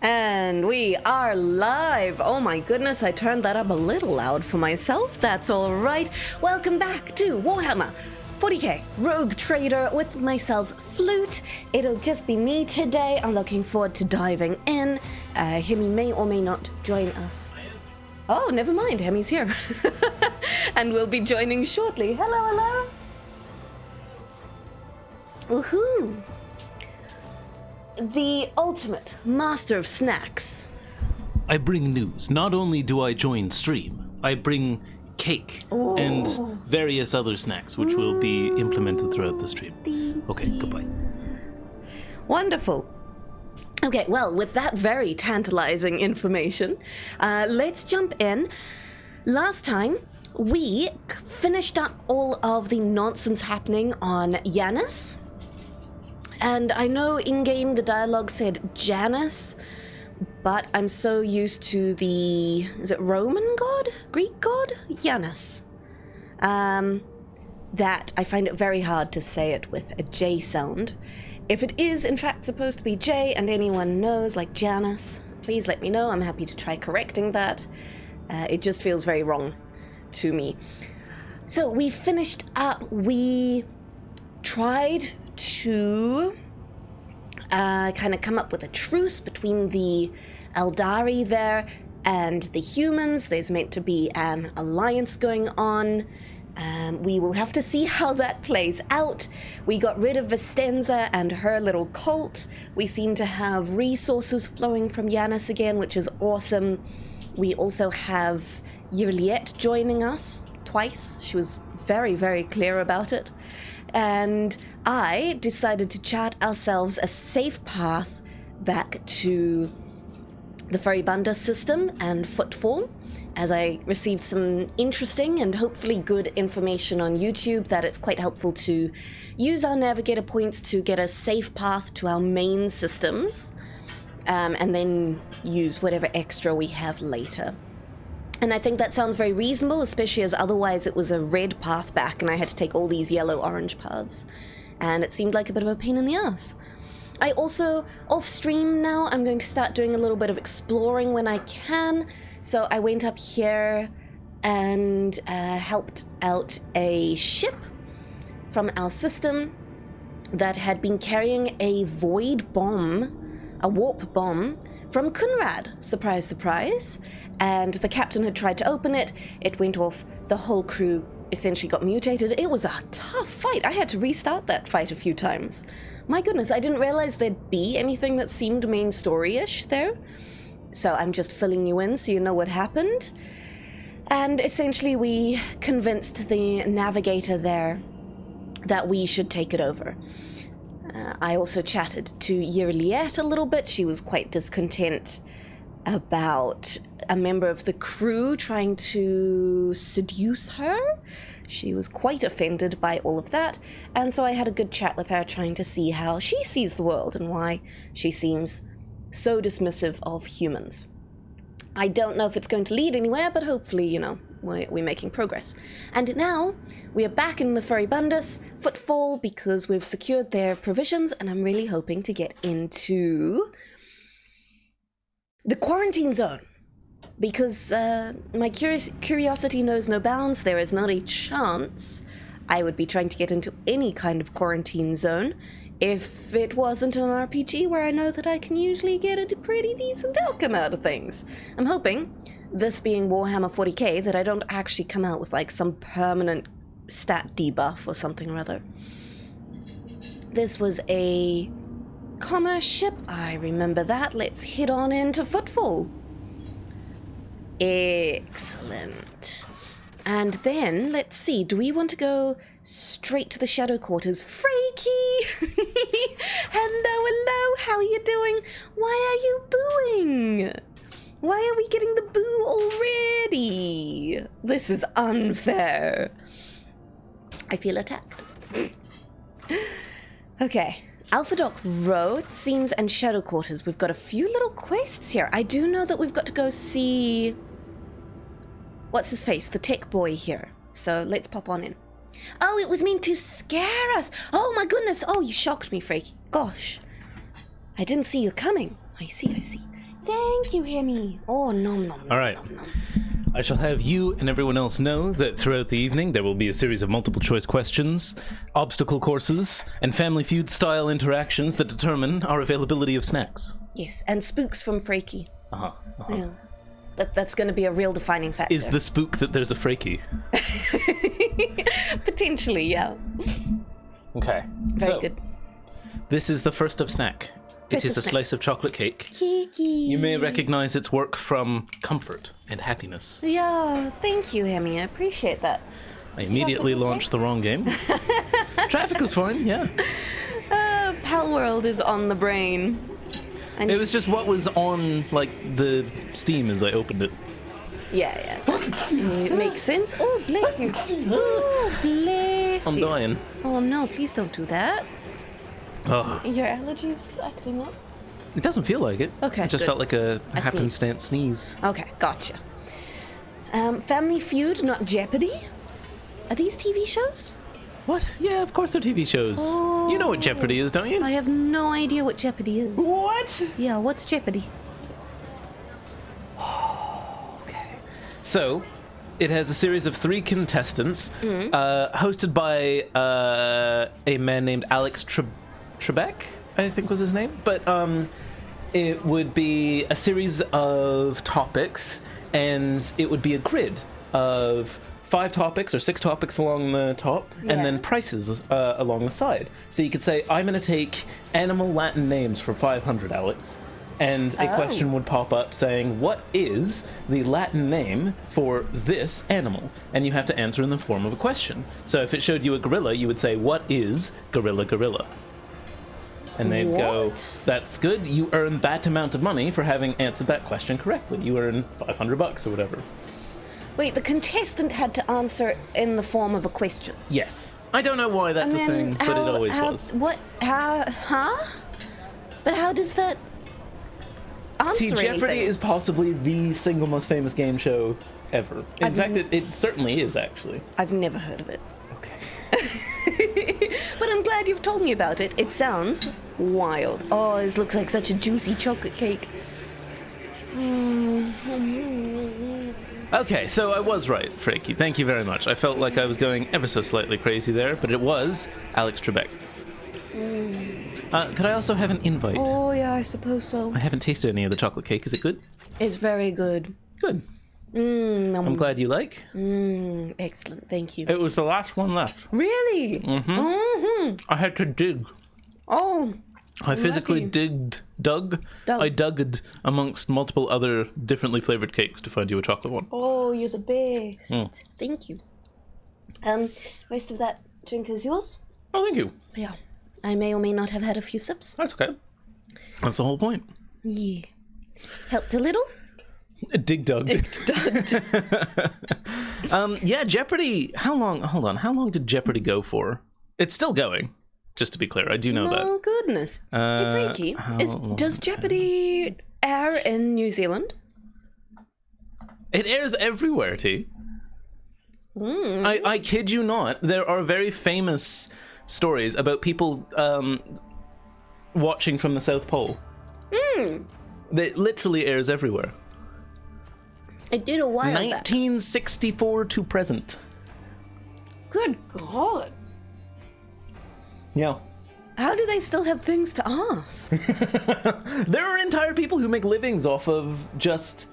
And we are live. Oh my goodness, I turned that up a little loud for myself. That's all right. Welcome back to Warhammer 40k RogueTrader with myself, Flewt. It'll just be me today. I'm looking forward to diving in. Hemmy may or may not join us. Oh, never mind. Hemmy's here. And we'll be joining shortly. Hello, hello. Woohoo. The ultimate master of snacks. I bring news. Not only do I join stream, I bring cake and various other snacks, which will be implemented throughout the stream. Okay, goodbye. Wonderful. Okay, well, with that very tantalizing information, let's jump in. Last time, we finished up all of the nonsense happening on Janus. And I know in-game the dialogue said Janus, but I'm so used to the, is it Roman god? Greek god? Janus. That I find it very hard to say it with a J sound. If it is in fact supposed to be J and anyone knows, like Janus, please let me know. I'm happy to try correcting that. It just feels very wrong to me. So we finished up, we tried to kind of come up with a truce between the Eldari there and the humans. There's meant to be an alliance going on. We will have to see how that plays out. We got rid of Vistenza and her little cult. We seem to have resources flowing from Janus again, which is awesome. We also have Juliet joining us twice. She was very, very clear about it. And I decided to chart ourselves a safe path back to the Furibunda system and Footfall, as I received some interesting and hopefully good information on YouTube that it's quite helpful to use our navigator points to get a safe path to our main systems, and then use whatever extra we have later. And I think that sounds very reasonable, especially as otherwise it was a red path back and I had to take all these yellow-orange paths. And it seemed like a bit of a pain in the ass. I also, off-stream now, I'm going to start doing a little bit of exploring when I can. So I went up here and helped out a ship from our system that had been carrying a void bomb, a warp bomb, from Kunrad, surprise, surprise, and the captain had tried to open it, it went off, the whole crew essentially got mutated. It was a tough fight. I had to restart that fight a few times. My goodness, I didn't realize there'd be anything that seemed main story-ish there, so I'm just filling you in so you know what happened. And essentially we convinced the navigator there that we should take it over. I also chatted to Juliet a little bit. She was quite discontent about a member of the crew trying to seduce her. She was quite offended by all of that, and so I had a good chat with her trying to see how she sees the world and why she seems so dismissive of humans. I don't know if it's going to lead anywhere, but hopefully, you know, we're making progress. And now we are back in the Furibundas Footfall because we've secured their provisions, and I'm really hoping to get into the quarantine zone. Because my curiosity knows no bounds. There is not a chance I would be trying to get into any kind of quarantine zone if it wasn't an RPG where I know that I can usually get a pretty decent outcome out of things. I'm hoping, this being Warhammer 40k, that I don't actually come out with like some permanent stat debuff or something or other. This was a commerce ship, I remember that. Let's head on into Footfall. Excellent. And then, let's see, do we want to go straight to the Shadow Quarters? Freaky! Hello, hello, how are you doing? Why are you booing? Why are we getting the boo already? This is unfair. I feel attacked. Okay, Alpha Dock Road, Seams, and Shadow Quarters. We've got a few little quests here. I do know that we've got to go see... what's his face? The tech boy here. So let's pop on in. Oh, it was meant to scare us. Oh my goodness. Oh, you shocked me, Freaky. Gosh. I didn't see you coming. I see. Thank you, Hemmy. Oh, nom nom. All right. Nom, nom. I shall have you and everyone else know that throughout the evening there will be a series of multiple choice questions, obstacle courses, and Family Feud style interactions that determine our availability of snacks. Yes, and spooks from Freaky. Uh-huh. Yeah. That's going to be a real defining factor. Is the spook that there's a Freaky? Potentially, yeah. Okay. Very good. This is the first up snack. It is a slice of chocolate cake. Kiki. You may recognize its work from Comfort and Happiness. Yeah, thank you, Hemmy. I appreciate that. I immediately launched the wrong game. Traffic was fine, yeah. Pal World is on the brain. It was just what was on, like, the Steam as I opened it. Yeah. It makes sense. Oh, bless you. Oh, bless I'm you. dying. Oh, no, please don't do that. Oh. Your allergies acting up? It doesn't feel like it. Okay, It just good. felt like a sneeze. happenstance sneeze. Okay, gotcha. Family Feud, not Jeopardy? Are these TV shows? What? Yeah, of course they're TV shows. Oh. You know what Jeopardy is, don't you? I have no idea what Jeopardy is. What? Yeah, what's Jeopardy? Okay. So, it has a series of 3 contestants, hosted by a man named Alex Trebek, I think was his name. But it would be a series of topics, and it would be a grid of 5 topics or 6 topics along the top, and then prices along the side. So you could say, I'm going to take animal Latin names for 500, Alex. And a question would pop up saying, what is the Latin name for this animal? And you have to answer in the form of a question. So if it showed you a gorilla, you would say, what is gorilla? And they'd go, that's good. You earn that amount of money for having answered that question correctly. You earn $500 or whatever. Wait, the contestant had to answer in the form of a question. Yes. I don't know why that's a thing, but it always was. What? Huh? But how does that answer See, Jeopardy anything? is possibly the single most famous game show ever. In fact, it certainly is, actually. I've never heard of it. Okay. But I'm glad you've told me about it. It sounds wild. Oh, this looks like such a juicy chocolate cake. Okay, so I was right, Freaky. Thank you very much. I felt like I was going ever so slightly crazy there, but it was Alex Trebek. Could I also have an invite? Oh, yeah, I suppose so. I haven't tasted any of the chocolate cake. Is it good? It's very good. Good. I'm glad you like. Excellent, thank you. It was the last one left. Really? I had to dig. Oh, I physically lucky. dug. I dug amongst multiple other differently flavored cakes to find you a chocolate one. Oh, you're the best. Thank you. Rest of that drink is yours? Oh, thank you. Yeah. I may or may not have had a few sips. That's okay. That's the whole point. Yeah. Helped a little? Dig dug. Yeah, Jeopardy. How long? Hold on. How long did Jeopardy go for? It's still going. Just to be clear, I do know that. Oh, goodness. Hey, Freaky, does Jeopardy air in New Zealand? It airs everywhere, T. I kid you not. There are very famous stories about people watching from the South Pole. It literally airs everywhere. It did a while back. 1964 to present. Good God. Yeah. How do they still have things to ask? There are entire people who make livings off of just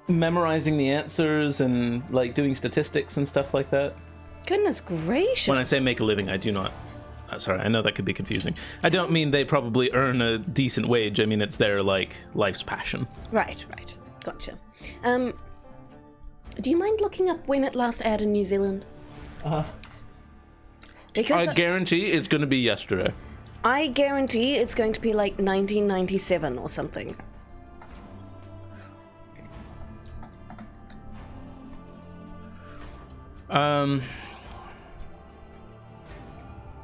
memorizing the answers and like doing statistics and stuff like that. Goodness gracious. When I say make a living, I do not. Sorry, I know that could be confusing. I don't mean they probably earn a decent wage. I mean it's their like life's passion. Right. Gotcha. Do you mind looking up when it last aired in New Zealand? Because I guarantee it's going to be yesterday. I guarantee it's going to be like 1997 or something.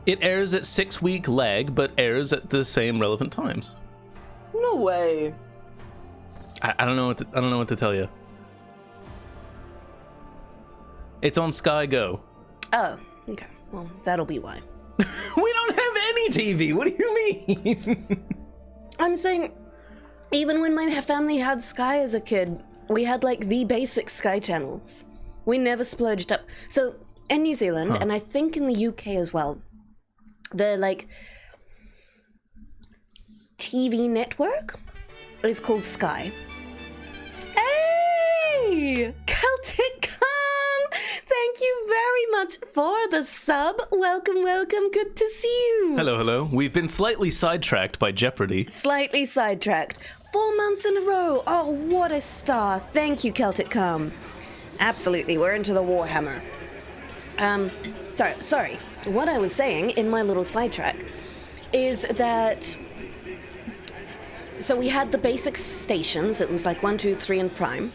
It airs at 6-week lag, but airs at the same relevant times. No way. I don't know what to tell you. It's on Sky Go. Oh, okay. Well, that'll be why. We don't have any TV. What do you mean? I'm saying, Even when my family had Sky as a kid, we had like the basic Sky channels. We never splurged up. So in New Zealand, and I think in the UK as well, the like TV network is called Sky. Hey! Celtic Calm! Thank you very much for the sub. Welcome, welcome. Good to see you. Hello, hello. We've been slightly sidetracked by Jeopardy. Slightly sidetracked. 4 months in a row. Oh, what a star. Thank you, Celtic Calm. Absolutely, we're into the Warhammer. Sorry. What I was saying in my little sidetrack is that... So we had the basic stations. It was like 1, 2, 3, and Prime.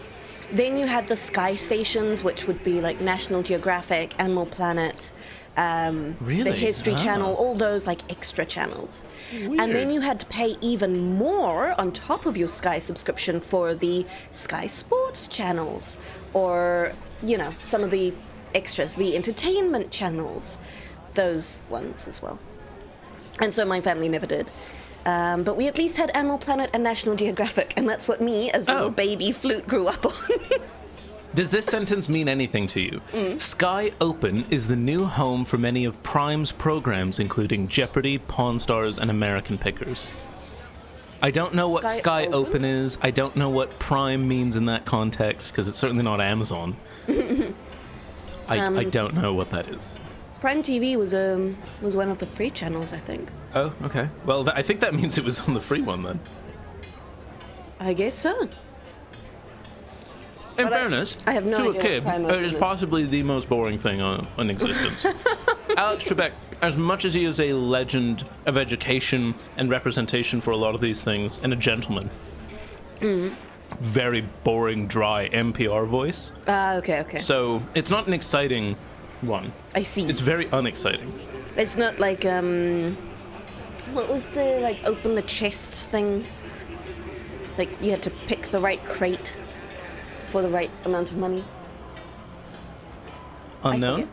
Then you had the Sky stations, which would be like National Geographic, Animal Planet, Really? the History Oh. Channel, all those like extra channels. Weird. And then you had to pay even more on top of your Sky subscription for the Sky Sports channels, or, you know, some of the extras, the entertainment channels, those ones as well. And so my family never did. But we at least had Animal Planet and National Geographic, and that's what me, as a little baby Flewt, grew up on. Does this sentence mean anything to you? Sky Open is the new home for many of Prime's programs, including Jeopardy, Pawn Stars, and American Pickers. I don't know what Sky Open is. I don't know what Prime means in that context, because it's certainly not Amazon. I don't know what that is. Prime TV was one of the free channels, I think. Oh, okay. Well, I think that means it was on the free one, then. I guess so. In fairness, I have no to idea a kid, what Prime it Open is is. possibly the most boring thing in existence. Alex Trebek, as much as he is a legend of education and representation for a lot of these things, and a gentleman, very boring, dry NPR voice. Okay. So it's not an exciting one. I see. It's very unexciting. It's not like, what was the, like, open the chest thing? Like, you had to pick the right crate for the right amount of money. Unknown?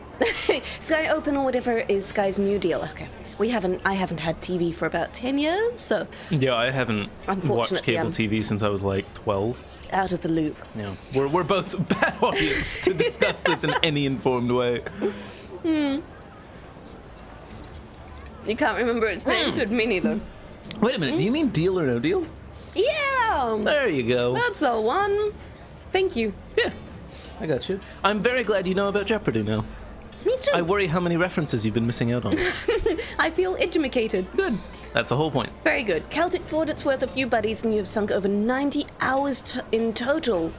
Sky Open or whatever is Sky's new deal. Okay. I haven't had TV for about 10 years, so Yeah, I haven't watched Unfortunately, cable TV since I was like 12. out of the loop. Yeah, we're both a bad audience to discuss this in any informed way. You can't remember its name? Good, me neither. Wait a minute, do you mean Deal or No Deal? Yeah! There you go. That's the one. Thank you. Yeah, I got you. I'm very glad you know about Jeopardy now. Me too. I worry how many references you've been missing out on. I feel educated. Good. That's the whole point. Very good. Celtic thought it's worth a few buddies, and you've sunk over 90 hours in total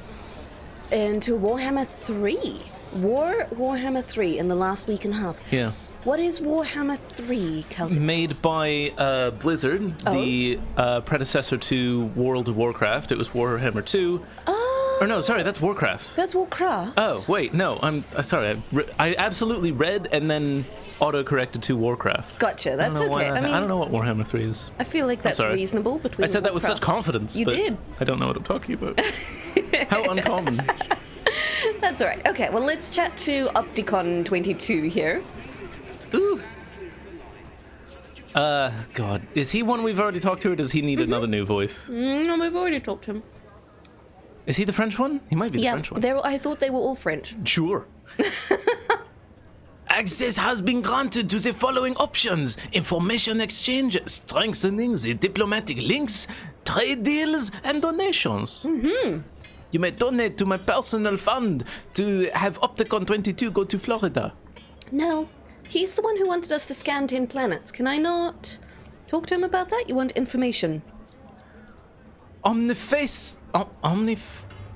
into Warhammer 3. Warhammer 3 in the last week and a half. Yeah. What is Warhammer 3, Celtic? Made by Blizzard, the predecessor to World of Warcraft. It was Warhammer 2. Oh, Or no, sorry, that's Warcraft. that's Warcraft. Oh, wait, no, I'm sorry. I absolutely read and then auto-corrected to Warcraft. Gotcha, I don't that's know why okay. I mean, I don't know what Warhammer 3 is. I feel like that's sorry. reasonable between I said that with such Warcraft. confidence. You but did. I don't know what I'm talking about. How uncommon. That's all right. Okay, well, let's chat to Opticon 22 here. Ooh. God. Is he one we've already talked to, or does he need another new voice? No, we've already talked to him. Is he the French one? He might be the French one. I thought they were all French. Sure. Access has been granted to the following options: information exchange, strengthening the diplomatic links, trade deals, and donations. You may donate to my personal fund to have Opticon 22 go to Florida. No, he's the one who wanted us to scan 10 planets. Can I not talk to him about that? You want information?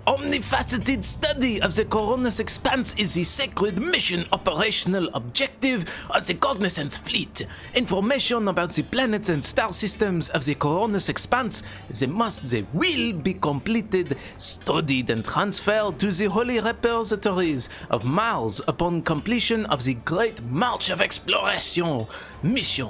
Omnifaceted study of the Coronis Expanse is the sacred mission operational objective of the Cognizance Fleet. Information about the planets and star systems of the Coronis Expanse, they will be completed, studied, and transferred to the holy repositories of Mars upon completion of the Great March of Exploration mission.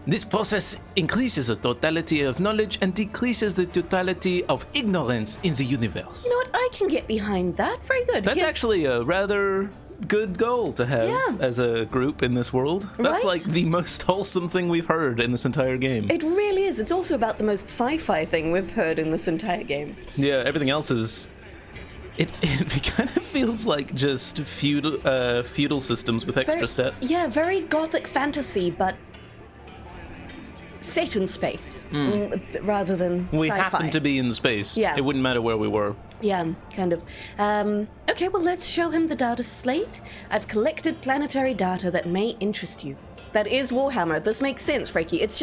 This process increases the totality of knowledge and decreases the totality of ignorance in the universe. You know what? I can get behind that. Very good. That's actually a rather good goal to have as a group in this world. That's Right? like the most wholesome thing we've heard in this entire game. It really is. It's also about the most sci-fi thing we've heard in this entire game. Yeah, everything else is. It kind of feels like just feudal systems with extra steps. Yeah, very gothic fantasy, but set in space rather than We sci-fi. happen to be in space. Yeah. It wouldn't matter where we were. Yeah, kind of. Okay, well, let's show him the data slate. I've collected planetary data that may interest you. That is Warhammer. This makes sense, Frankie. It's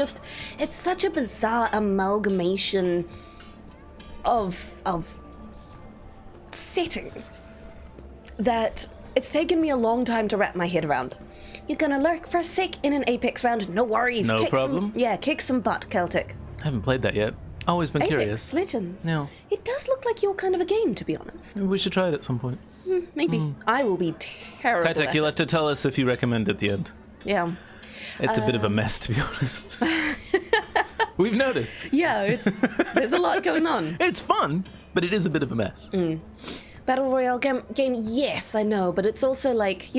such a bizarre amalgamation of settings that it's taken me a long time to wrap my head around. You're gonna lurk for a sec in an Apex round, no worries. No problem. Kick some butt, Celtic. I haven't played that yet. Always been curious. Apex Legends. No. It does look like your kind of a game, to be honest. We should try it at some point. Maybe. I will be terrible Kaitek, at you'll it. have to tell us if you recommend at the end. Yeah. It's a bit of a mess, to be honest. We've noticed. Yeah, there's a lot going on. It's fun, but it is a bit of a mess. Battle Royale game, yes, I know, but it's also like,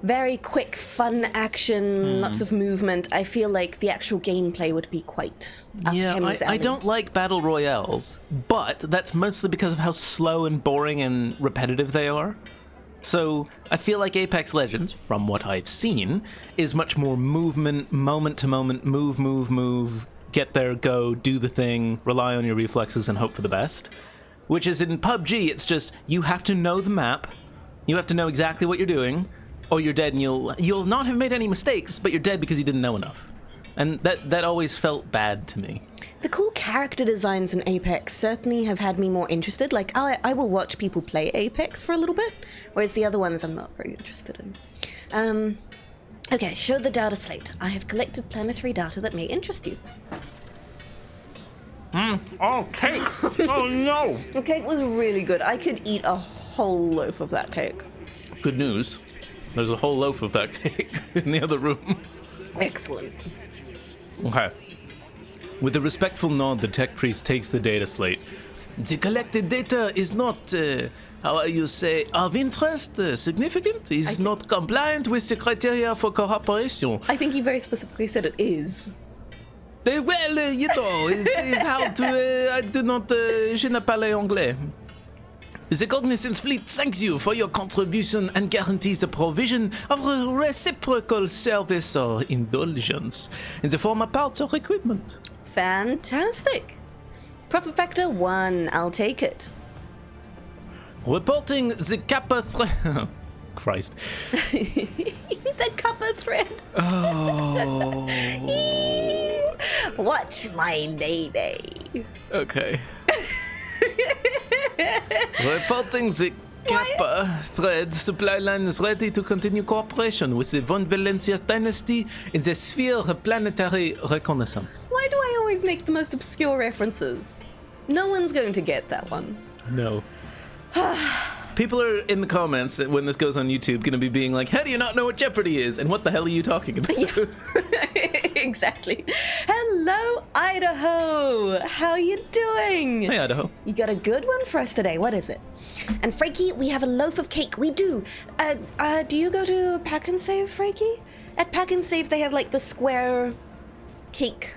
very quick, fun action, lots of movement. I feel like the actual gameplay would be quite up Hemmy's I alley. don't like battle royales, but that's mostly because of how slow and boring and repetitive they are. So I feel like Apex Legends, from what I've seen, is much more movement, moment to moment, move, get there, go, do the thing, rely on your reflexes and hope for the best. Which is in PUBG, it's just, you have to know the map, you have to know exactly what you're doing, or you're dead and you'll not have made any mistakes, but you're dead because you didn't know enough. And that always felt bad to me. The cool character designs in Apex certainly have had me more interested. Like, I will watch people play Apex for a little bit, whereas the other ones I'm not very interested in. Okay, show the data slate. I have collected planetary data that may interest you. Oh, cake! Oh, no! The cake was really good. I could eat a whole loaf of that cake. Good news. There's a whole loaf of that cake in the other room. Excellent. Okay. With a respectful nod, the tech priest takes the data slate. The collected data is not, how you say, of interest, significant, is not compliant with the criteria for cooperation. I think you very specifically said it is. Well, it's how to, I do not, je ne parle anglais. The Cognizance Fleet thanks you for your contribution and guarantees the provision of a reciprocal service or indulgence in the form of parts or equipment. Fantastic. Profit factor 1. I'll take it. Reporting the Kappa thread. Christ. The copper thread. Oh. Watch my lady. Okay. Reporting the Kappa thread supply line is ready to continue cooperation with the Von Valencias dynasty in the sphere of planetary reconnaissance. Why do I always make the most obscure references? No one's going to get that one. No. People are in the comments when this goes on YouTube going to be being like, how do you not know what Jeopardy is? And what the hell are you talking about? Yeah. Exactly. Hello, Idaho. How you doing? Hey, Idaho. You got a good one for us today. What is it? And Frankie, we have a loaf of cake. We do. Do you go to Pack and Save, Frankie? At Pack and Save, they have like the square cake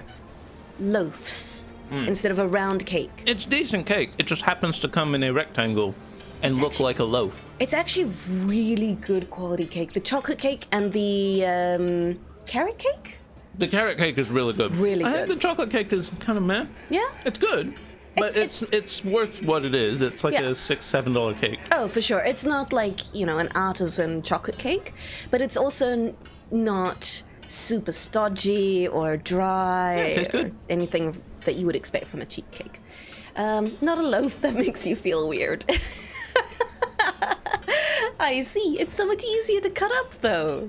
loaves instead of a round cake. It's decent cake. It just happens to come in a rectangle and look like a loaf. It's actually really good quality cake. The chocolate cake and the carrot cake? The carrot cake is really good. Really I good. think the chocolate cake is kind of meh. Yeah? It's good, but it's worth what it is. It's like a $6-7 cake. Oh, for sure. It's not like, an artisan chocolate cake, but it's also not super stodgy or dry Yeah, it tastes or good. anything that you would expect from a cheap cake. Not a loaf that makes you feel weird. I see. It's so much easier to cut up, though.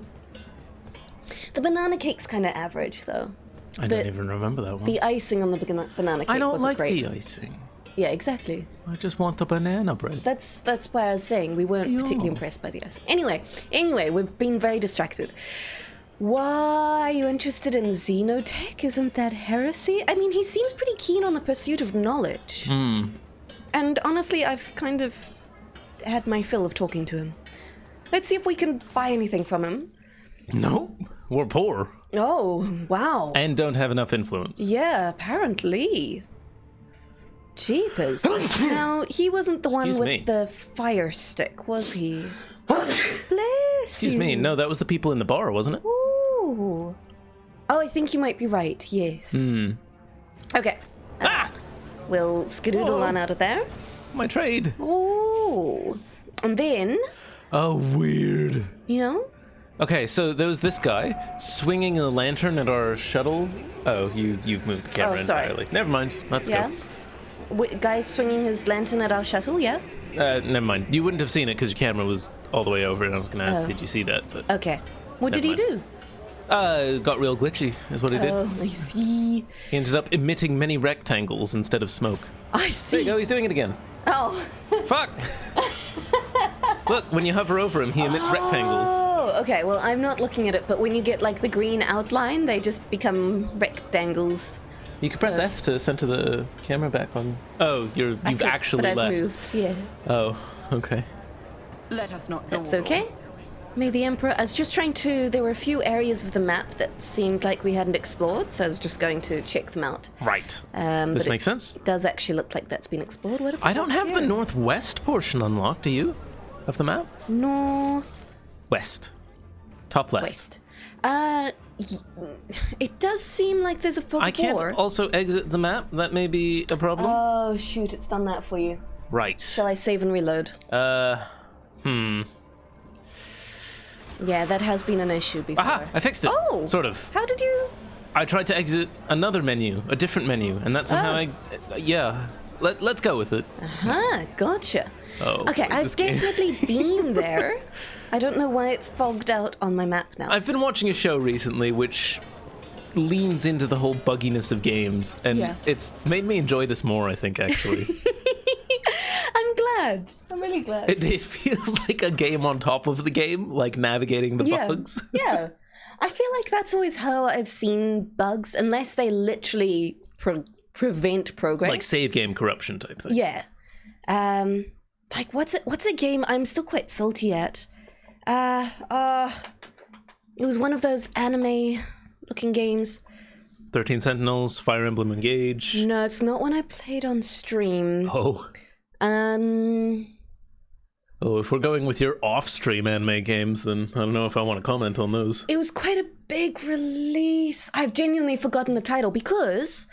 The banana cake's kind of average, though. I don't even remember that one. The icing on the banana cake I don't wasn't like great. the icing. Yeah, exactly. I just want a banana bread. That's why I was saying we weren't particularly impressed by the icing. Anyway, we've been very distracted. Why are you interested in xenotech? Isn't that heresy? I mean, he seems pretty keen on the pursuit of knowledge. And honestly, I've kind of had my fill of talking to him. Let's see if we can buy anything from him. No, we're poor. Oh, wow. And don't have enough influence. Yeah, apparently. Jeepers. Now, he wasn't the one Excuse with me. the fire stick, was he? Bless Excuse you. me, no, that was the people in the bar, wasn't it? Ooh. Oh, I think you might be right, yes. Okay. We'll skedoodle Whoa. on out of there. My trade. Oh. And then, Oh, weird. you know, Okay, so there was this guy swinging a lantern at our shuttle. Oh, you've moved the camera sorry. entirely. Never mind. Let's yeah. Guy swinging his lantern at our shuttle, yeah? go. Never mind. You wouldn't have seen it because your camera was all the way over, and I was going to ask, Oh. did you see that? But Okay. What did Never he mind. do? got real glitchy, is what he did. Oh, I see. He ended up emitting many rectangles instead of smoke. I There you see. go. He's doing it again. Oh. Fuck. Look, when you hover over him, he emits rectangles. Oh, okay. Well, I'm not looking at it, but when you get like the green outline, they just become rectangles. You can press So- F to center the camera back on. Oh, you've actually but I've left. moved, yeah. Oh, okay. Let us not That's dawdle. okay. May the Emperor... I was just trying to... There were a few areas of the map that seemed like we hadn't explored, so I was just going to check them out. Right. But This makes sense. It does actually look like that's been explored. What have we I don't got have the here? northwest portion unlocked, do you? Of the map? North... West. Top left. West. It does seem like there's a fog I of can't war. also exit the map. That may be a problem. Oh, shoot. It's done that for you. Right. Shall I save and reload? Yeah, that has been an issue before. Aha! I fixed it. Oh! Sort of. How did you... I tried to exit another menu, a different menu, and that somehow yeah. Let's go with it. Huh, gotcha. Oh, Okay, this I've game. definitely been there. I don't know why it's fogged out on my map now. I've been watching a show recently which leans into the whole bugginess of games, and Yeah. it's made me enjoy this more, I think, actually. I'm glad. I'm really glad. It feels like a game on top of the game, like navigating the yeah. bugs. Yeah. I feel like that's always how I've seen bugs, unless they literally prevent progress. Like save game corruption type thing. Yeah. Like what's a game I'm still quite salty at? It was one of those anime looking games. 13 Sentinels, Fire Emblem Engage. No, it's not one I played on stream. Oh, if we're going with your off-stream anime games, then I don't know if I want to comment on those. It was quite a big release. I've genuinely forgotten the title because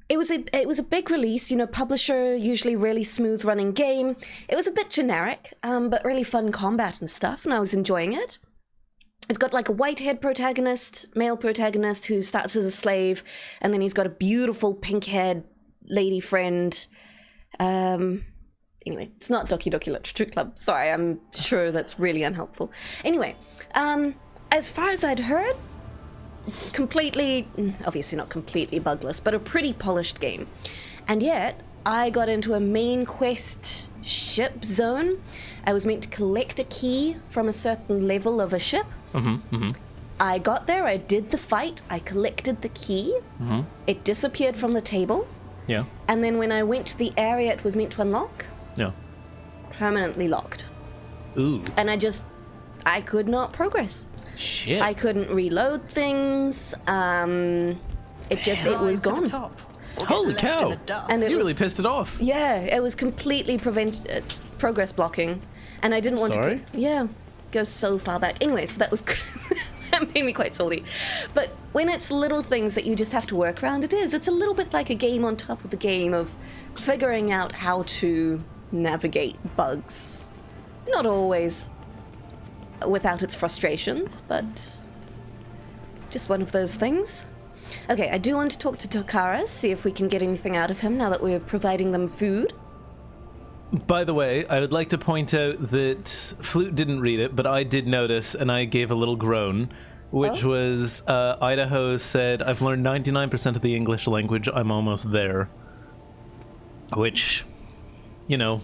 it was a big release, you know, publisher, usually really smooth running game. It was a bit generic, but really fun combat and stuff, and I was enjoying it. It's got like a white-haired protagonist, male protagonist who starts as a slave, and then he's got a beautiful pink-haired lady friend. Anyway, it's not Doki Doki Literature Club. Sorry, I'm sure that's really unhelpful. Anyway, as far as I'd heard, completely, obviously not completely bugless, but a pretty polished game. And yet, I got into a main quest ship zone. I was meant to collect a key from a certain level of a ship. I got there, I did the fight, I collected the key. It disappeared from the table. Yeah. And then when I went to the area it was meant to unlock, Yeah. permanently locked. Ooh. And I could not progress. Shit. I couldn't reload things. It was Rise to the gone. top, or get Holy left in cow. the dust. And it You was, really pissed it off. yeah, it was completely progress blocking. And I didn't want Sorry? to, yeah, go so far back. Anyway, so that was, that made me quite salty. But when it's little things that you just have to work around, it's a little bit like a game on top of the game of figuring out how to navigate bugs. Not always without its frustrations, but just one of those things. Okay, I do want to talk to Tokara, see if we can get anything out of him now that we're providing them food. By the way, I would like to point out that Flewt didn't read it, but I did notice, and I gave a little groan, which was Idaho said, "I've learned 99% of the English language. I'm almost there." Which, you know,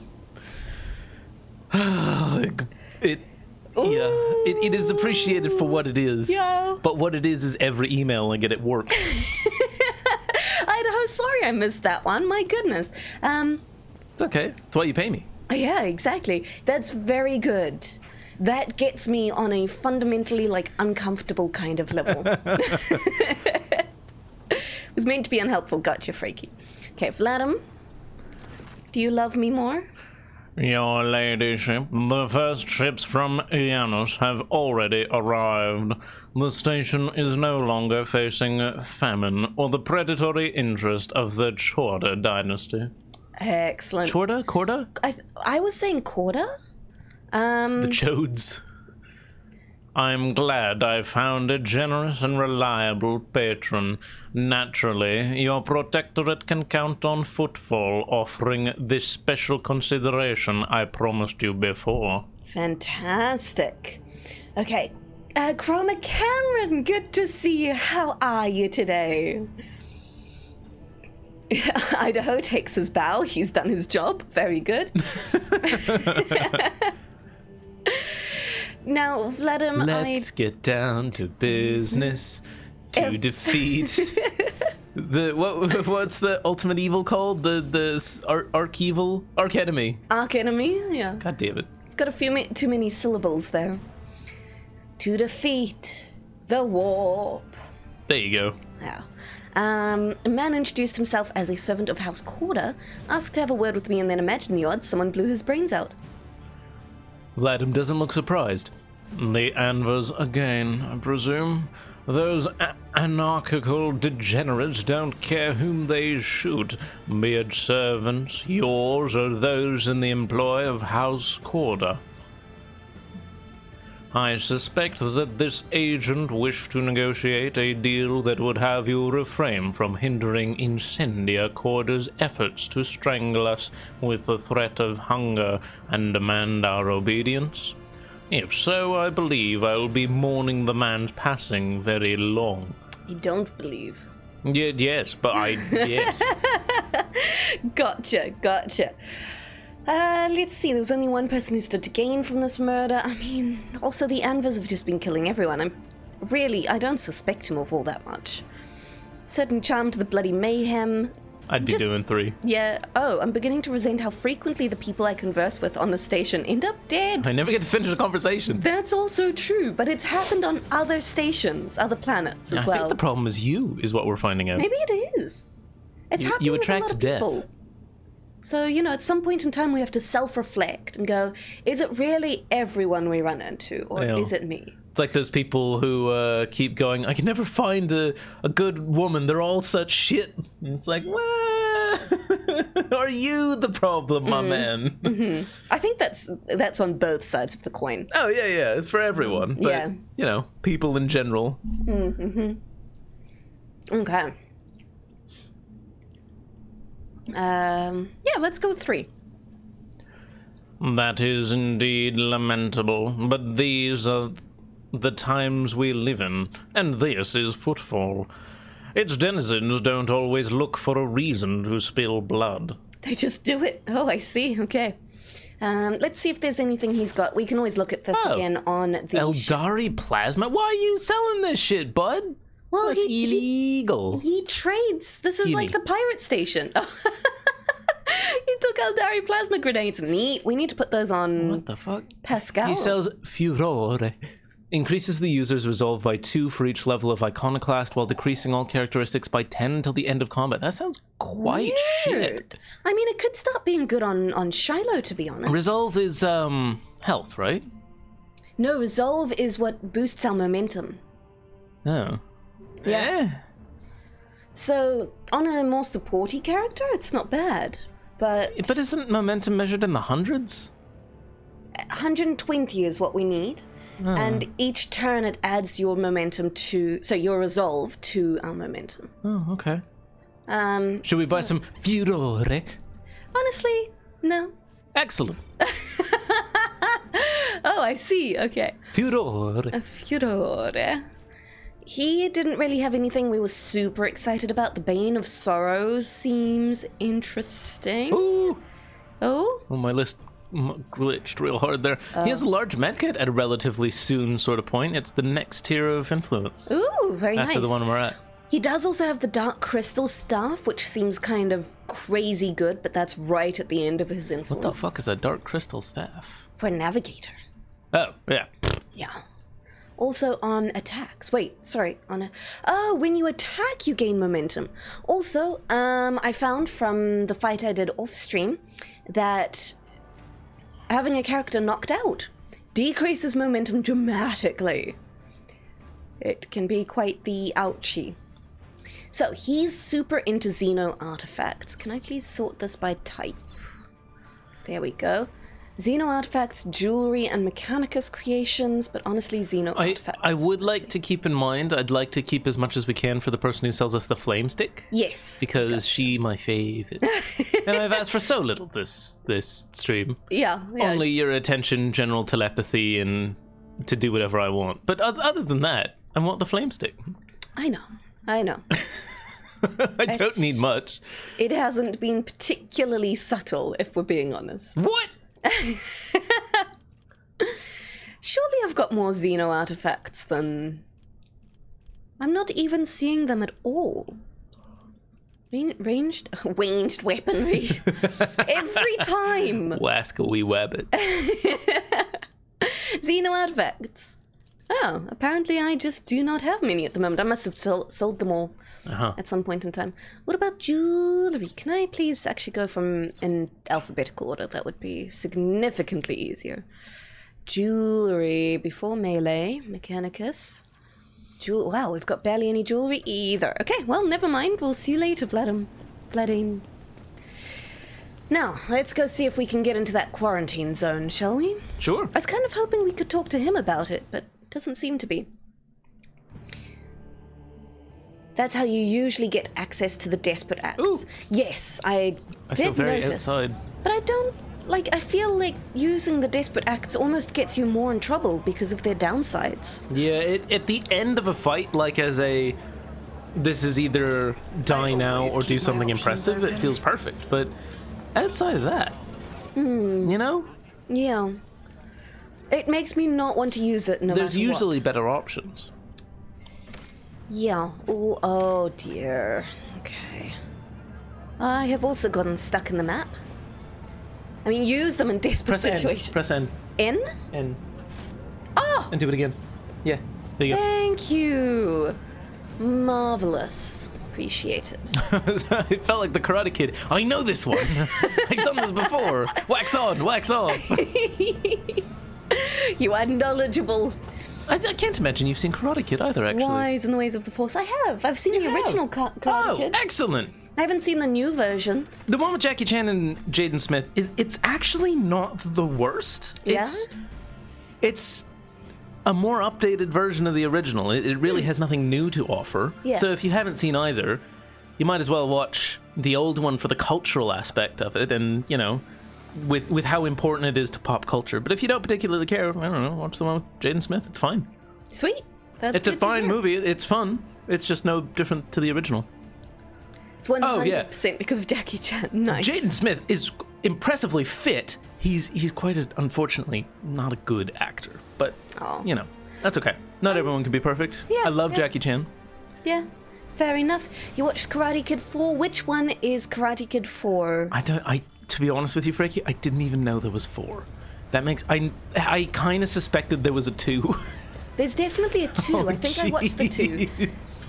it is appreciated for what it is. Yeah. But what it is every email I get at work. Idaho, sorry I missed that one. My goodness. It's okay. It's what you pay me. Yeah, exactly. That's very good. That gets me on a fundamentally, like, uncomfortable kind of level. It was meant to be unhelpful. Gotcha, Freaky. Okay, Vladim, do you love me more? Your ladyship, the first ships from Janus have already arrived. The station is no longer facing famine or the predatory interest of the Chorda dynasty. Excellent. Chorda? Corda? I was saying Corda? The Chodes. I'm glad I found a generous and reliable patron. Naturally, your protectorate can count on Footfall offering this special consideration I promised you before. Fantastic. Okay, Chroma Cameron, good to see you. How are you today? Idaho takes his bow. He's done his job. Very good. Now, Vladimir, Let's get down to business to defeat the what's the ultimate evil called? The arch evil? Arch enemy. Arch enemy, yeah. God damn it. It's got a few too many syllables there. To defeat the warp. There you go. Yeah. A man introduced himself as a servant of House Corda, asked to have a word with me, and then imagine the odds, someone blew his brains out. Vladim doesn't look surprised. The Anvers again, I presume. Those anarchical degenerates don't care whom they shoot, be it servants, yours, or those in the employ of House Corda. I suspect that this agent wished to negotiate a deal that would have you refrain from hindering Incendia Corda's efforts to strangle us with the threat of hunger and demand our obedience. If so, I believe I will be mourning the man's passing very long. You don't believe. Yes, but yes. Gotcha. Let's see, there was only one person who stood to gain from this murder. I mean, also the Anvers have just been killing everyone. I don't suspect him of all that much. Certain charm to the bloody mayhem. I'd be doing 3. Yeah, I'm beginning to resent how frequently the people I converse with on the station end up dead. I never get to finish a conversation. That's also true, but it's happened on other stations, other planets as well. I think the problem is you, is what we're finding out. Maybe it is. It's happening you with a lot attract of death. people. So, at some point in time we have to self-reflect and go, is it really everyone we run into, or is it me? It's like those people who keep going, I can never find a good woman, they're all such shit. And it's like, well, are you the problem, my man? Mm-hmm. I think that's on both sides of the coin. Oh, yeah, it's for everyone. But, yeah. People in general. Mm-hmm. Okay. Let's go with 3. That is indeed lamentable, but these are the times we live in, and this is Footfall. Its denizens don't always look for a reason to spill blood. They just do it. Oh, I see. Okay. Let's see if there's anything he's got. We can always look at this again on the... Eldari Plasma? Why are you selling this shit, bud? Well, that's illegal. He trades. This is like the pirate station. He took Eldari plasma grenades. Neat. We need to put those on... What the fuck? Pascal. He sells Furore. Increases the user's resolve by 2 for each level of Iconoclast while decreasing all characteristics by 10 until the end of combat. That sounds quite shit. I mean, it could start being good on Shiloh, to be honest. Resolve is, health, right? No, Resolve is what boosts our momentum. Oh. Yeah. So, on a more supporty character, it's not bad. But isn't momentum measured in the hundreds? 120 is what we need. Oh. And each turn it adds your momentum so your resolve to our momentum. Oh, okay. Should we buy some Furore? Honestly, no. Excellent. Oh, I see. Okay. Furore. Furore. He didn't really have anything we were super excited about. The Bane of Sorrow seems interesting. Ooh. Oh? Well, my list glitched real hard there. He has a large medkit at a relatively soon sort of point. It's the next tier of influence. Ooh, very nice. After the one we're at. He does also have the Dark Crystal Staff, which seems kind of crazy good, but that's right at the end of his influence. What the fuck is a dark crystal staff? For a navigator. Oh, yeah. Yeah. Also on attacks. Wait, sorry. Oh, when you attack, you gain momentum. Also, I found from the fight I did off stream that having a character knocked out decreases momentum dramatically. It can be quite the ouchie. So, he's super into Xeno artifacts. Can I please sort this by type? There we go. Xeno artifacts, jewelry, and Mechanicus creations, but honestly, Xeno artifacts. I would like to keep in mind, I'd like to keep as much as we can for the person who sells us the flame stick. Yes. Because she my favorite. And I've asked for so little this stream. Yeah. Only your attention, general telepathy, and to do whatever I want. But other than that, I want the flame stick. I know. I don't need much. It hasn't been particularly subtle, if we're being honest. What? Surely I've got more Xeno artifacts than... I'm not even seeing them at all. Ranged weaponry. Every time. Wascal wee wabbit. Xeno artifacts. Oh, apparently I just do not have many at the moment. I must have sold them all at some point in time. What about jewelry? Can I please actually go from in alphabetical order? That would be significantly easier. Jewelry before melee, Mechanicus. Wow, we've got barely any jewelry either. Okay, well, never mind. We'll see you later, Vladim. Now, let's go see if we can get into that quarantine zone, shall we? Sure. I was kind of hoping we could talk to him about it, but doesn't seem to be. That's how you usually get access to the Desperate Acts. Ooh. Yes, I feel did very notice. outside. But I don't, I feel like using the Desperate Acts almost gets you more in trouble because of their downsides. Yeah, at the end of a fight, like as a... This is either die now or do something impressive, it feels perfect. But outside of that, you know? Yeah. It makes me not want to use it no matter what. There's usually better options. Yeah. Ooh, oh dear. Okay. I have also gotten stuck in the map. I mean, use them in desperate situations. Press N. N? N. Oh! And do it again. Yeah, there you go. Thank you. Marvelous. Appreciate it. It felt like the Karate Kid. I know this one. I've done this before. Wax on, wax off. You are knowledgeable. I can't imagine you've seen Karate Kid either, actually. Wise in the ways of the Force. I have. I've seen the original Karate Kids. Excellent. I haven't seen the new version. The one with Jackie Chan and Jaden Smith, it's actually not the worst. It's a more updated version of the original. It really has nothing new to offer. Yeah. So if you haven't seen either, you might as well watch the old one for the cultural aspect of it and, you know, with how important it is to pop culture. But if you don't particularly care, I don't know, watch the one with Jaden Smith. It's fine. Sweet. It's a fine movie. It's fun. It's just no different to the original. It's 100% because of Jackie Chan. Nice. Jaden Smith is impressively fit. He's quite unfortunately not a good actor. But, you know, that's okay. Not everyone can be perfect. Yeah, I love Jackie Chan. Yeah, fair enough. You watched Karate Kid 4. Which one is Karate Kid 4? To be honest with you, Frankie, I didn't even know there was 4. That makes... I kind of suspected there was a 2. There's definitely a 2. I think I watched the 2.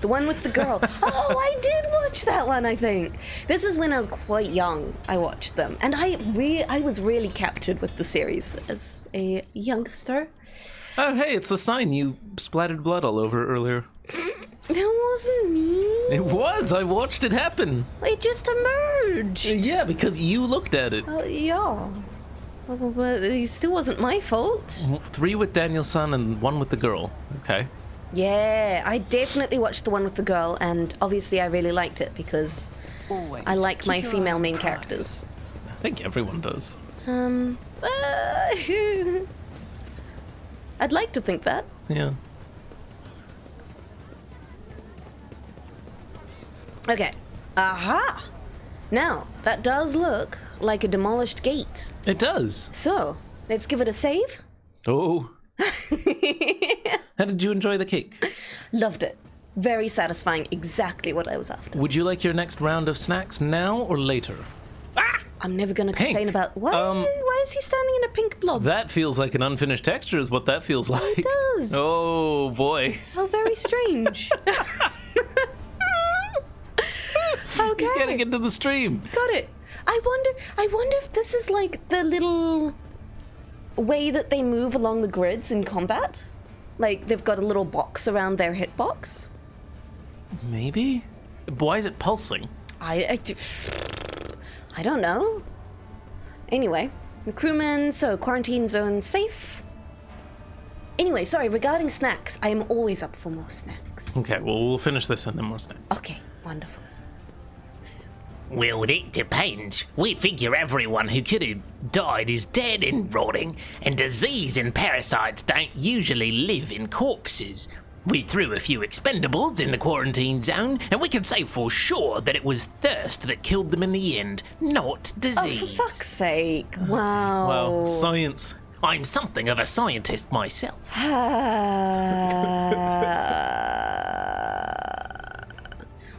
The one with the girl. Oh, I did watch that one, I think. This is when I was quite young. I watched them. And I was really captured with the series as a youngster. Oh, hey, it's the sign you splattered blood all over earlier. That wasn't me. It was. I watched it happen. It just emerged. Yeah, because you looked at it. Yeah. But it still wasn't my fault. 3 with Daniel-san and 1 with the girl. Okay. Yeah, I definitely watched the one with the girl, and obviously I really liked it because I like my female main characters. I think everyone does. I'd like to think that. Yeah. Okay. Aha! Now, that does look like a demolished gate. It does. So, let's give it a save. Oh. How did you enjoy the cake? Loved it. Very satisfying. Exactly what I was after. Would you like your next round of snacks now or later? I'm never going to complain about... Why is he standing in a pink blob? That feels like an unfinished texture is what that feels like. It does. Oh, boy. How very strange. Okay. He's getting into the stream. Got it. I wonder if this is like the little way that they move along the grids in combat. Like they've got a little box around their hitbox. Maybe? Why is it pulsing? I don't know. Anyway, the crewmen, so quarantine zone safe. Anyway, sorry, regarding snacks, I am always up for more snacks. Okay, well, we'll finish this and then more snacks. Okay, wonderful. Well, it depends. We figure everyone who could have died is dead and rotting, and disease and parasites don't usually live in corpses. We threw a few expendables in the quarantine zone, and we can say for sure that it was thirst that killed them in the end, not disease. Oh, for fuck's sake. Wow. Wow, science. I'm something of a scientist myself.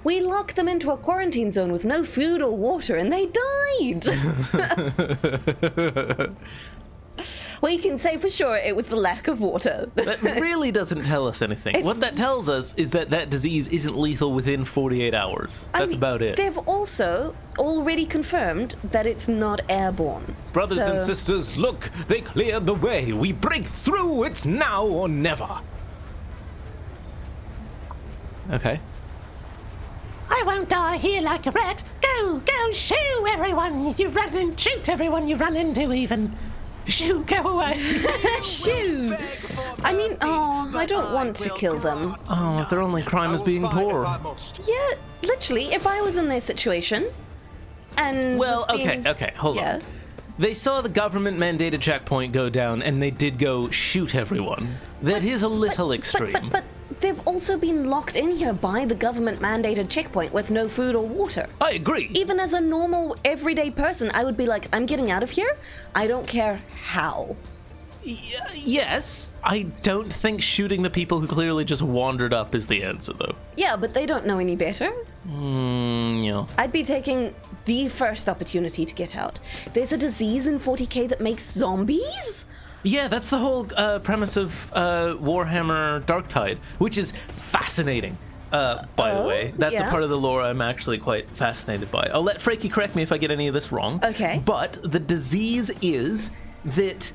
We locked them into a quarantine zone with no food or water, and they died. We can say for sure it was the lack of water. That really doesn't tell us anything. What that tells us is that that disease isn't lethal within 48 hours. That's about it. They've also already confirmed that it's not airborne. Brothers So- and sisters, look, they cleared the way. We break through. It's now or never. Okay. I won't die here like a rat. Go, shoo everyone you run and shoot everyone you run into even. Shoo, go away. Shoo! I mean, I don't want to kill them. Oh, if their only crime is being poor. Yeah, literally, if I was in their situation and Well, was being- okay, hold Yeah. on. They saw the government-mandated checkpoint go down, and they did go shoot everyone. That is a little extreme. But they've also been locked in here by the government-mandated checkpoint with no food or water. I agree. Even as a normal, everyday person, I would be like, I'm getting out of here. I don't care how. Yes, I don't think shooting the people who clearly just wandered up is the answer, though. Yeah, but they don't know any better. Yeah. I'd be taking the first opportunity to get out. There's a disease in 40k that makes zombies? Yeah, that's the whole premise of Warhammer Darktide, which is fascinating. By the way, that's a yeah. part of the lore I'm actually quite fascinated by. I'll let Frankie correct me if I get any of this wrong. Okay. But the disease is that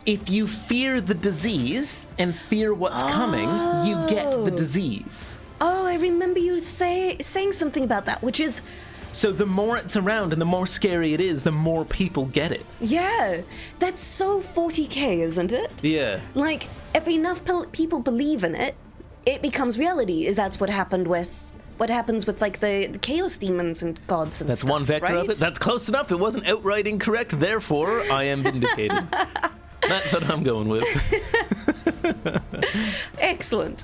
if you fear the disease and fear what's coming, you get the disease. Oh, I remember you saying something about that, which is, So the more it's around and the more scary it is, the more people get it. yeah, that's so 40k, isn't it? Yeah. Like, if enough people believe in it, it becomes reality. That's what happens with like the chaos demons and gods and That's stuff, one vector right? of it. That's close enough. It wasn't outright incorrect. Therefore, I am vindicated. That's what I'm going with. Excellent.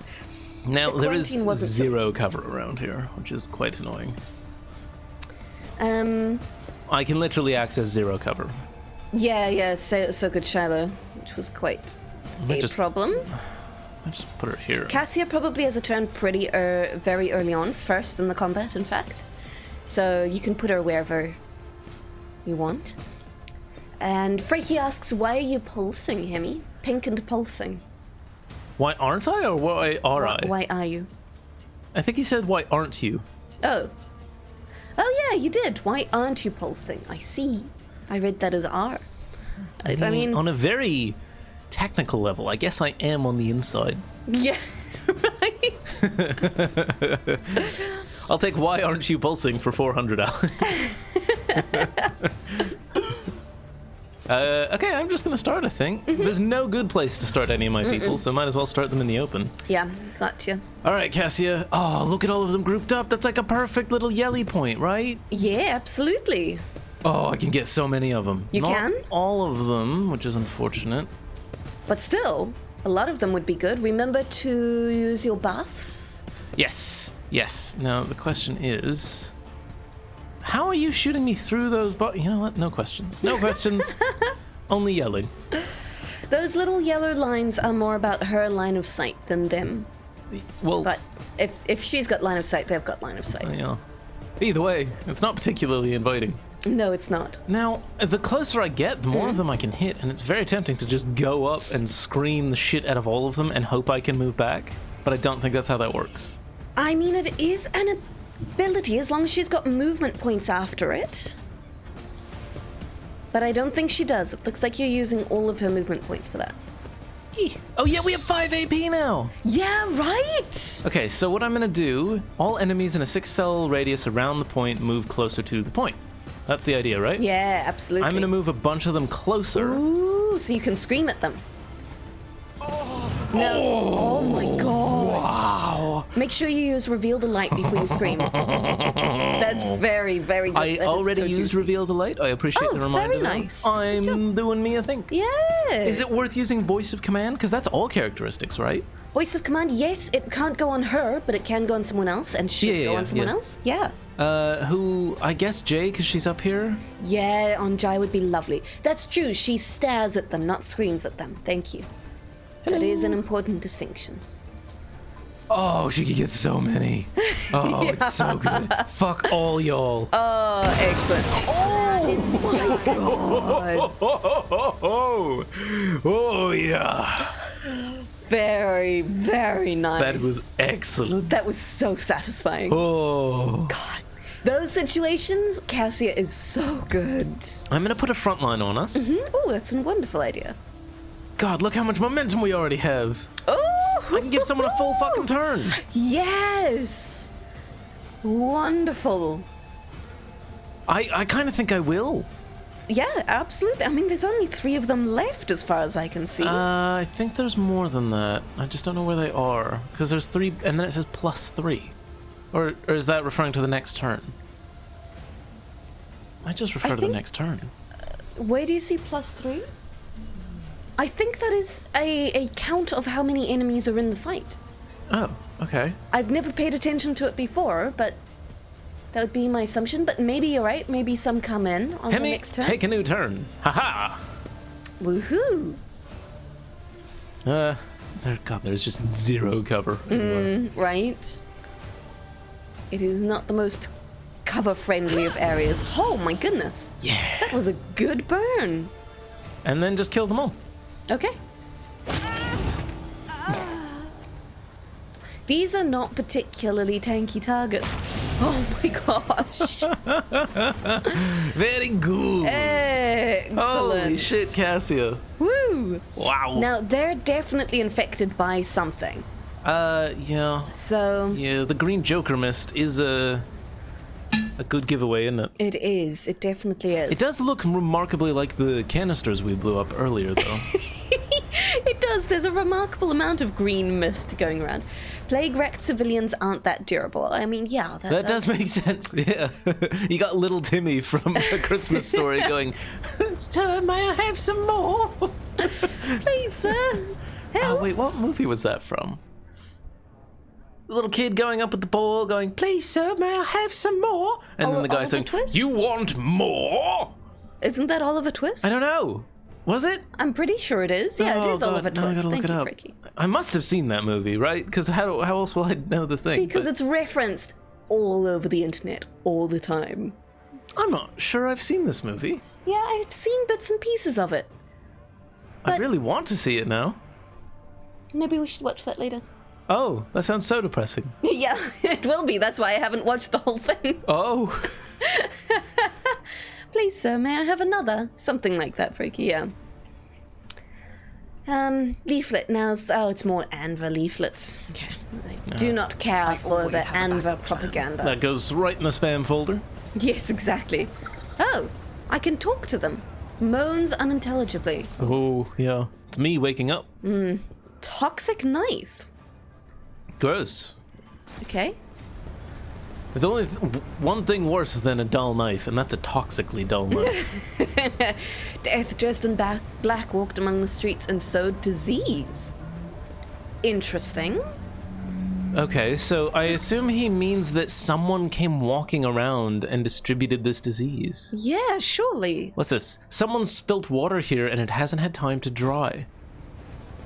Now, The there is quarantine wasn't so- zero cover around here, which is quite annoying. Um, I can literally access zero cover. yeah, so good Shiloh, which was quite me a just- problem. I just put her here. Cassia probably has a turn pretty very early on, first in the combat, in fact. So you can put her wherever you want. And Freaky asks, why are you pulsing, Hemmy? Pink and pulsing. Why aren't I, or why are I? Why are you? I think he said, why aren't you? Oh. Oh yeah, you did. Why aren't you pulsing? I see. I read that as R. I mean, on a very technical level, I guess I am on the inside. yeah, right. I'll take why aren't you pulsing for 400 hours. Okay, I'm just gonna start, I think. There's no good place to start any of my people, so might as well start them in the open. Yeah, gotcha. All right, Cassia. Oh, look at all of them grouped up. That's like a perfect little yelly point, right? Yeah, absolutely. Oh, I can get so many of them. You Not can? all of them, which is unfortunate. But still, a lot of them would be good. Remember to use your buffs. Yes, yes. Now, the question is... How are you shooting me through those You know what? No questions. No questions. Only yelling. Those little yellow lines are more about her line of sight than them. Well, But if she's got line of sight, they've got line of sight. you know, either way, it's not particularly inviting. No, it's not. Now, the closer I get, the more of them I can hit, and it's very tempting to just go up and scream the shit out of all of them and hope I can move back, but I don't think that's how that works. I mean, it is an ability as long as she's got movement points after it. But I don't think she does. It looks like you're using all of her movement points for that. Oh yeah, we have 5 AP now! Yeah, right! Okay, so what I'm gonna do, all enemies in a 6-cell radius around the point move closer to the point. That's the idea, right? Yeah, absolutely. I'm gonna move a bunch of them closer. Ooh, so you can scream at them. No. Oh my god. Wow. Make sure you use Reveal the Light before you scream. That's very, very good. I That is already so used juicy. Reveal the Light. I appreciate the reminder. very though. nice. Good I'm job. doing me, I think. Yeah. Is it worth using Voice of Command? Because that's all characteristics, right? Voice of Command, yes, it can't go on her, but it can go on someone else and should go on someone else. Yeah. Who, I guess Jay, because she's up here? Yeah, on Jai would be lovely. That's true. She stares at them, not screams at them. Thank you. That is an important distinction. Oh, she could get so many. Oh, it's so good. Fuck all y'all. Oh, excellent. Oh my god. Oh, yeah. Very, very nice. That was excellent. That was so satisfying. Oh. God. Those situations, Cassia is so good. I'm going to put a front line on us. Oh, that's a wonderful idea. God, look how much momentum we already have. Oh! I can give someone a full fucking turn. Yes! Wonderful. I kind of think I will. Yeah, absolutely. I mean, there's only 3 of them left as far as I can see. I think there's more than that. I just don't know where they are. Because there's 3, and then it says +3. Or is that referring to the next turn? I just refer to the think- next turn. Where do you see +3? I think that is a count of how many enemies are in the fight. Oh, okay. I've never paid attention to it before, but that would be my assumption. But maybe you're right. Maybe some come in on the Hemmy, next turn. take a new turn. Haha. Woohoo! There's just 0 cover. anywhere. Right? It is not the most cover-friendly of areas. Oh my goodness! Yeah. That was a good burn. And then just kill them all. Okay. These are not particularly tanky targets. Oh my gosh. Very good. Excellent. Holy shit, Cassia. Woo! Wow. Now, they're definitely infected by something. Yeah. So, Yeah, the green Joker mist is a good giveaway, isn't it? it is. It definitely is. It does look remarkably like the canisters we blew up earlier, though. It does. There's a remarkable amount of green mist going around. Plague-wrecked civilians aren't that durable. I mean, yeah. That does make sense, yeah. You got little Timmy from A Christmas Story going, "Sir, may I have some more?" Please, sir. Oh, wait, what movie was that from? The little kid going up at the ball going, "Please, sir, may I have some more?" And then the guy Oliver saying, Twist? "You want more?" Isn't that Oliver Twist? I don't know. Was it? I'm pretty sure it is. Yeah, Oh, it is God, Oliver now I Twist. gotta look Thank it you, up. Freaky. I must have seen that movie, right? Because how else will I know the thing? Because But it's referenced all over the internet all the time. I'm not sure I've seen this movie. Yeah, I've seen bits and pieces of it. I But- really want to see it now. Maybe we should watch that later. Oh, that sounds so depressing. Yeah, it will be. That's why I haven't watched the whole thing. Oh. Please, sir, may I have another? Something like that, Freaky, yeah. Leaflet now. Oh, it's more Anva leaflets. Okay. I do not care for the Anva propaganda. That goes right in the spam folder. Yes, exactly. Oh, I can talk to them. Moans unintelligibly. Oh, yeah. It's me waking up. Toxic knife. Gross. Okay. There's only one thing worse than a dull knife, and that's a toxically dull knife. Death dressed in black walked among the streets and sowed disease. Interesting. Okay, so I assume he means that someone came walking around and distributed this disease. Yeah, surely. What's this? Someone spilt water here and it hasn't had time to dry.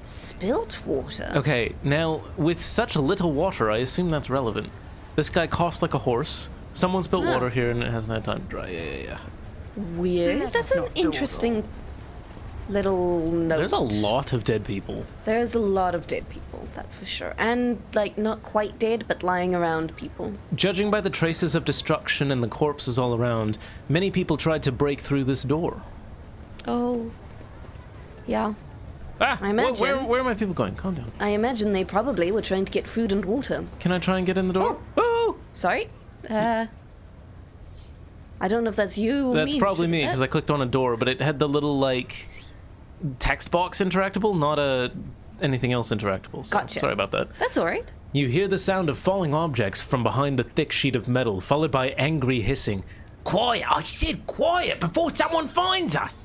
Spilt water. Okay, now, with such little water, I assume that's relevant. This guy coughs like a horse. Someone spilt Huh. water here and it hasn't had time to dry. Yeah. Weird. Let That's us an not dawdle. interesting little note. There's a lot of dead people. There's a lot of dead people, that's for sure. And, like, not quite dead, but lying around people. Judging by the traces of destruction and the corpses all around, many people tried to break through this door. Oh. Yeah. Ah, I imagine. where are my people going? Calm down. I imagine they probably were trying to get food and water. Can I try and get in the door? Oh! Sorry? I don't know if that's you or That's me. probably me, because I clicked on a door, but it had the little, like, text box interactable, not anything else interactable. So Gotcha. Sorry about that. That's alright. You hear the sound of falling objects from behind the thick sheet of metal, followed by angry hissing. Quiet, I said quiet before someone finds us.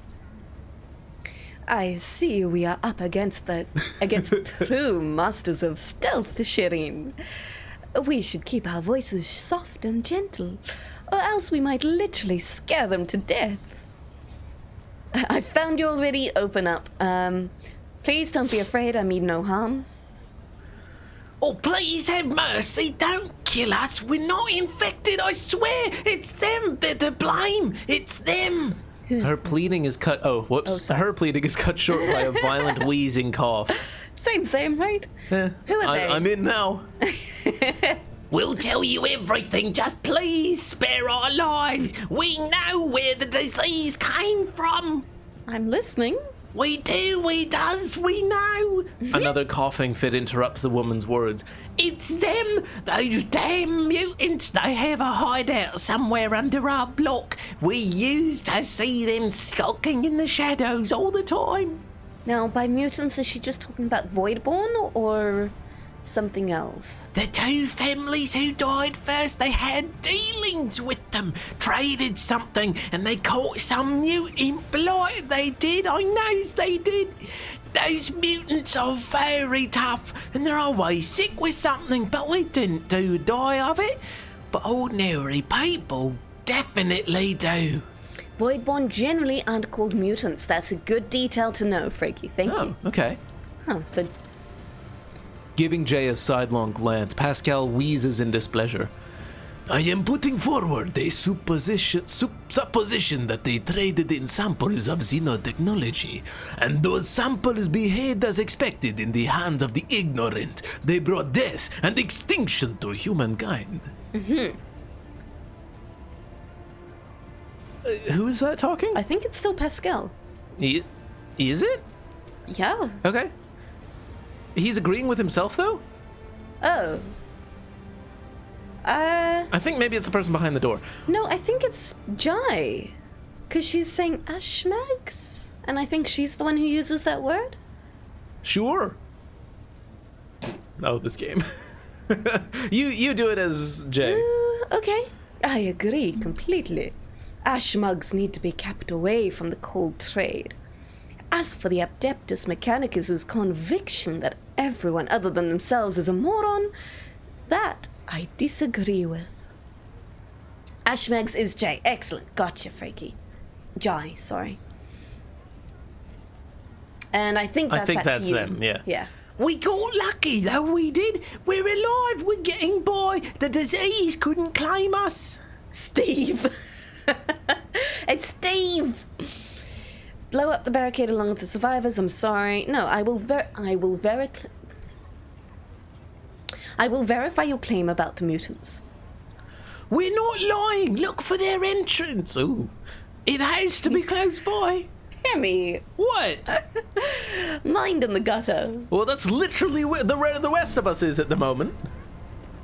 I see we are up against true masters of stealth, Shireen. We should keep our voices soft and gentle, or else we might literally scare them to death. I found you already. Open up. Please don't be afraid. I mean no harm. Oh, please have mercy. Don't kill us. We're not infected, I swear. It's them. They're to blame. It's them. Her pleading is cut. Oh, whoops. sorry. Her pleading is cut short by a violent wheezing cough. Same, right? Who are they? I'm in now. We'll tell you everything. Just please spare our lives. We know where the disease came from. I'm listening. We do. We know. Another coughing fit interrupts the woman's words. It's them, those damn mutants. They have a hideout somewhere under our block. We used to see them skulking in the shadows all the time. Now, by mutants, is she just talking about Voidborn or something else? The two families who died first, they had dealings with them, traded something, and they caught some mutant blight. They did, I knows they did. Those mutants are very tough, and they're always sick with something, but we didn't die of it. But ordinary people definitely do. Voidborn generally aren't called mutants. That's a good detail to know, Freaky. Thank you. Okay. Huh, so Giving Jay a sidelong glance, Pascal wheezes in displeasure. I am putting forward a supposition that they traded in samples of xenotechnology, and those samples behaved as expected in the hands of the ignorant. They brought death and extinction to humankind. Mm-hmm. Who is that talking? I think it's still Pascal. Is it? Yeah. Okay. He's agreeing with himself, though? Oh. I think maybe it's the person behind the door. No, I think it's Jai. Because she's saying Ashmags. And I think she's the one who uses that word. Sure. Oh, this game. You do it as Jay. Okay. I agree completely. Ashmugs need to be kept away from the cold trade. As for the Adeptus Mechanicus' conviction that everyone other than themselves is a moron, that I disagree with. Ashmegs is Jay. Excellent. Gotcha, Freaky. Jai, sorry. And I think that's back to you. them, yeah. Yeah. We got lucky, though, we did. We're alive, we're getting by. The disease couldn't claim us. Steve! It's Steve! Blow up the barricade along with the survivors. I'm sorry. No, I will verify your claim about the mutants. We're not lying. Look for their entrance. Ooh. It has to be close by. Hemmy! What? Mind in the gutter. Well, that's literally where the rest of us is at the moment.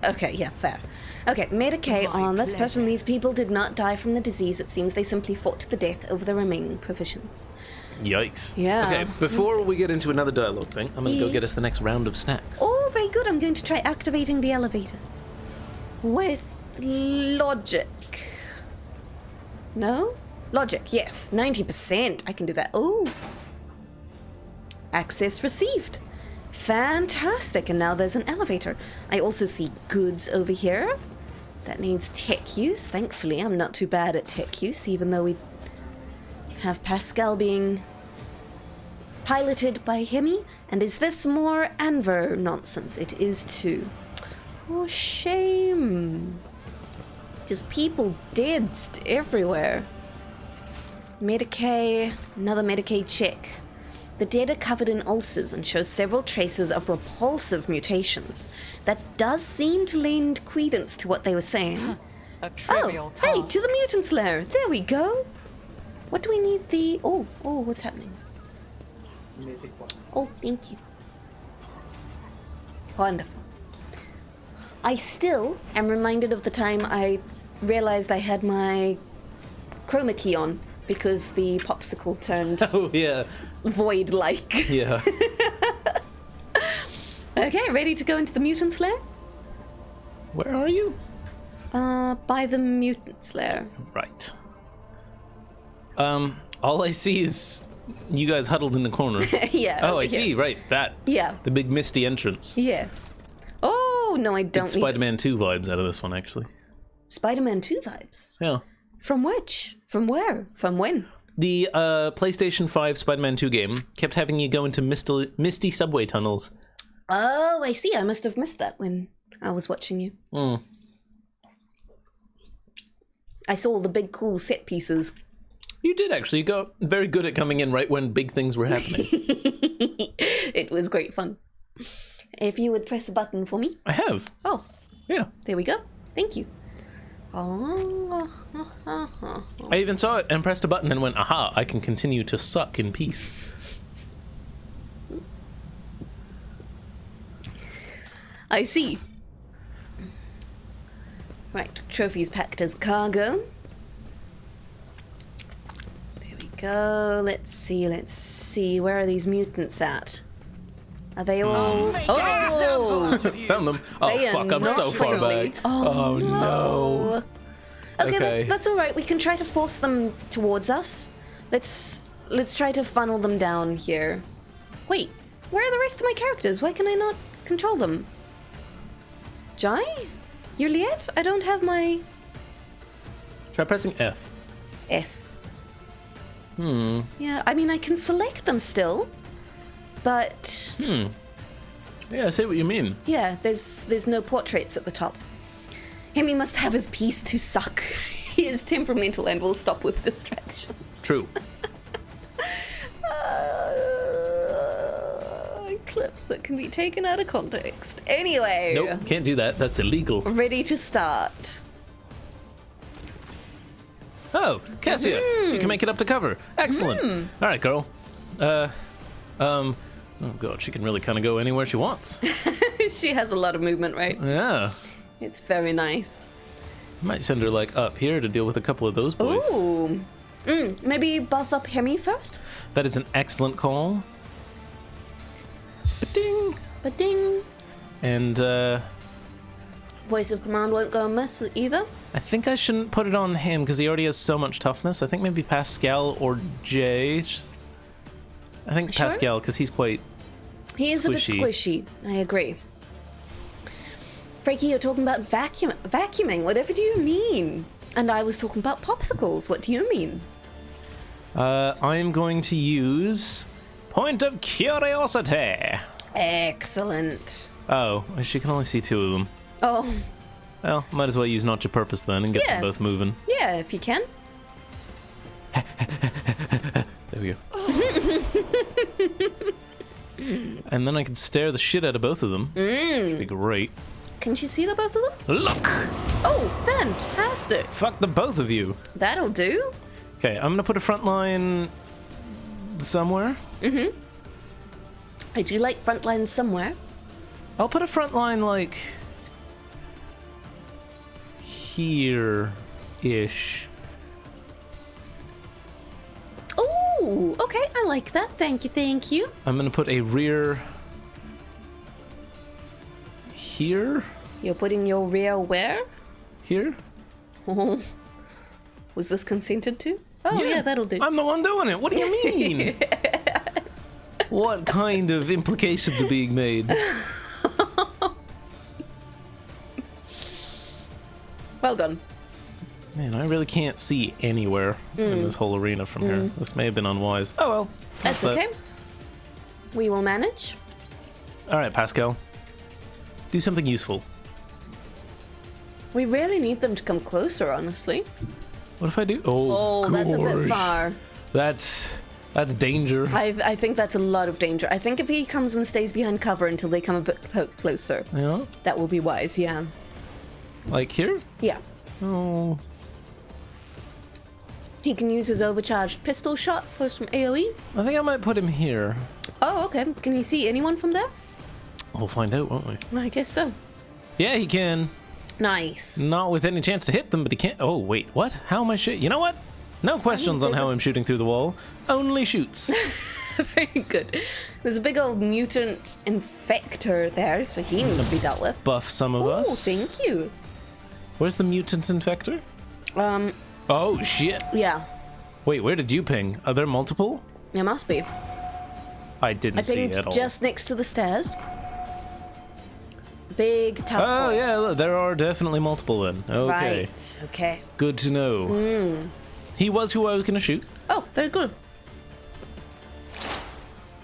Okay, yeah, fair. Okay, made a K on this person. These people did not die from the disease. It seems they simply fought to the death over the remaining provisions. Yikes. Yeah. Okay, before we get into another dialogue thing, I'm going to go get us the next round of snacks. Oh, very good. I'm going to try activating the elevator. With logic. No? Logic, yes. 90%. I can do that. Oh. Access received. Fantastic. And now there's an elevator. I also see goods over here. That needs tech use. Thankfully, I'm not too bad at tech use, even though we have Pascal being piloted by Hemmy. And is this more Anver nonsense? It is too. Oh, shame. Just people dead everywhere. Medicaid, another Medicaid check. The dead are covered in ulcers and show several traces of repulsive mutations. That does seem to lend credence to what they were saying. A trivial task. Hey, to the mutant's lair. There we go. What do we need the... Oh, what's happening? Oh, thank you. Wonderful. I still am reminded of the time I realized I had my chroma key on because the popsicle turned Oh, yeah. void-like. Yeah. Okay, ready to go into the mutant's lair? Where are you? By the mutant's lair. Right. All I see is you guys huddled in the corner. Yeah. Oh, over I here. see. Right, that. Yeah. The big misty entrance. Yeah. Oh, no, I Big don't need... Spider-Man 2 vibes out of this one, actually. Spider-Man 2 vibes? Yeah. From which? From where? From when? The PlayStation 5 Spider-Man 2 game kept having you go into misty subway tunnels. Oh, I see. I must have missed that when I was watching you. Mm. I saw all the big, cool set pieces. You did actually. You got very good at coming in right when big things were happening. It was great fun. If you would press a button for me. I have. Oh, Yeah. there we go. Thank you. Oh. I even saw it and pressed a button and went, aha, I can continue to suck in peace. I see. Right, trophies packed as cargo. There we go. Let's see. Where are these mutants at? Are they all... Oh! Found them. Oh, They are fuck, I'm not so far friendly. back. Oh, no. Okay, Okay. That's all right. We can try to force them towards us. Let's try to funnel them down here. Wait, where are the rest of my characters? Why can I not control them? Jai? Juliet? I don't have my Try pressing F. F. Yeah, I mean I can select them still, but Yeah, I see what you mean. yeah, there's no portraits at the top. Hemmy must have his piece to suck. He is temperamental and will stop with distractions. True. Clips that can be taken out of context. Anyway. Nope, can't do that. That's illegal. Ready to start. Oh, Cassia, you can make it up to cover. Excellent. All right, girl. Oh god, she can really kind of go anywhere she wants. She has a lot of movement, right? Yeah. It's very nice. Might send her like up here to deal with a couple of those boys. Ooh. Maybe buff up Hemmy first? That is an excellent call. Ba-ding. Ba-ding. And Voice of command won't go amiss either. I think I shouldn't put it on him because he already has so much toughness. I think maybe Pascal or Jay. I think Sure. Pascal because he's quite He is a bit squishy. I agree. Frankie, you're talking about vacuuming. Whatever do you mean? And I was talking about popsicles. What do you mean? I'm going to use Point of Curiosity. Excellent. Oh, she can only see two of them. Oh, Well, might as well use Not Your Purpose then and get Yeah. them both moving. yeah, if you can. There we go. And then I can stare the shit out of both of them. Which would be great. Can you see the both of them? Look! Oh, fantastic. Fuck the both of you. That'll do. Okay, I'm gonna put a front line somewhere. I do like front lines somewhere. I'll put a front line like here-ish. Ooh, okay, I like that. Thank you, thank you. I'm gonna put a rear here, You're putting your rear where? here. Oh, was this consented to? Oh, yeah, that'll do. I'm the one doing it. What do you mean? What kind of implications are being made? Well done. Man, I really can't see anywhere in this whole arena from here. This may have been unwise. Oh well. That's that. okay. We will manage. All right, Pascal. Do something useful. We really need them to come closer, honestly. What if I do? Oh, Oh, that's a bit gosh. far. That's danger. I think that's a lot of danger. I think if he comes and stays behind cover until they come a bit closer, Yeah. that will be wise, yeah. Like here? Yeah. Oh. He can use his overcharged pistol shot first from AoE. I think I might put him here. Oh, okay. Can you see anyone from there? We'll find out, won't we? I guess so. Yeah, he can. Nice. Not with any chance to hit them, but he can't. Oh, wait, what? How am I shooting? You know what? No questions on how I'm shooting through the wall. Only shoots. Very good. There's a big old mutant infector there, so he needs to be dealt with. Buff some of Oh, us. thank you. Where's the mutant infector? Oh, shit. Yeah. Wait, where did you ping? Are there multiple? There must be. I didn't I see pinged at all. just next to the stairs. Big tough Oh, boy. yeah, look, there are definitely multiple then. Okay. Right, okay. Good to know. He was who I was going to shoot. Oh, very good.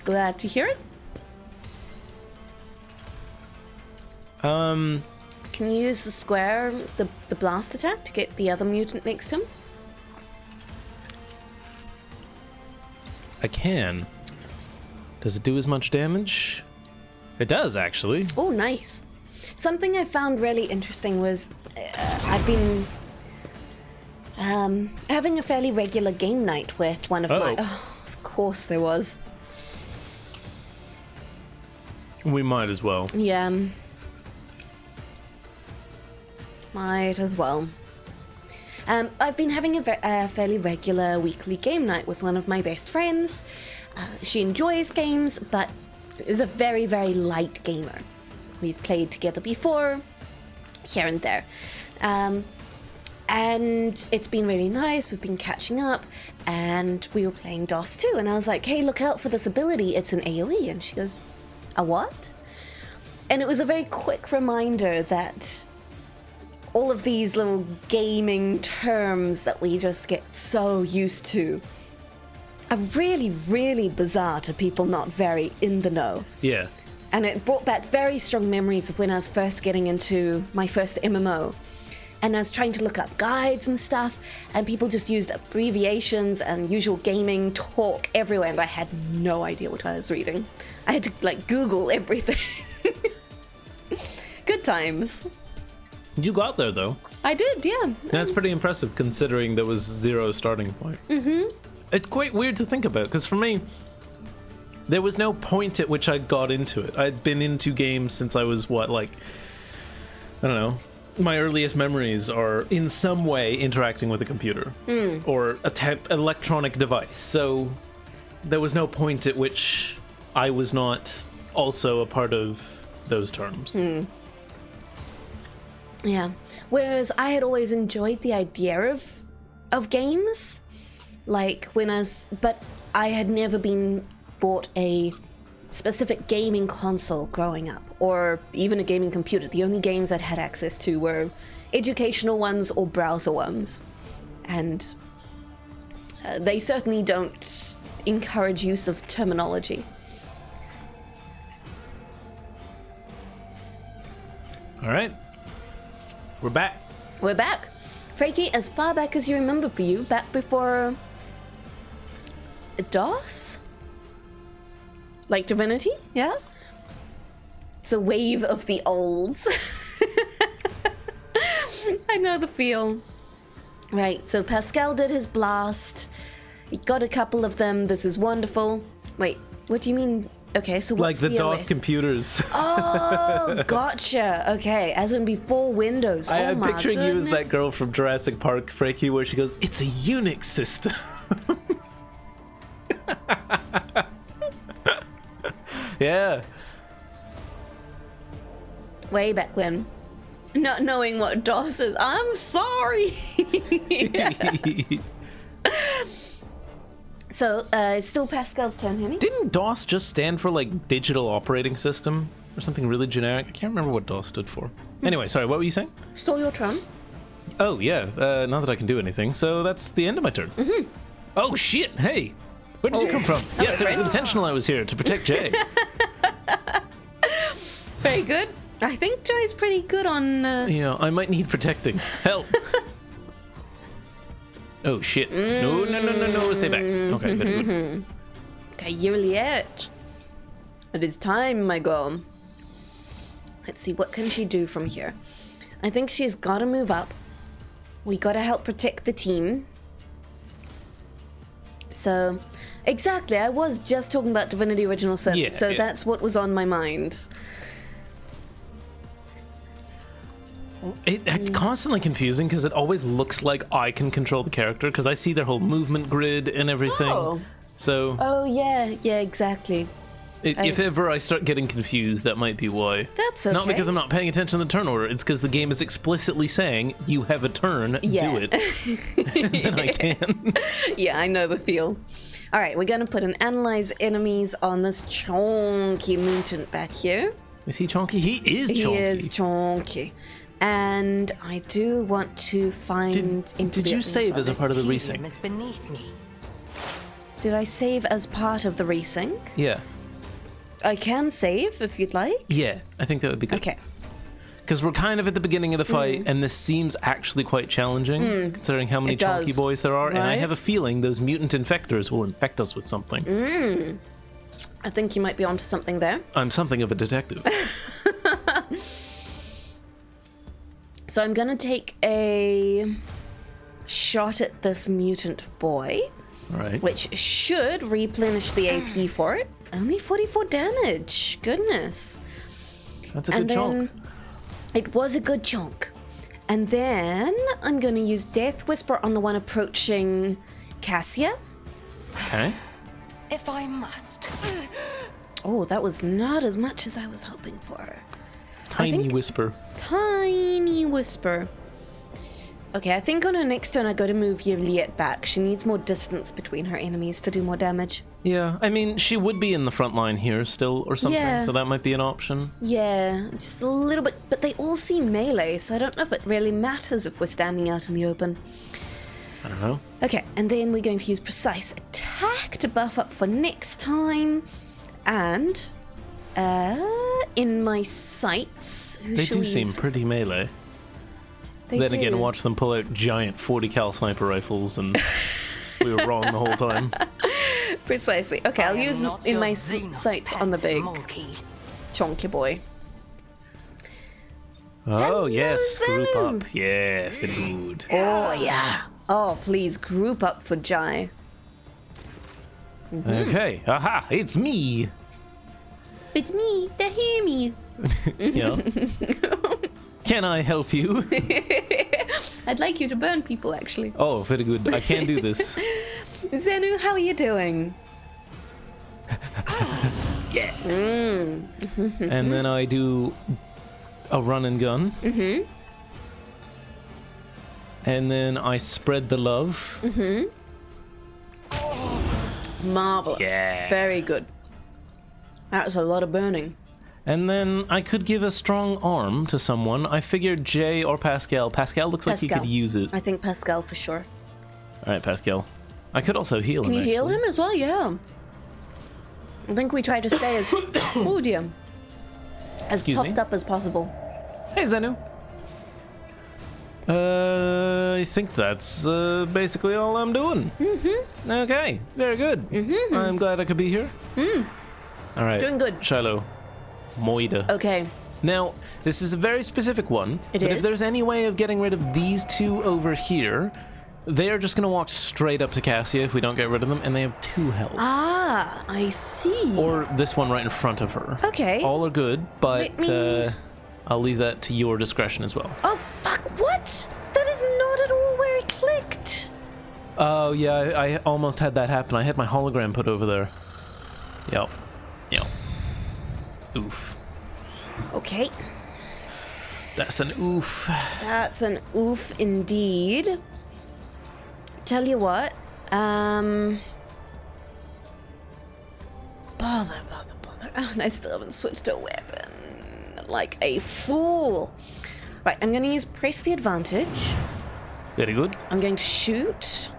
Glad to hear it. Can you use the square, the blast attack, to get the other mutant next to him? I can. Does it do as much damage? It does, actually. Oh, nice. Something I found really interesting was I've been having a fairly regular game night with one of my... Oh, of course there was. We might as well. Yeah. Might as well. I've been having a fairly regular weekly game night with one of my best friends. She enjoys games, but is a very, very light gamer. We've played together before, here and there. And it's been really nice. We've been catching up, and we were playing DOS 2, and I was like, hey, look out for this ability. It's an AoE. And she goes, a what? And it was a very quick reminder that all of these little gaming terms that we just get so used to are really, really bizarre to people not very in the know. Yeah. And it brought back very strong memories of when I was first getting into my first MMO. And I was trying to look up guides and stuff, and people just used abbreviations and usual gaming talk everywhere, and I had no idea what I was reading. I had to, like, Google everything. Good times. You got there, though. I did, yeah. That's pretty impressive, considering there was 0 starting point. Mm-hmm. It's quite weird to think about, because for me, there was no point at which I got into it. I'd been into games since I was, what, like, I don't know. My earliest memories are in some way interacting with a computer or a electronic device. So there was no point at which I was not also a part of those terms. Yeah. Whereas I had always enjoyed the idea of games, like but I had never been bought a specific gaming console growing up, or even a gaming computer. The only games I'd had access to were educational ones or browser ones, and they certainly don't encourage use of terminology. All right. We're back. We're back. Frankie, as far back as you remember for you, back before DOS? Like Divinity? Yeah? It's a wave of the olds. I know the feel. Right, so Pascal did his blast. He got a couple of them. This is wonderful. Wait, what do you mean? Okay, so what's Like the DOS OS? computers. Oh, gotcha. Okay, as in before Windows. I'm my picturing you as goodness. that girl from Jurassic Park, Frankie, where she goes, "It's a Unix system." Yeah. Way back when. Not knowing what DOS is. I'm sorry. So, it's still Pascal's turn, Hemmy. Didn't DOS just stand for like digital operating system or something really generic? I can't remember what DOS stood for. Anyway, sorry, what were you saying? Still your turn. Oh, yeah. Not that I can do anything, so that's the end of my turn. Mm-hmm. Oh, shit. Hey. Where did you come from? Yes, it was intentional I was here to protect Jay. Very good. I think Jay's pretty good on... Yeah, I might need protecting. Help. Oh, shit. No. Stay back. Okay, very good. Okay, Juliet. It is time, my girl. Let's see, what can she do from here? I think she's got to move up. We got to help protect the team. So, exactly, I was just talking about Divinity Original Sin, Yeah, so yeah. that's what was on my mind. It's constantly confusing because it always looks like I can control the character because I see their whole movement grid and everything. Oh. So Oh, yeah, exactly. if ever I start getting confused, that might be why. That's okay. Not because I'm not paying attention to the turn order. It's because the game is explicitly saying you have a turn, Yeah. do it, and I can. Yeah, I know the feel. All right, we're going to put an Analyze Enemies on this chonky mutant back here. Is he chonky? He is chonky. He is chonky. And I do want to find into Did the you others save well. as a part of the Helium resync? is beneath me. Did I save as part of the resync? Yeah. I can save if you'd like. Yeah, I think that would be good. Okay. Because we're kind of at the beginning of the fight, and this seems actually quite challenging, considering how many It does. chonky boys there are. And I Right? have a feeling those mutant infectors will infect us with something. I think you might be onto something there. I'm something of a detective. So I'm going to take a shot at this mutant boy, All right. which should replenish the AP for it. Only 44 damage. Goodness. That's a And good chunk. then it was a good chunk. And then I'm going to use Death Whisper on the one approaching Cassia. Okay. If I must. Oh, that was not as much as I was hoping for. Tiny think- whisper. Tiny whisper. Okay, I think on her next turn I got to move Juliet back. She needs more distance between her enemies to do more damage. Yeah, I mean, she would be in the front line here still or something, Yeah. so that might be an option. Yeah, just a little bit, but they all see melee, so I don't know if it really matters if we're standing out in the open. I don't know. Okay, and then we're going to use Precise Attack to buff up for next time. And, in my sights, who They shall do we seem use this? pretty melee. They Then do. again, watch them pull out giant 40 cal sniper rifles, and we were wrong the whole time. Precisely. Okay, I'll use in my sights on the big Monkey. chonky boy. Oh, yes, group Zanu. up. Yes, very good. Oh, yeah. Oh, please, group up for Jai. Okay, aha, it's me. It's me, the Hemmy. Yeah. Can I help you? I'd like you to burn people, actually. Oh, very good. I can do this. Zenu, how are you doing? Yeah. And then I do a run and gun. Mm-hmm. And then I spread the love. Marvelous. Yeah. Very good. That was a lot of burning. And then I could give a strong arm to someone. I figured Jay or Pascal. Pascal looks like he Pascal. could use it. I think Pascal for sure. All right, Pascal. I could also heal Can him. you heal actually. him as well? Yeah. I think we try to stay as oh dear, as Excuse topped me? up as possible. Hey, Zenu. I think that's basically all I'm doing. Mm-hmm. Okay, very good. Mm-hmm. I'm glad I could be here. All right. Doing good. Shiloh. Moida. Okay. Now, this is a very specific one. It but is? if there's any way of getting rid of these two over here, they are just going to walk straight up to Cassia if we don't get rid of them, and they have 2 health. Ah, I see. Or this one right in front of her. Okay. All are good, but Let me- I'll leave that to your discretion as well. Oh fuck! What? That is not at all where it clicked. Oh, yeah, I almost had that happen. I had my hologram put over there. Yep. Oof. Okay. That's an oof. That's an oof indeed. Tell you what, bother. Oh, and I still haven't switched to a weapon. Like a fool. Right, I'm gonna use press the advantage. Very good. I'm going to shoot.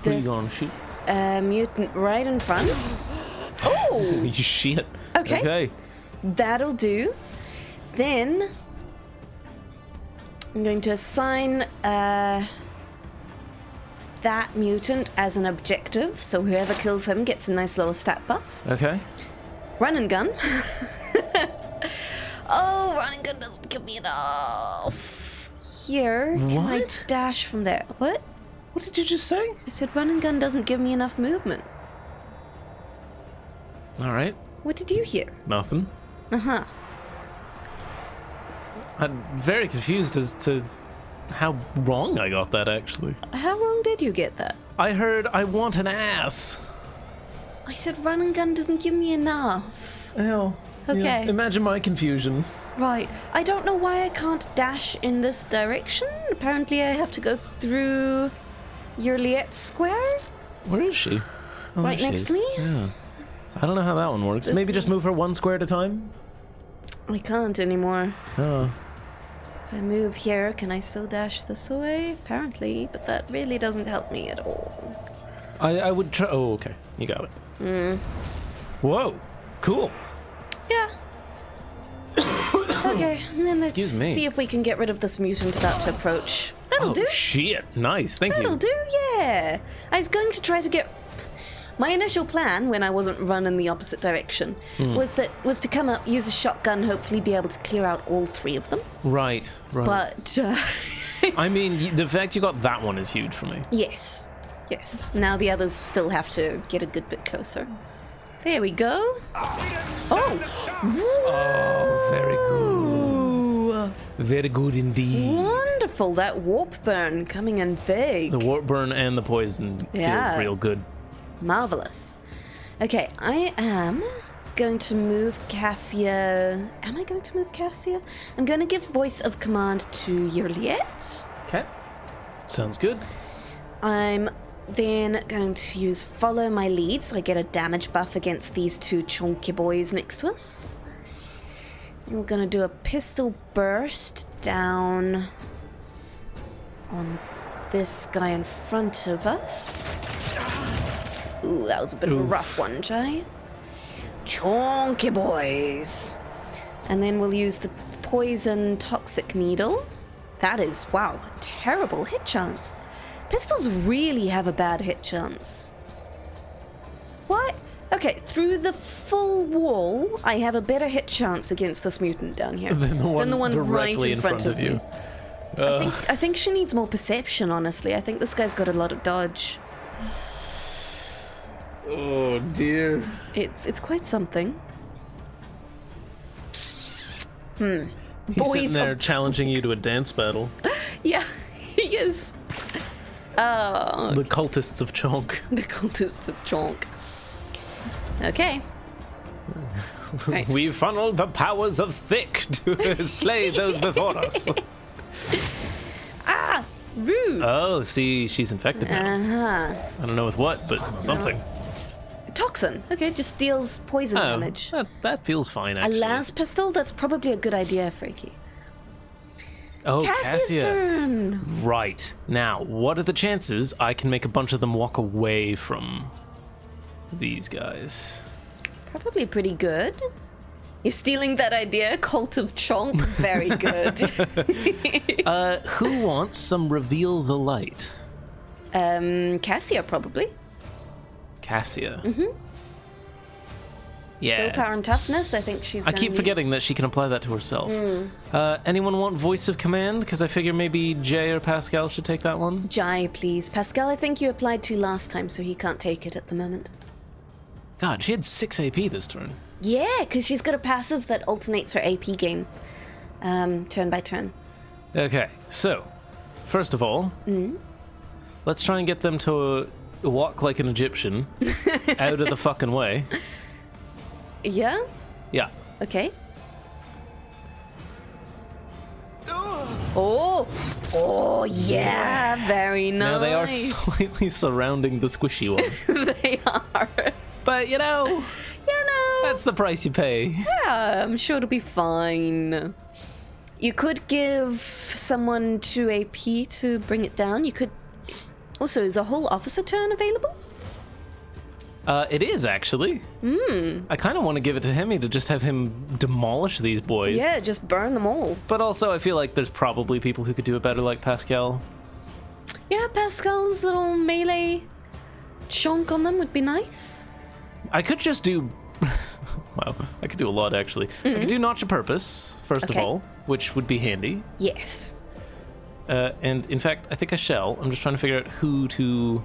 Who are you This gonna mutant right in front. Oh, Shit. Okay. Okay. that'll do. Then I'm going to assign that mutant as an objective, so whoever kills him gets a nice little stat buff. Okay. Run and gun. Oh, run and gun doesn't give me enough. Here, can I What? dash from there? What? What did you just say? I said run and gun doesn't give me enough movement. All right. What did you hear? Nothing. Uh-huh. I'm very confused as to how wrong I got that, actually. How wrong did you get that? I heard I want an ass. I said run and gun doesn't give me enough. Hell. Okay. Yeah, imagine my confusion. Right. I don't know why I can't dash in this direction. Apparently I have to go through Yurliet Square. Where is she? Oh, Right there she next is. to me? Yeah. I don't know how that one works. This Maybe just move her is- one square at a time? I can't anymore. Oh. If I move here, can I still dash this way? Apparently, but that really doesn't help me at all. I would try. Oh, okay. You got it. Whoa. Cool. Yeah. Okay, and then let's Excuse me. see if we can get rid of this mutant about to approach. That'll Oh, do. shit. Nice. Thank That'll you. do, yeah. I was going to try to get... My initial plan, when I wasn't running the opposite direction, was to come up, use a shotgun, hopefully be able to clear out all three of them. Right. But, I mean, the fact you got that one is huge for me. yes. Now the others still have to get a good bit closer. There we go. Oh! Very good. Ooh. Very good indeed. Wonderful. That warp burn coming in big. The warp burn and the poison Yeah. feels real good. Marvelous. Okay, I am going to move Cassia. Am I going to move Cassia? I'm going to give voice of command to Yurliet. Okay. Sounds good. I'm then going to use follow my lead so I get a damage buff against these two chunky boys next to us. We're going to do a pistol burst down on this guy in front of us. Ooh, that was a bit of a rough one, Jay. Chunky boys. And then we'll use the poison toxic needle. That is, wow, a terrible hit chance. Pistols really have a bad hit chance. What? Okay, through the full wall, I have a better hit chance against this mutant down here Than the one directly right in front of you. me. I think she needs more perception, honestly. I think this guy's got a lot of dodge. Oh, dear. It's quite something. He's sitting Boys there of- challenging you to a dance battle. Yeah, he is. Oh, The cultists of Chonk. the cultists of Chonk. Okay. Right. We funneled the powers of Thick to slay those before us. Rude. Oh, see, she's infected now. Uh-huh. I don't know with what, but something. Toxin. Okay, just deals poison Oh, damage. that feels fine, A actually. las pistol? That's probably a good idea, Freaky. Oh, Cassia's Cassia. turn. Right. Now, what are the chances I can make a bunch of them walk away from these guys? Probably pretty good. You're stealing that idea, Cult of Chonk. Very good. Who wants some reveal the light? Cassia, probably. Cassia. Mm-hmm. Yeah. Willpower and toughness, I think she's I gonna keep need. forgetting that she can apply that to herself. Anyone want voice of command? Because I figure maybe Jay or Pascal should take that one. Jai, please. Pascal, I think you applied to last time, so he can't take it at the moment. God, she had 6 AP this turn. Yeah, because she's got a passive that alternates her AP gain, turn by turn. Okay, so, first of all, let's try and get them to walk like an Egyptian out of the fucking way. Yeah? Yeah. Okay. Oh, yeah, very nice. Now they are slightly surrounding the squishy one. They are. But, you know, that's the price you pay. Yeah, I'm sure it'll be fine. You could give someone 2 AP to bring it down. You could... Also, is a whole officer turn available? It is, actually. I kind of want to give it to Hemmy to just have him demolish these boys. Yeah, just burn them all. But also, I feel like there's probably people who could do it better, like Pascal. Yeah, Pascal's little melee chunk on them would be nice. I could just do... wow, I could do a lot, actually. I could do Notch of Purpose, first of Okay. all, which would be handy. Yes. And in fact, I think I shall. I'm just trying to figure out who to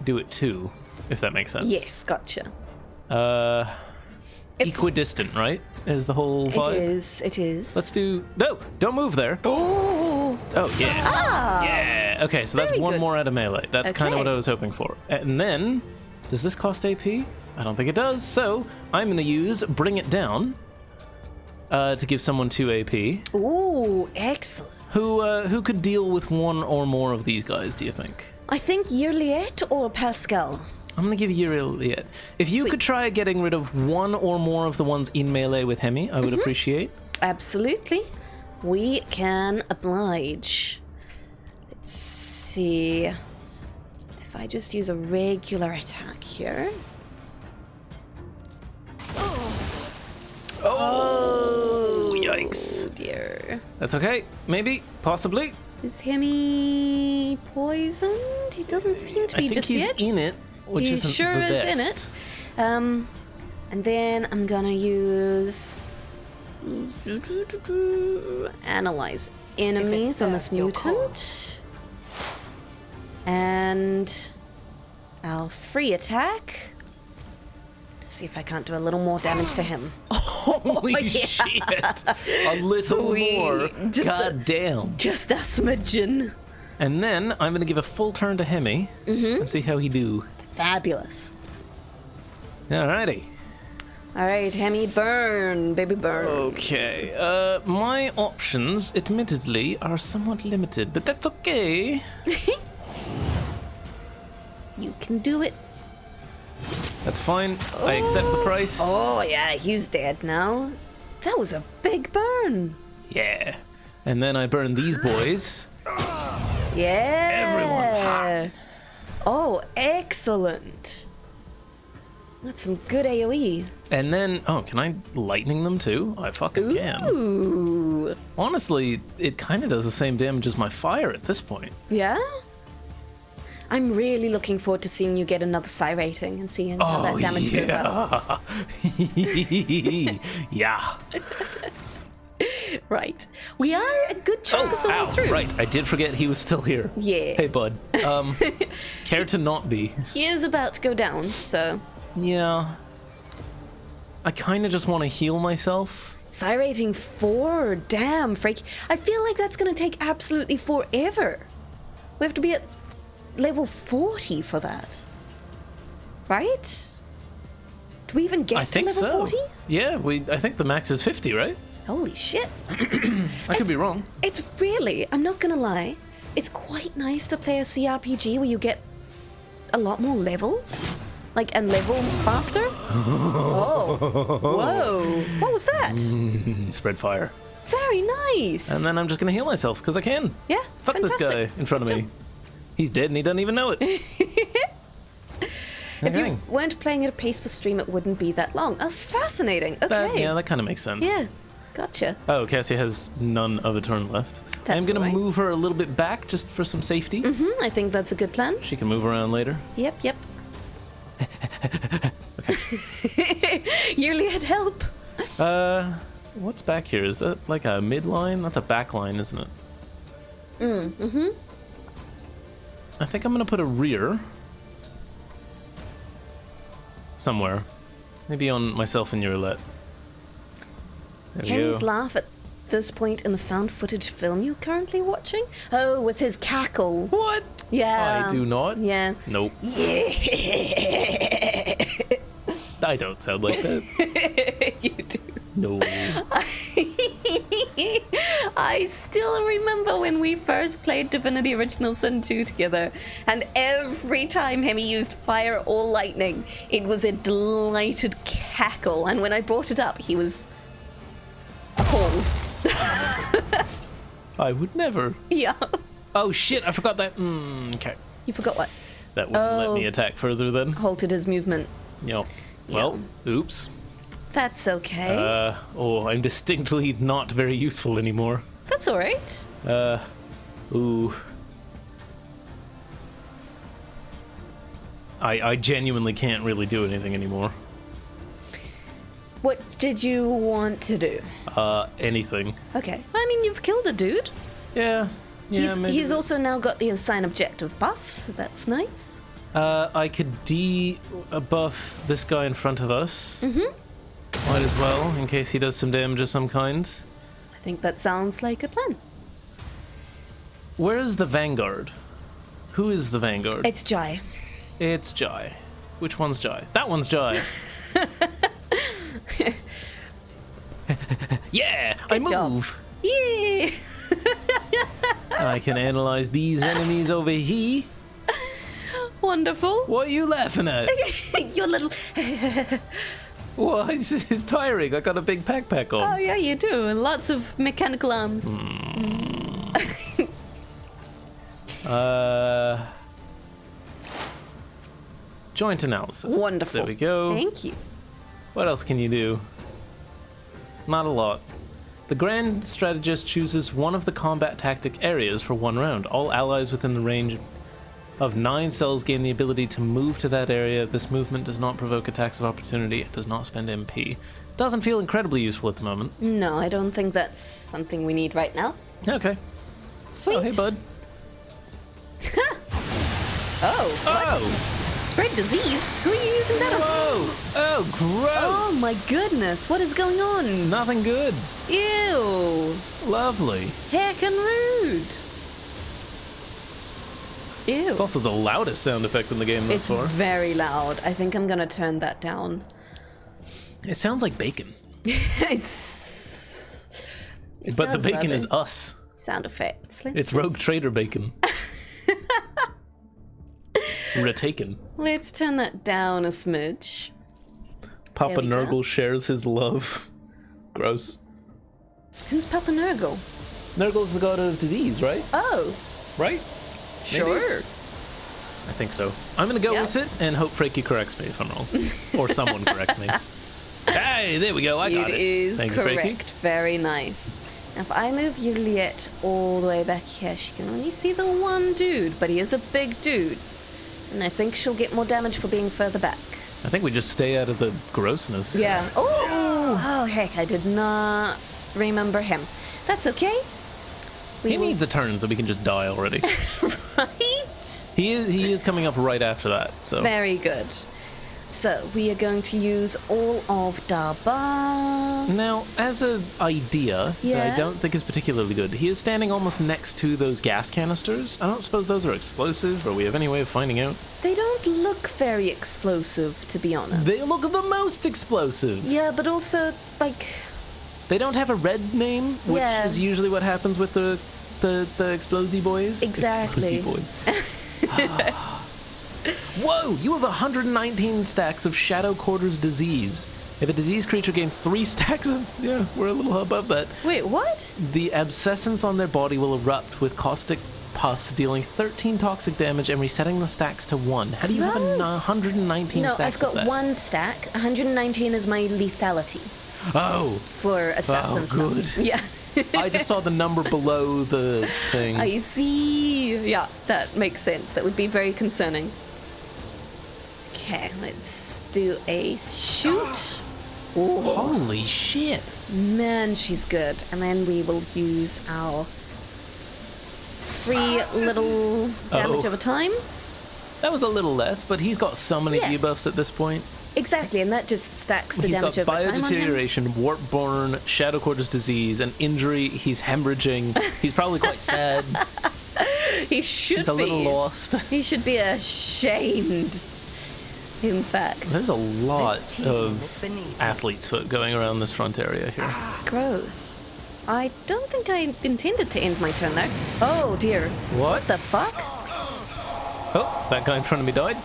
do it to, if that makes sense. Yes, gotcha. Equidistant, right? Is the whole vibe? It is. Let's do... No, don't move there. Oh! Oh, yeah. Ah! Yeah. Okay, so that's Very one good. more out of melee. That's kind of Okay. what I was hoping for. And then, does this cost AP? I don't think it does. So I'm going to use Bring It Down to give someone 2 AP. Ooh, excellent. Who could deal with one or more of these guys, do you think? I think Yurliet or Pascal. I'm going to give you Uriel. If you Sweet. could try getting rid of one or more of the ones in melee with Hemmy, I would appreciate. Absolutely. We can oblige. Let's see. If I just use a regular attack here. Oh, Oh yikes. dear. That's okay. Maybe. Possibly. Is Hemmy poisoned? He doesn't seem to be I think just he's yet. in it, which He isn't sure the is best. in it. And then I'm gonna use analyze enemies on this serves your mutant, and I'll free attack to see if I can't do a little more damage to him. Holy shit! A little Sweet. more. Just God damn. Just a smidgen. And then I'm going to give a full turn to Hemmy and see how he do. Fabulous. Alrighty. All right, Hemmy, burn, baby, burn. Okay. My options, admittedly, are somewhat limited, but that's okay. You can do it. That's fine. I accept the price. Oh yeah, he's dead now. That was a big burn. Yeah. And then I burn these boys. Yeah. Everyone's hot. Oh, excellent. That's some good AoE. And then, oh, can I lightning them too? I fucking can. Ooh. Honestly, it kind of does the same damage as my fire at this point. Yeah? I'm really looking forward to seeing you get another psi rating and seeing how that damage goes up. Yeah. Right. We are a good chunk of the way Ow, through. right. I did forget he was still here. Yeah. Hey, bud. Care to not be? He is about to go down, so Yeah. I kind of just want to heal myself. psi rating 4, damn freak. I feel like that's gonna take absolutely forever. We have to be at level 40 for that. Right? Do we even get I to think level so. 40? Yeah, I think the max is 50, right? Holy shit. I could be wrong. It's really, I'm not gonna lie, it's quite nice to play a CRPG where you get a lot more levels. Like, and level faster. Oh. Whoa. What was that? Spread fire. Very nice. And then I'm just going to heal myself, because I can. Yeah, Fuck this guy fantastic. in front of me. He's dead and he doesn't even know it. If you weren't playing at a pace for stream, it wouldn't be that long. Oh, fascinating. Okay. Yeah, that kind of makes sense. Yeah, gotcha. Oh, Cassie has none of a turn left. I'm That's going to all right. move her a little bit back just for some safety. I think that's a good plan. She can move around later. Yep. Yearly had help. What's back here? Is that like a midline? That's a back line, isn't it? I think I'm going to put a rear somewhere. Maybe on myself and Yurlet. There we Hemmy's go. laugh at this point in the found footage film you're currently watching? Oh, with his cackle. What? Yeah. I do not. Yeah. Nope. Yeah. I don't sound like that. You do. No. I still remember when we first played Divinity Original Sin 2 together, and every time Hemmy used fire or lightning, it was a delighted cackle, and when I brought it up, he was appalled. I would never. Yeah. Oh shit, I forgot that. Okay. You forgot what? That wouldn't let Oh. me attack further then. Halted his movement. Yep. Well, oops. That's okay. I'm distinctly not very useful anymore. That's alright. Ooh. I genuinely can't really do anything anymore. What did you want to do? Anything. Okay. I mean, you've killed a dude. Yeah. He's also now got the assign objective buff, so that's nice. I could buff this guy in front of us. Might as well, in case he does some damage of some kind. I think that sounds like a plan. Where is the Vanguard? Who is the Vanguard? It's Jai. It's Jai. Which one's Jai? That one's Jai. Yeah, I Good job. move. Yeah. I can analyze these enemies over here. Wonderful. What are you laughing at? Your little. Well, it's tiring. I got a big backpack Oh on. yeah, you do, and lots of mechanical arms. Joint analysis. Wonderful. There we go. Thank you. What else can you do? Not a lot. The Grand Strategist chooses one of the combat tactic areas for 1 round. All allies within the range of 9 cells gain the ability to move to that area. This movement does not provoke attacks of opportunity. It does not spend MP. Doesn't feel incredibly useful at the moment. No, I don't think that's something we need right now. Okay. Sweet. Oh, hey, bud. Oh. Oh! Spread disease? Who are you using that on? Whoa! Oh, gross! Oh my goodness, what is going on? Nothing good. Ew. Lovely. Heckin' rude. Ew. It's also the loudest sound effect in the game thus It's far. very loud. I think I'm gonna turn that down. It sounds like bacon. It But the does, bacon rather. is us. Sound effects. Let's It's just- RogueTrader bacon. Retaken. Let's turn that down a smidge. Papa There we go. Nurgle shares his love. Gross. Who's Papa Nurgle? Nurgle's the god of disease, right? Oh, Right? sure. I think so. I'm gonna go Yeah. with it and hope Frankie corrects me if I'm wrong. Or someone corrects me. Hey, there we go. I got it. It is Thank you, correct. Frankie. Very nice. Now, if I move Juliet all the way back here, she can only see the one dude, but he is a big dude. And I think she'll get more damage for being further back. I think we just stay out of the grossness. Yeah. Oh, heck, I did not remember him. That's okay. He needs a turn so we can just die already. Right? He is coming up right after that, so. Very good. So, we are going to use all of the buffs. Now, as an idea that Yeah? I don't think is particularly good, he is standing almost next to those gas canisters. I don't suppose those are explosive, or we have any way of finding out. They don't look very explosive, to be honest. They look the most explosive. Yeah, but also, like, They don't have a red name, which Yeah. is usually what happens with the explosy boys. Exactly. Explosy boys. Whoa! You have 119 stacks of Shadow Quarters disease. If a diseased creature gains 3 stacks of... Yeah, we're a little above that. wait, what? The abscessants on their body will erupt with caustic pus, dealing 13 toxic damage and resetting the stacks to 1. How do you have Gross. 119 No, I've stacks got of that? 1 stack. 119 is my lethality Oh! for assassin stuff. good. Yeah. I just saw the number below the thing. I see. Yeah, that makes sense. That would be very concerning. Okay, let's do a shoot. Oh, Holy shit! man, she's good. And then we will use our 3 little damage Oh. over time. That was a little less, but he's got so many Yeah. debuffs at this point. Exactly, and that just stacks the He's got damage over time on him. biodeterioration, warp-born, Shadow Quarters disease, an injury. He's hemorrhaging. He's probably quite sad. He should He's a little be. lost. He should be ashamed. In fact, There's a lot This team of is beneath. athlete's foot going around this front area here. gross. I don't think I intended to end my turn there. Oh dear. What? The fuck? Oh, that guy in front of me died.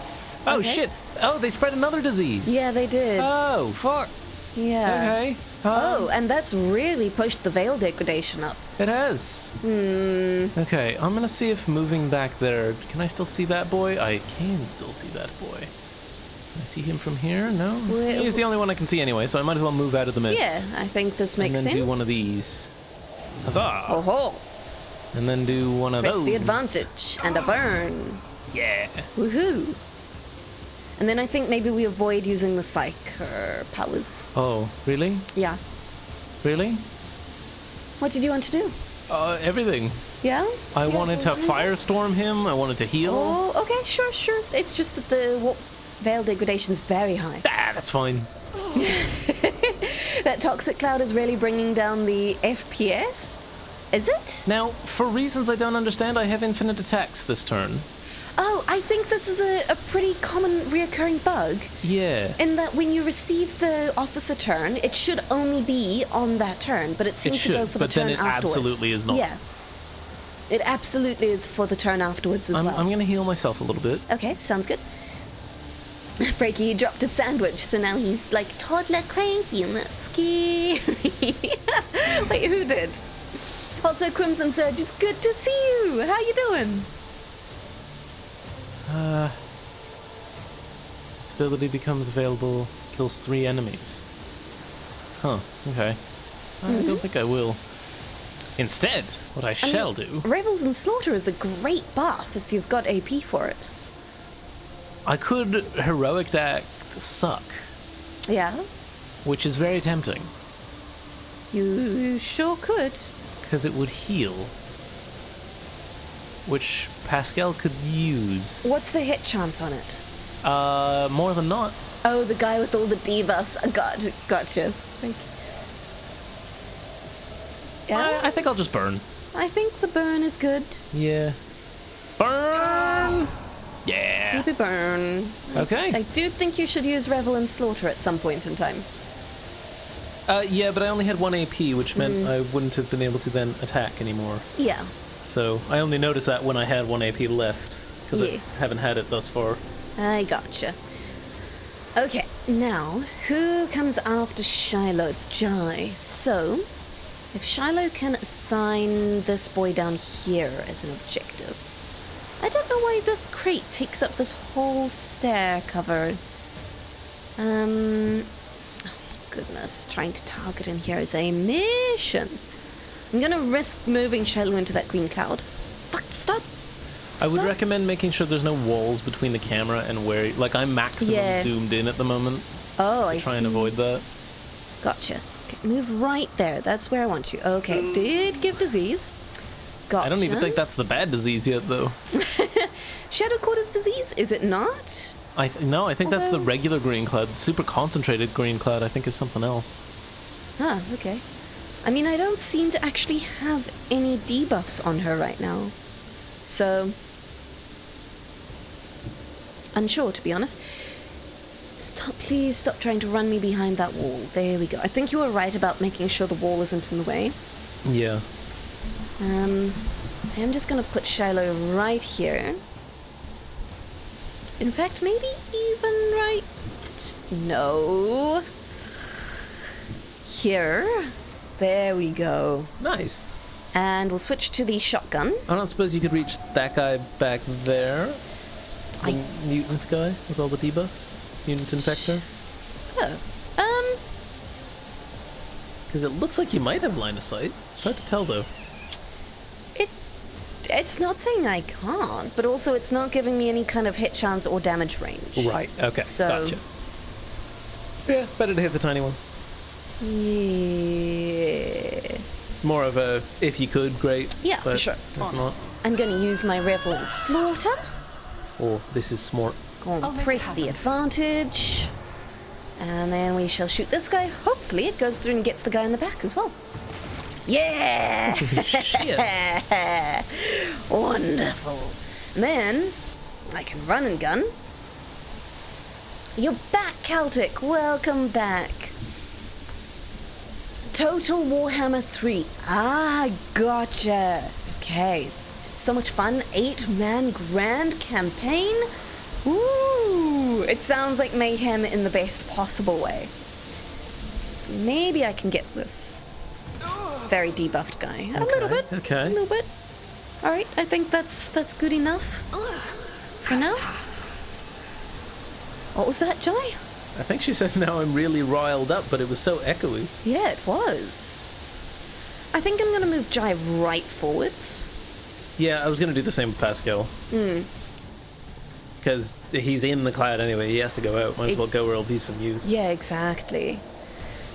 Oh, Okay. shit. Oh, they spread another disease. Yeah, they did. Oh, fuck. Yeah. Okay. Oh, and that's really pushed the veil degradation up. It has. Okay, I'm gonna see if moving back there... Can I still see that boy? I can still see that boy. Can I see him from here? No? Well- He's the only one I can see anyway, so I might as well move out of the mist. Yeah, I think this makes and then sense. do one of these. Huzzah! Oh ho! And then do one of Press those. the advantage and a burn. Yeah. Woohoo! And then I think maybe we avoid using the psyker powers. Oh, really? Yeah. Really? What did you want to do? Everything. Yeah? I wanted to firestorm him. I wanted to heal. Oh, okay, sure. It's just that the veil degradation's very high. Ah, that's fine. That toxic cloud is really bringing down the FPS? Is it? Now, for reasons I don't understand, I have infinite attacks this turn. Oh, I think this is a pretty common reoccurring bug. Yeah. In that when you receive the officer turn, it should only be on that turn, but it seems to go for the but turn then it afterwards. absolutely is not. Yeah. It absolutely is for the turn afterwards as well. I'm going to heal myself a little bit. Okay, sounds good. Frankie dropped a sandwich, so now he's like toddler cranky, and that's scary. Wait, who did? Also, Crimson Surge, it's good to see you. How you doing? This ability becomes available, kills 3 enemies. Huh, okay. I don't think I will. Instead, what I shall do... Revels and Slaughter is a great buff if you've got AP for it. I could heroic act suck, Yeah, which is very tempting, you sure could. because it would heal, which Pascal could use. What's the hit chance on it? More than not. Oh, the guy with all the debuffs. Gotcha. Yeah, I think I'll just burn. I think the burn is good. Yeah. Burn! Yeah. Maybe burn. Okay. I do think you should use Revel and Slaughter at some point in time. Yeah, but I only had 1 AP, which meant I wouldn't have been able to then attack anymore. Yeah. So I only noticed that when I had 1 AP left, because Yeah. I haven't had it thus far. I gotcha. Okay, now, who comes after Shiloh? It's Jai. So, if Shiloh can assign this boy down here as an objective. I don't know why this crate takes up this whole stair cover. Oh, goodness, trying to target him here is a mission. I'm gonna risk moving Shiloh into that green cloud. Fuck, stop! I would Stop. recommend making sure there's no walls between the camera and where... Like, I'm maximum Yeah. zoomed in at the moment. Oh, I Try see. and avoid that. Gotcha. Okay, move right there. That's where I want you. Okay, did give disease. Gotcha. I don't even think that's the bad disease yet, though. Shadow Quarters disease, is it not? No, I think that's the Although- regular green cloud. Super concentrated green cloud, I think, is something else. Ah, okay. I mean, I don't seem to actually have any debuffs on her right now. So... unsure, to be honest. Please stop trying to run me behind that wall. There we go. I think you were right about making sure the wall isn't in the way. Yeah. I'm just gonna put Shiloh right here. In fact, maybe even right... no. Here. There we go. Nice. And we'll switch to the shotgun. I don't suppose you could reach that guy back there? The I- mutant guy with all the debuffs? Mutant Infector? Oh. Because it looks like you might have line of sight. It's hard to tell, though. It's not saying I can't, but also it's not giving me any kind of hit chance or damage range. Right, okay, So- gotcha. Yeah, better to hit the tiny ones. Yeah. More of a, if you could, great. Yeah, for but sure. If not, I'm gonna use my Revel and Slaughter. oh, this is smart. Gonna I'll make it press the happen. advantage. And then we shall shoot this guy. Hopefully it goes through and gets the guy in the back as well. Yeah! Shit. Wonderful. And then I can run and gun. You're back, Celtic. Welcome back. Total Warhammer 3. Ah, gotcha. Okay. So much fun. 8-man grand campaign. Ooh, it sounds like mayhem in the best possible way. So maybe I can get this very debuffed guy. A little bit. okay. A little bit. All right, I think that's good enough for now. What was that, Jai? I think she said now I'm really riled up, but it was so echoey. Yeah, it was. I think I'm gonna move Jai right forwards. Yeah, I was going to do the same with Pascal. Because he's in the cloud anyway. He has to go out. Might as well go where it'll be some use. Yeah, exactly.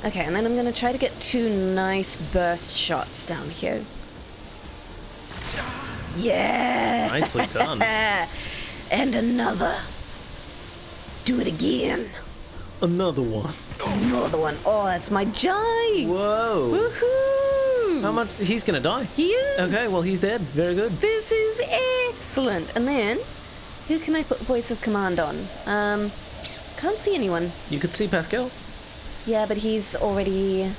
Okay, and then I'm going to try to get 2 nice burst shots down here. Yeah! Nicely done. And another. Do it again. Another one. Another one. Oh, that's my jive. Whoa. Woohoo! How much? He's gonna die. He is. Okay, well, he's dead. Very good. This is excellent. And then, who can I put voice of command on? Can't see anyone. You could see Pascal. Yeah, but he's already...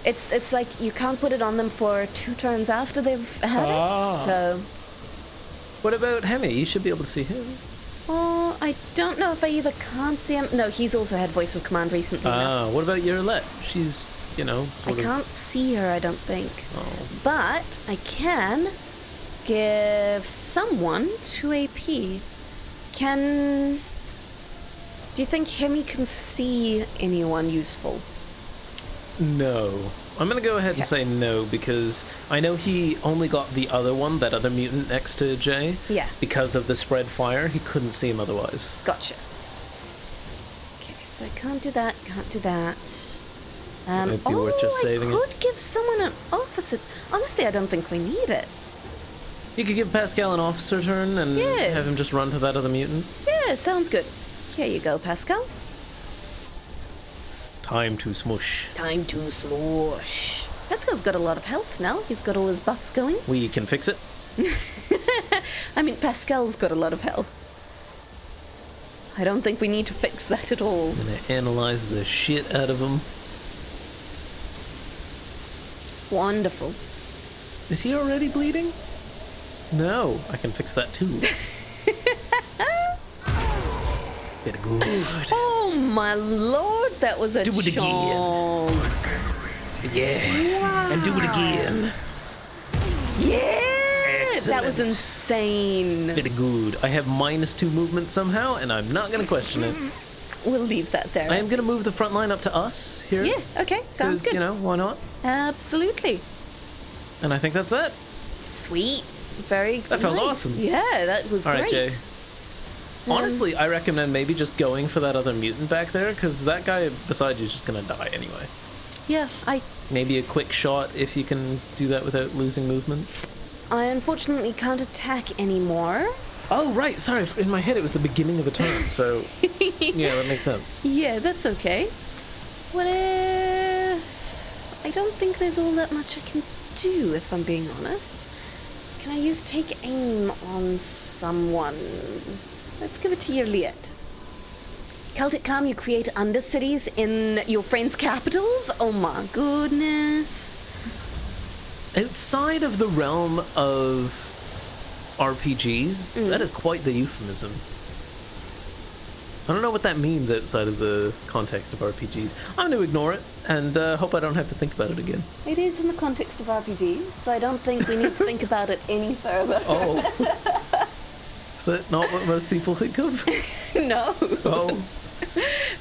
It's like you can't put it on them for 2 turns after they've had it. So... What about Hemmy? You should be able to see him. Oh, I don't know if I either can't see him. No, he's also had voice of command recently. What about Yerlet? She's, you know, I sort of... can't see her, I don't think. Oh. But I can give someone 2 AP. Do you think Hemmy can see anyone useful? No. I'm gonna go ahead and say no, because I know he only got the other one, that other mutant next to Jay. Yeah. Because of the spread fire, he couldn't see him otherwise. Gotcha. Okay, so I can't do that, can't do that. It'd be worth just saving I could give someone an officer. Honestly, I don't think we need it. You could give Pascal an officer turn and Yeah. have him just run to that other mutant. Yeah, sounds good. Here you go, Pascal. Time to smush. Time to smoosh. Pascal's got a lot of health now. He's got all his buffs going. We can fix it. I mean, Pascal's got a lot of health. I don't think we need to fix that at all. I'm gonna analyze the shit out of him. Wonderful. Is he already bleeding? No, I can fix that too. Bit of good. Oh my lord, that was a Do it again. chonk. Yeah. Wow. And do it again. Yeah! That was Excellent. insane. Bit of good. I have -2 movement somehow, and I'm not gonna question it. We'll leave that there. I am gonna move the front line up to us here. Yeah, okay, sounds 'cause, good. you know, why not? Absolutely. And I think that's that. Sweet. Very That felt nice. awesome. Yeah, that was All right, great. Jay. Honestly, I recommend maybe just going for that other mutant back there, because that guy beside you is just gonna die anyway. Yeah, Maybe a quick shot if you can do that without losing movement. I unfortunately can't attack anymore. Oh, right. Sorry. In my head, it was the beginning of a turn. So, yeah, that makes sense. Yeah, that's okay. What if... I don't think there's all that much I can do, if I'm being honest. Can I use take aim on someone? Let's give it to Yerliet. Celtic Calm, you create undercities in your friends' capitals? Oh my goodness. Outside of the realm of RPGs, that is quite the euphemism. I don't know what that means outside of the context of RPGs. I'm going to ignore it, and hope I don't have to think about it again. It is in the context of RPGs, so I don't think we need to think about it any further. Oh. Is that not what most people think of? No. Oh.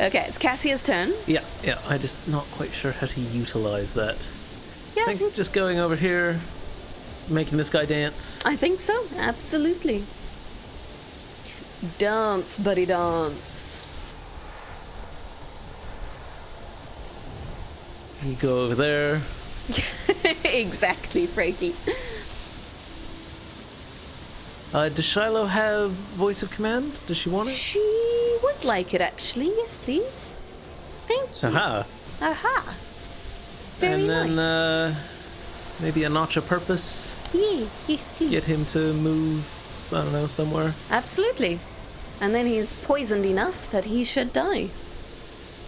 Okay, it's Cassia's turn. Yeah, I'm just not quite sure how to utilize that. Yeah, I think just going over here, making this guy dance. I think so. Absolutely. Dance, buddy, dance. You go over there. Exactly, Frankie. Does Shiloh have voice of command? Does she want it? She would like it, actually. Yes, please. Thank you. Aha. Aha. Very And then nice. maybe a notch of purpose. Yeah, yes, please. Get him to move, I don't know, somewhere. Absolutely. And then he's poisoned enough that he should die.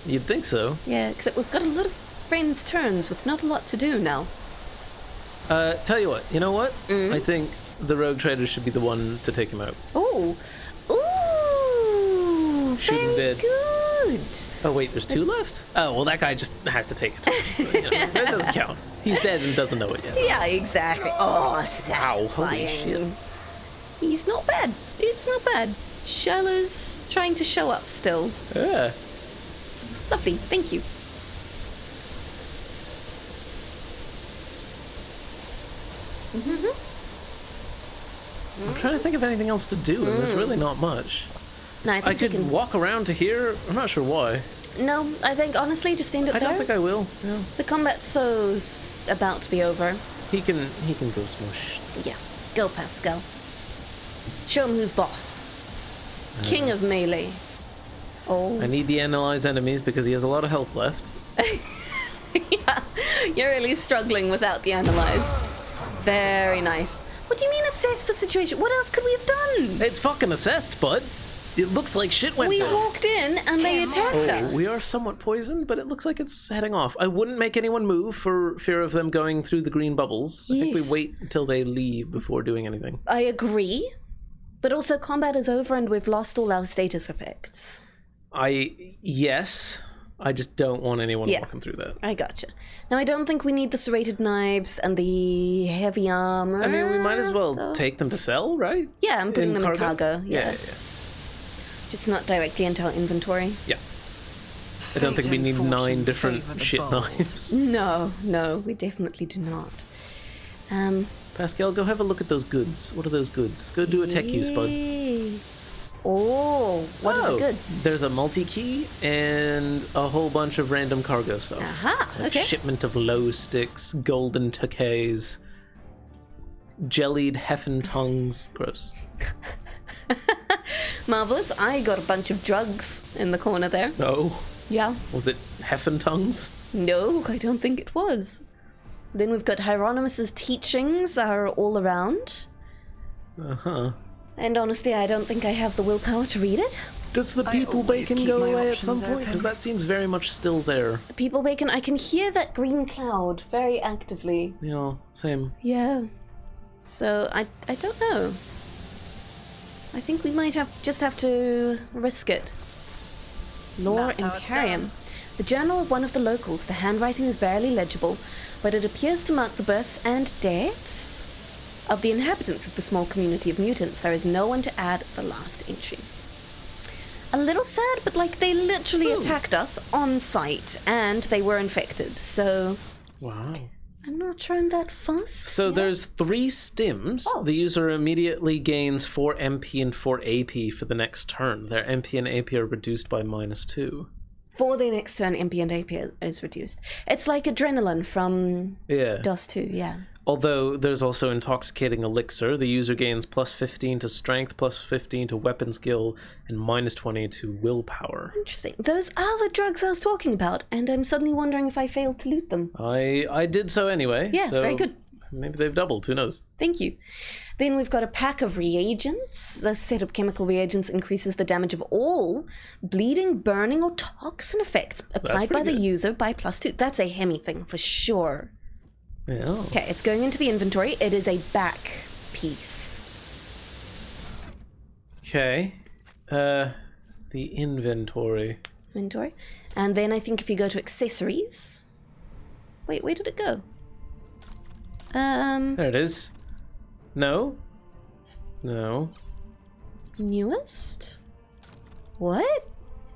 You'd think so. Yeah, except we've got a lot of friends' turns with not a lot to do now. Tell you what, you know what? I think the RogueTrader should be the one to take him out. Oh. Ooh. Shoot him very dead. good. Oh wait, there's 2 It's- left? Oh, well that guy just has to take it. So, you know, that doesn't count. He's dead and doesn't know it yet. Yeah, exactly. Oh, satisfying. shit. He's not bad. It's not bad. Shiloh's trying to show up still. Yeah. Lovely, thank you. I'm trying to think of anything else to do, and there's really not much. No, I I think you could can... walk around to here. I'm not sure why. No, I think honestly, just end it I there. don't think I will. Yeah. The combat's about to be over. He can go smush. Yeah, go Pascal. Show him who's boss. King of melee. Oh. I need the analyze enemies because he has a lot of health left. Yeah, you're really struggling without the analyze. Very nice. What do you mean assess the situation? What else could we have done? It's fucking assessed, bud. It looks like shit went We down. walked in and they attacked us. We are somewhat poisoned, but it looks like it's heading off. I wouldn't make anyone move for fear of them going through the green bubbles. I think we Yes. wait until they leave before doing anything. I agree. But also combat is over and we've lost all our status effects. Yes. I just don't want anyone Yeah. walking through that. I gotcha. Now, I don't think we need the serrated knives and the heavy armor. I mean, we might as well so- take them to sell, right? Yeah, I'm putting them in cargo. Yeah. Yeah. It's not directly into our inventory. I don't think we Fate need and 9 fortune different favour the shit bold. knives. No, we definitely do not. Pascal, go have a look at those goods. What are those goods? Go do a tech use, bud. Yay. Oh, what are the goods? There's a multi-key and a whole bunch of random cargo stuff. Aha, Like okay. shipment of low sticks, golden toques, jellied heffen tongues. Gross. Marvelous. I got a bunch of drugs in the corner there. No. Yeah. Was it heffen tongues? No, I don't think it was. Then we've got Hieronymus's teachings are all around. Uh-huh. And honestly, I don't think I have the willpower to read it. Does the I people always bacon keep go my away at some options point? Because open. that seems very much still there. The people bacon, I can hear that green cloud very actively. Yeah, same. Yeah. So, I don't know. I think we might just have to risk it. Lore That's how it's Imperium. done. The journal of one of the locals. The handwriting is barely legible, but it appears to mark the births and deaths of the inhabitants of the small community of mutants. There is no one to add the last entry. A little sad, but like they literally attacked us on sight and they were infected. So Wow. I'm not sure I'm that fussed. So there's 3 stims. Oh. The user immediately gains 4 MP and 4 AP for the next turn. Their MP and AP are reduced by -2. For the next turn, MP and AP is reduced. It's like adrenaline from Yeah. DOS 2, yeah. Although there's also intoxicating elixir. The user gains +15 to strength, +15 to weapon skill, and -20 to willpower. Interesting. Those are the drugs I was talking about, and I'm suddenly wondering if I failed to loot them. I did so anyway. Yeah, so very good. Maybe they've doubled, who knows? Thank you. Then we've got a pack of reagents. The set of chemical reagents increases the damage of all bleeding, burning, or toxin effects applied by pretty the good. user by +2. That's a Hemmy thing for sure. Yeah. Okay, it's going into the inventory. It is a back piece. Okay. The inventory. Inventory. And then I think if you go to accessories... Wait, where did it go? There it is. No? No. Newest? What?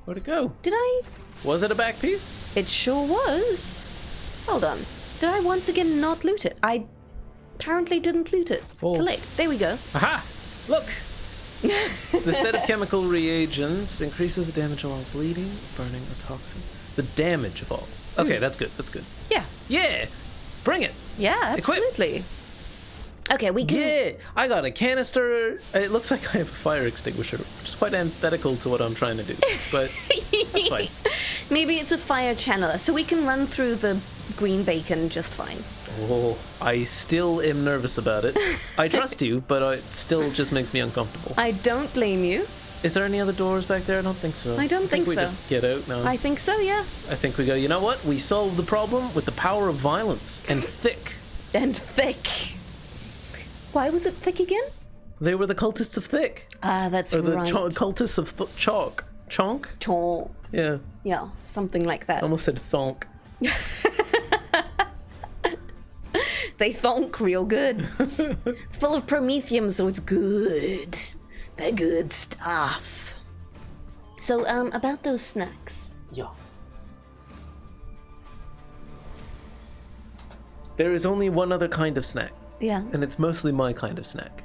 Where'd it go? Did I... Was it a back piece? It sure was. Hold on. Did I once again not loot it? I apparently didn't loot it. Oh. Collect. There we go. Aha! Look! The set of chemical reagents increases the damage of all bleeding, burning, or toxin. The damage of all. Okay, that's good. That's good. Yeah. Yeah! Bring it! Yeah, Equip. absolutely. Okay, we can... Yeah! I got a canister. It looks like I have a fire extinguisher, which is quite antithetical to what I'm trying to do. But that's fine. Maybe it's a fire channeler, so we can run through the green bacon just fine. Oh, I still am nervous about it. I trust you, but it still just makes me uncomfortable. I don't blame you. Is there any other doors back there? I don't think so. I don't think we so. just get out now. I think so, yeah. I think we go, you know what? We solved the problem with the power of violence. And thick. And thick. Why was it thick again? They were the cultists of thick. Ah, that's Or the right. cultists of chalk. Chonk? Chonk. Yeah. Yeah, something like that. Almost said thonk. They thonk real good. It's full of promethium, so it's good. They're good stuff. So, about those snacks. Yeah. There is only one other kind of snack. Yeah. And it's mostly my kind of snack.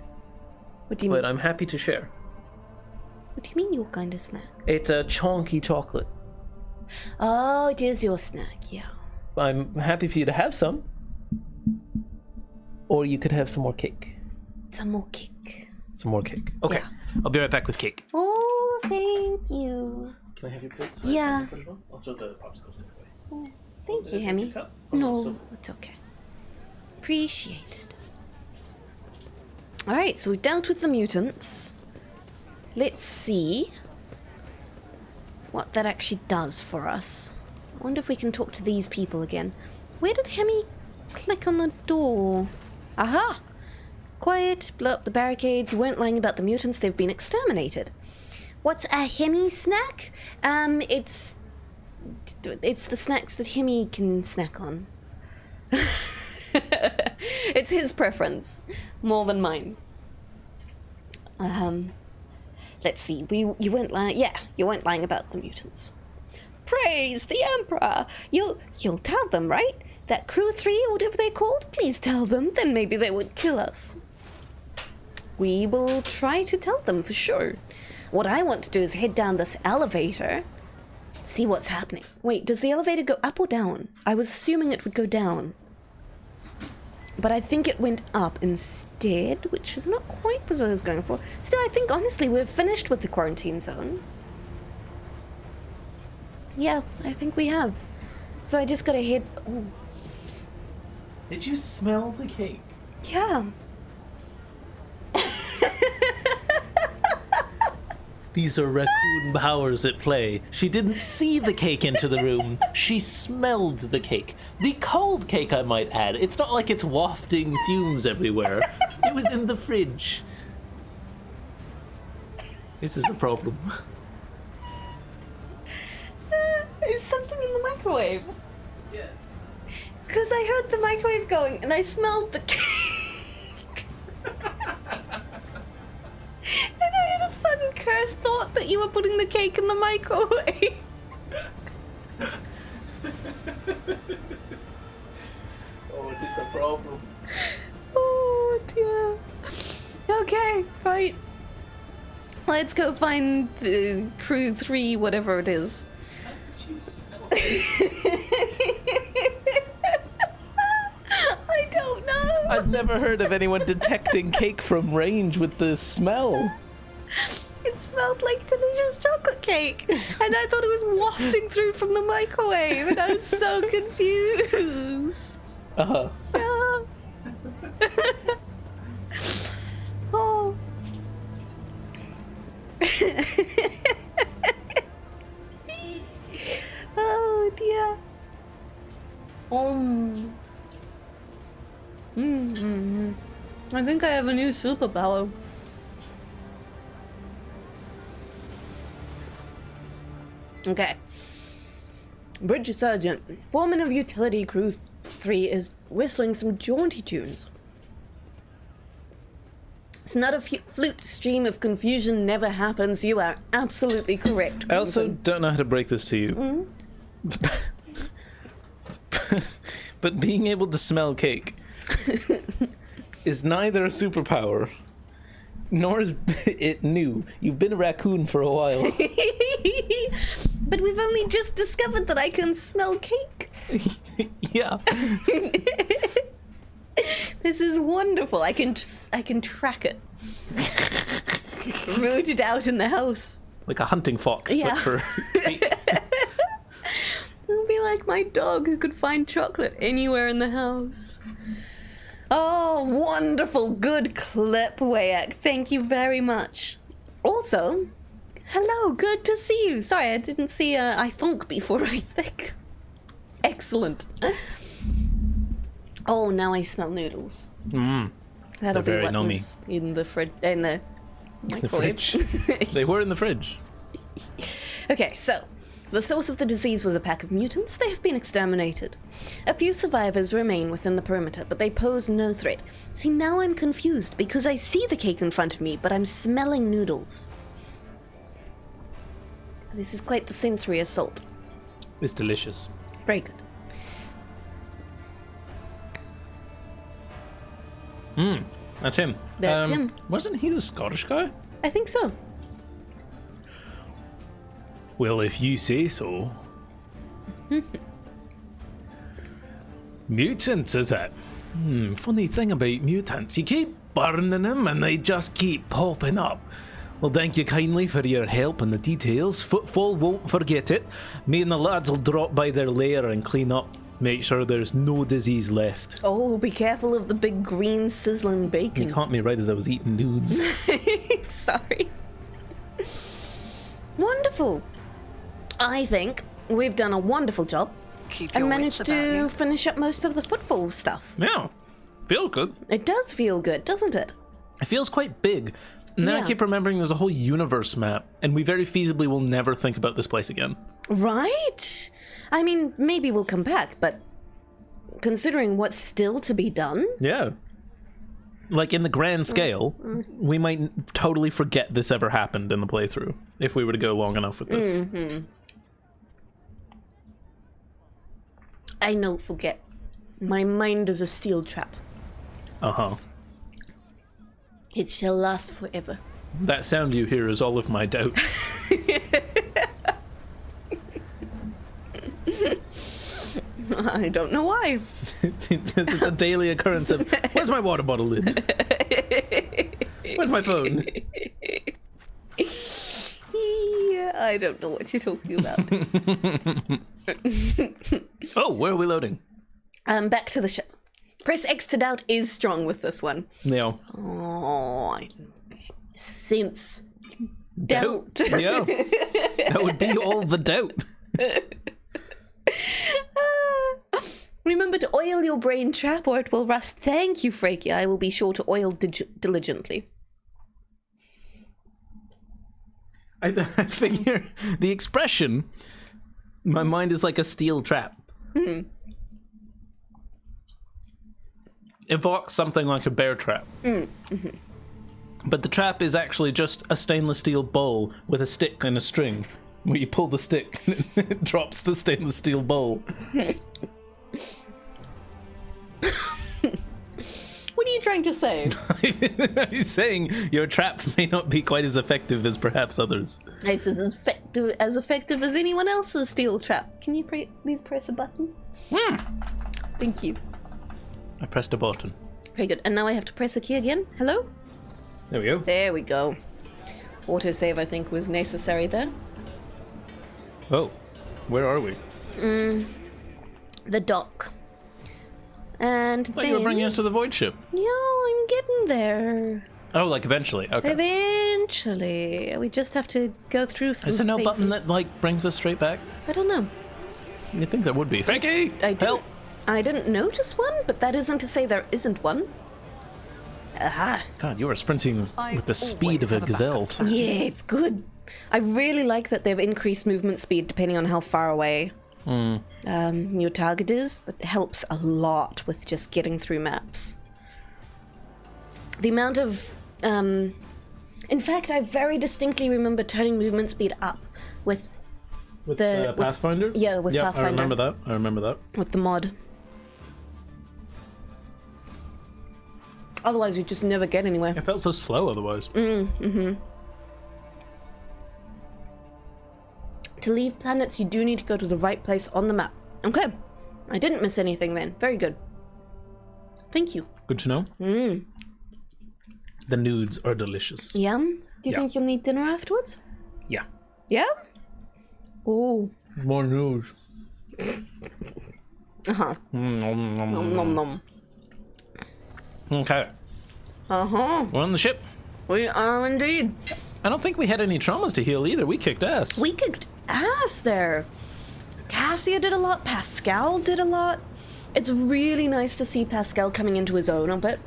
What do you but mean? I'm happy to share. What do you mean your kind of snack? It's a chonky chocolate. Oh, it is your snack, yeah. I'm happy for you to have some. Or you could have some more cake. Some more cake. Some more cake. Okay. Yeah. I'll be right back with cake. Oh, thank you. Can I have your plates? Yeah. I'll throw the popsicle stick away. Oh, thank you, Take Hemmy. your cup? Oh, No, it's okay. Appreciated. Alright, so we've dealt with the mutants. Let's see what that actually does for us. I wonder if we can talk to these people again. Where did Hemmy click on the door? Aha! Quiet, blow up the barricades. You weren't lying about the mutants, they've been exterminated. What's a Hemmy snack? It's the snacks that Hemmy can snack on. It's his preference, more than mine. Let's see. You weren't lying. Yeah, you weren't lying about the mutants. Praise the Emperor. You'll tell them, right? That Crew 3 or whatever they're called. Please tell them. Then maybe they would kill us. We will try to tell them for sure. What I want to do is head down this elevator, see what's happening. Wait, does the elevator go up or down? I was assuming it would go down. But I think it went up instead, which is not quite what I was going for. Still, I think, honestly, we're finished with the quarantine zone. Yeah, I think we have. So I just gotta head... Oh, Did you smell the cake? yeah. These are raccoon powers at play. She didn't see the cake into the room. She smelled the cake. The cold cake, I might add. It's not like it's wafting fumes everywhere. It was in the fridge. This is a problem. Is something in the microwave? Yeah. Because I heard the microwave going and I smelled the cake. And I had a sudden cursed thought that you were putting the cake in the microwave. Oh, it is a problem. Oh dear. Okay, right. Let's go find the Crew 3, whatever it is. She smelled I don't know. I've never heard of anyone detecting cake from range with the smell. It smelled like delicious chocolate cake, and I thought it was wafting through from the microwave, and I was so confused. Uh-huh. Yeah. Oh. Oh dear. I think I have a new superpower. Okay. Bridge Sergeant, foreman of Utility Crew 3 is whistling some jaunty tunes. It's not a flute stream of confusion never happens. You are absolutely correct. I also don't know how to break this to you. But being able to smell cake is neither a superpower, nor is it new. You've been a raccoon for a while. But we've only just discovered that I can smell cake. Yeah. This is wonderful. I can track it. Root it out in the house. Like a hunting fox, Yeah. but for cake. It'll be like my dog who could find chocolate anywhere in the house. Oh, wonderful. Good clip, Wayak. Thank you very much. Also, hello. Good to see you. Sorry, I didn't see I thunk before, I think. Excellent. Oh, now I smell noodles. That'll be very what nummy. was in the fridge, in the microwave. fridge. They were in the fridge. Okay, so the source of the disease was a pack of mutants. They have been exterminated. A few survivors remain within the perimeter, but they pose no threat. See, now I'm confused because I see the cake in front of me, but I'm smelling noodles. This is quite the sensory assault. It's delicious. Very good. That's him. That's him. Wasn't he the Scottish guy? I think so. Well, if you say so. Mutants, is it? Funny thing about mutants, you keep burning them and they just keep popping up. Well, thank you kindly for your help and the details. Footfall won't forget it. Me and the lads will drop by their lair and clean up. Make sure there's no disease left. Oh, be careful of the big green sizzling You bacon. caught me right as I was eating nudes. Sorry. Wonderful. I think we've done a wonderful job Keep and your managed wits about to you. finish up most of the footfall stuff. Yeah, feels good. It does feel good, doesn't it? It feels quite big. And then I Yeah. keep remembering there's a whole universe map, and we very feasibly will never think about this place again. Right? I mean, maybe we'll come back, but considering what's still to be done, Yeah. Like, in the grand scale, we might totally forget this ever happened in the playthrough, if we were to go long enough with this. I know forget. My mind is a steel trap. Uh-huh. It shall last forever. That sound you hear is all of my doubt. I don't know why. This is a daily occurrence of, where's my water bottle lid? Where's my phone? Yeah, I don't know what you're talking about. Oh, where are we loading? Back to the show. Press X to doubt is strong with this one. Yeah. Oh, sense doubt. Yeah. That would be all the doubt. Remember to oil your brain trap or it will rust. Thank you, Freaky. I will be sure to oil diligently. I figure the expression, my mind is like a steel trap. Evokes something like a bear trap. But the trap is actually just a stainless steel bowl with a stick and a string. Where you pull the stick and it drops the stainless steel bowl. What are you trying to say? I'm saying your trap may not be quite as effective as perhaps others. It's as effective as anyone else's steel trap. Can you please press a button? Thank you. I pressed a button. Very good. And now I have to press a key again. Hello? There we go. There we go. Autosave, I think, was necessary there. Oh, where are we? The dock. And I thought then... you were bringing us to the void ship. Yeah, I'm getting there. Oh, like eventually. Okay. Eventually. We just have to go through some Is there no phases. button that like brings us straight back? I don't know. You'd think there would be. Frankie! Help! I didn't notice one, but that isn't to say there isn't one. Aha. God, you are sprinting I with the speed of always a have a gazelle. backup plan. Yeah, it's good. I really like that they've increased movement speed depending on how far away your target is. It helps a lot with just getting through maps. The amount of... in fact, I very distinctly remember turning movement speed up with With the- with- Pathfinder? yeah, with Pathfinder. I remember that. the mod. Otherwise, you just never get anywhere. It felt so slow otherwise. To leave planets, you do need to go to the right place on the map. Okay. I didn't miss anything then. Very good. Thank you. Good to know. The nudes are delicious. Yeah? Do you Yeah. think you'll need dinner afterwards? Yeah. Yeah? Oh. More news. Uh-huh. Nom nom nom. Okay. Uh-huh. We're on the ship. We are indeed. I don't think we had any traumas to heal either. We kicked ass. We kicked ass there. Cassia did a lot. Pascal did a lot. It's really nice to see Pascal coming into his own a bit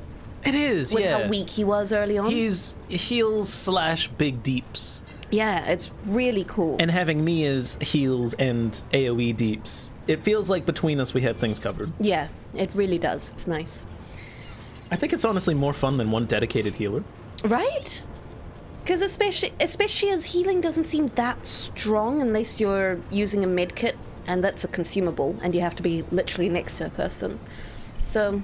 It is, with yeah. how weak he was early on. He's heals / big deeps. Yeah, it's really cool. And having me as heals and AoE deeps, it feels like between us we had things covered. Yeah, it really does. It's nice. I think it's honestly more fun than one dedicated healer. Right? Because especially as healing doesn't seem that strong unless you're using a med kit, and that's a consumable, and you have to be literally next to a person. So,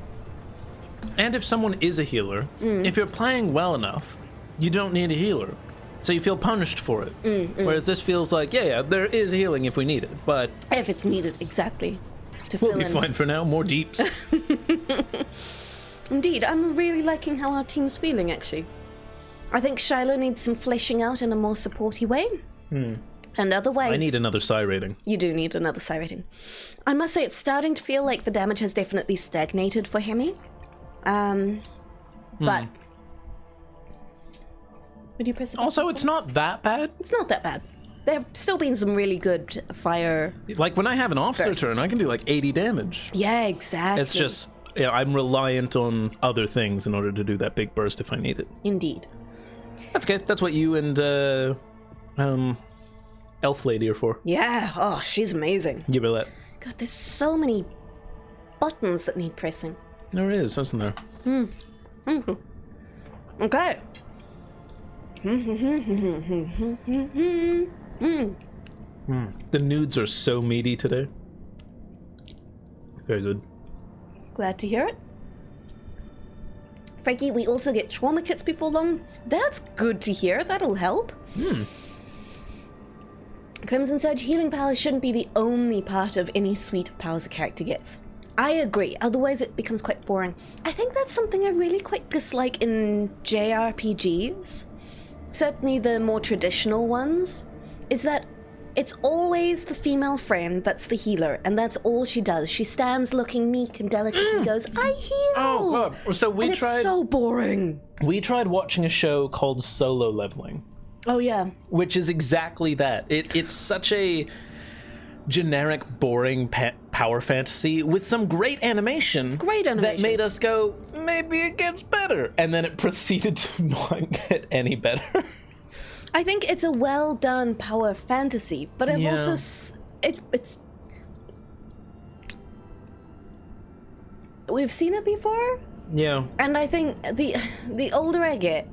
And if someone is a healer, if you're playing well enough, you don't need a healer. So you feel punished for it. Whereas this feels like, yeah, there is healing if we need it, but... If it's needed, exactly. To We'll fill be in. fine for now. More deeps. Indeed, I'm really liking how our team's feeling, actually. I think Shiloh needs some fleshing out in a more supporty way. And otherwise... I need another psi rating. You do need another psi rating. I must say, it's starting to feel like the damage has definitely stagnated for Hemmy. But... Would you press it? Also, it's not that bad. It's not that bad. There have still been some really good fire... Like, when I have an officer Bursts. turn, I can do like 80 damage. Yeah, exactly. It's just, I'm reliant on other things in order to do that big burst if I need it. Indeed. That's good. That's what you and, Elf Lady are for. Yeah, oh, she's amazing. Give her that. God, there's so many buttons that need pressing. There is, isn't there? Okay. The nudes are so meaty today. Very good. Glad to hear it. Frankie, we also get trauma kits before long. That's good to hear. That'll help. Crimson Surge healing powers shouldn't be the only part of any suite of powers a character gets. I agree, otherwise it becomes quite boring. I think that's something I really quite dislike in JRPGs, certainly the more traditional ones, is that it's always the female friend that's the healer, and that's all she does. She stands looking meek and delicate and goes, I heal! Oh, God. So and it's so boring. We tried watching a show called Solo Leveling, Oh, yeah. which is exactly that. It's such a generic, boring power fantasy with some great animation. Great animation. That made us go, maybe it gets better. And then it proceeded to not get any better. I think it's a well done power fantasy, but I've Yeah. also it's we've seen it before, Yeah. and I think the older I get,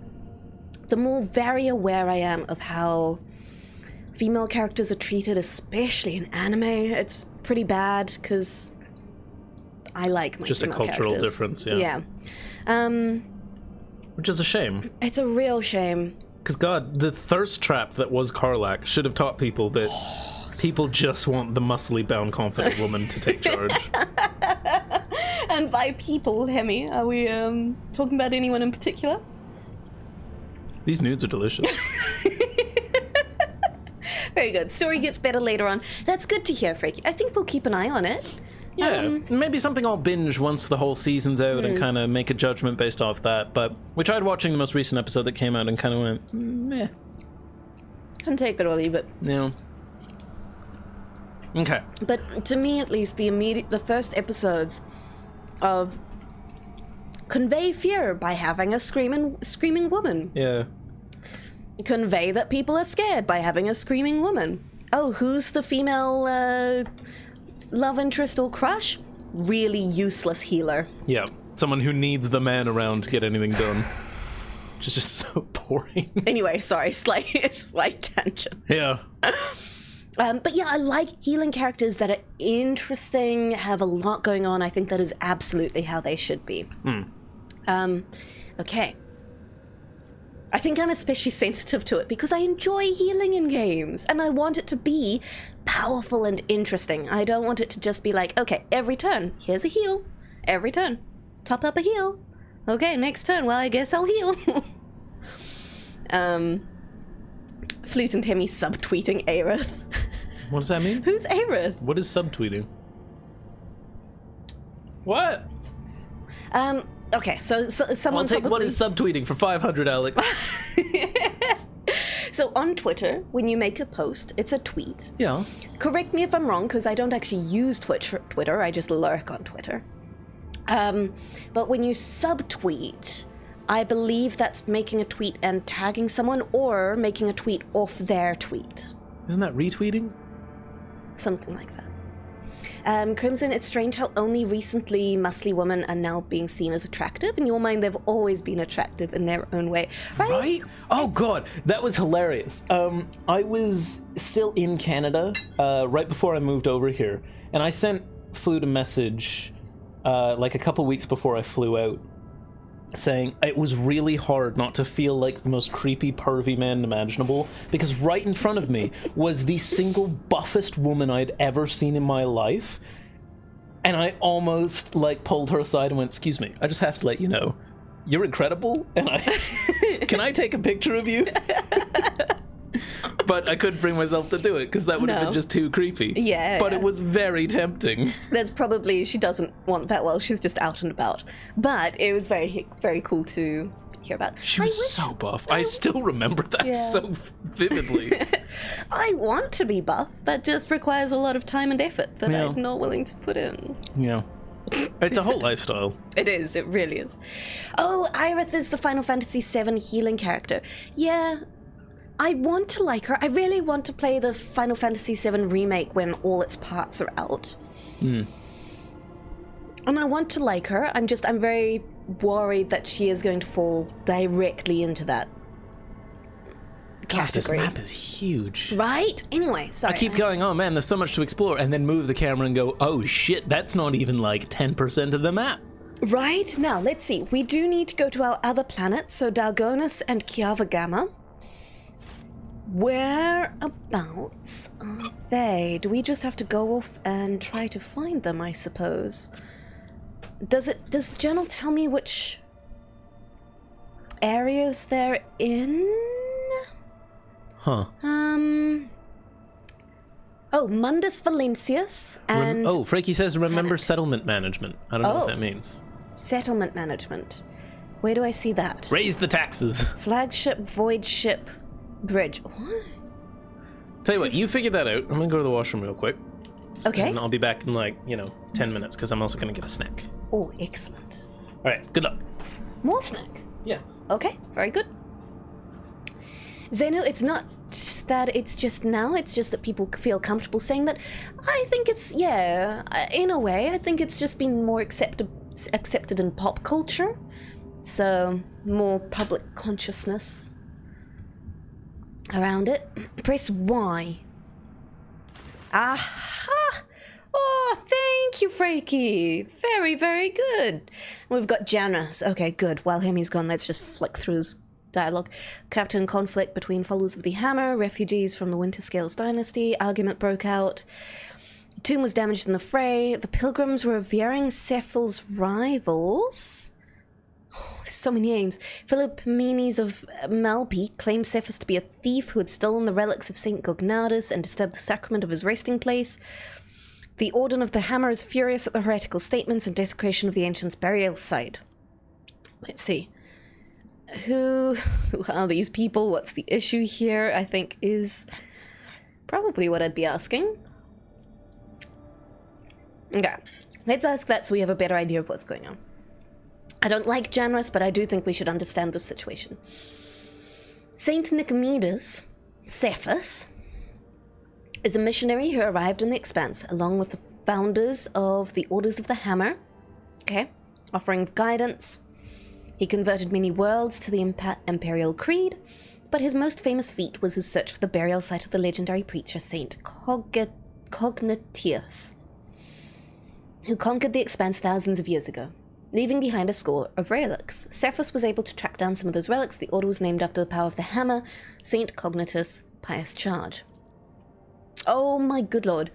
the more very aware I am of how female characters are treated, especially in anime. It's pretty bad because I like my Just a female cultural characters. difference, yeah. Yeah. Which is a shame. It's a real shame. Because, God, the thirst trap that was Karlach should have taught people that people just want the muscly bound confident woman to take charge. And by people, Hemmy, are we talking about anyone in particular? These nudes are delicious. Very good. Story gets better later on. That's good to hear, Frankie. I think we'll keep an eye on it. Yeah, maybe something I'll binge once the whole season's out and kind of make a judgment based off that. But we tried watching the most recent episode that came out and kind of went, meh. Can take it or leave it. Yeah. Okay. But to me, at least, the first episodes of convey fear by having a screaming woman. Yeah. Convey that people are scared by having a screaming woman. Oh, who's the female love interest or crush? Really useless healer. Yeah. Someone who needs the man around to get anything done. Which is just so boring. Anyway, sorry, slight tangent. Yeah. But yeah, I like healing characters that are interesting, have a lot going on. I think that is absolutely how they should be. Okay. I think I'm especially sensitive to it because I enjoy healing in games, and I want it to be powerful and interesting. I don't want it to just be like, okay, every turn, here's a heal. Every turn, top up a heal. Okay, next turn, well, I guess I'll heal. Flewt and Hemmy subtweeting Aerith. What does that mean? Who's Aerith? What is subtweeting? What? Okay, so someone I'll take probably... what is subtweeting for 500, Alex. So on Twitter, when you make a post, it's a tweet. Yeah. Correct me if I'm wrong, because I don't actually use Twitter, I just lurk on Twitter. But when you subtweet, I believe that's making a tweet and tagging someone, or making a tweet off their tweet. Isn't that retweeting? Something like that. Crimson, it's strange how only recently muscly women are now being seen as attractive. In your mind, they've always been attractive in their own way, right? Right? Oh, God, that was hilarious. I was still in Canada right before I moved over here, and I sent Flewt a message like a couple weeks before I flew out, saying it was really hard not to feel like the most creepy, pervy man imaginable, because right in front of me was the single buffest woman I'd ever seen in my life, and I almost, like, pulled her aside and went, "Excuse me, I just have to let you know, you're incredible, and can I take a picture of you?" But I couldn't bring myself to do it, because that would have been just too creepy. Yeah. But it was very tempting. There's probably, she doesn't want that while she's just out and about. But it was very, very cool to hear about. She was so buff. I still remember that so vividly. I want to be buff. That just requires a lot of time and effort that I'm not willing to put in. Yeah. It's a whole lifestyle. It is. It really is. Oh, Irith is the Final Fantasy VII healing character. Yeah. I want to like her. I really want to play the Final Fantasy VII remake when all its parts are out. And I want to like her. I'm very worried that she is going to fall directly into that category. This map is huge. Right? Anyway, sorry. I keep going, oh man, there's so much to explore, and then move the camera and go, oh shit, that's not even like 10% of the map. Right? Now, let's see. We do need to go to our other planets, so Dalgonis and Kiava Gamma. Whereabouts are they? Do we just have to go off and try to find them, I suppose? Does the journal tell me which areas they're in? Huh. Oh, Mundus Valencius and... Frankie says remember settlement management. I don't know what that means. Settlement management. Where do I see that? Raise the taxes. Flagship, void ship, bridge. What? Tell you what, you figure that out. I'm gonna go to the washroom real quick. Okay. And I'll be back in 10 minutes, because I'm also gonna get a snack. Oh, excellent. All right, good luck. More snack. Yeah. Okay, very good. Zeno, it's not that it's just that people feel comfortable saying that. I think it's, in a way, I think it's just been more accepted in pop culture. So, more public consciousness around it. Press Y. Aha! Oh, thank you, Frankie. Very, very good. We've got Janus. Okay, good. While Hemmy's gone, let's just flick through his dialogue. Captain conflict between followers of the Hammer, refugees from the Winter Scales dynasty, argument broke out. Tomb was damaged in the fray. The Pilgrims were revering Cephal's rivals. Oh, there's so many names. Philippimenes of Malpi claimed Cephas to be a thief who had stolen the relics of St. Gognatus and disturbed the sacrament of his resting place. The Order of the Hammer is furious at the heretical statements and desecration of the ancient's burial site. Let's see. Who are these people? What's the issue here? I think is probably what I'd be asking. Okay, let's ask that so we have a better idea of what's going on. I don't like Janus, but I do think we should understand this situation. Saint Nicomedes, Cephas, is a missionary who arrived in the Expanse along with the founders of the Orders of the Hammer, offering guidance. He converted many worlds to the Imperial Creed, but his most famous feat was his search for the burial site of the legendary preacher Saint Cognitius, who conquered the Expanse thousands of years ago, leaving behind a score of relics. Cephas was able to track down some of those relics. The order was named after the power of the hammer, Saint Cognitus' pious charge. Oh my good lord.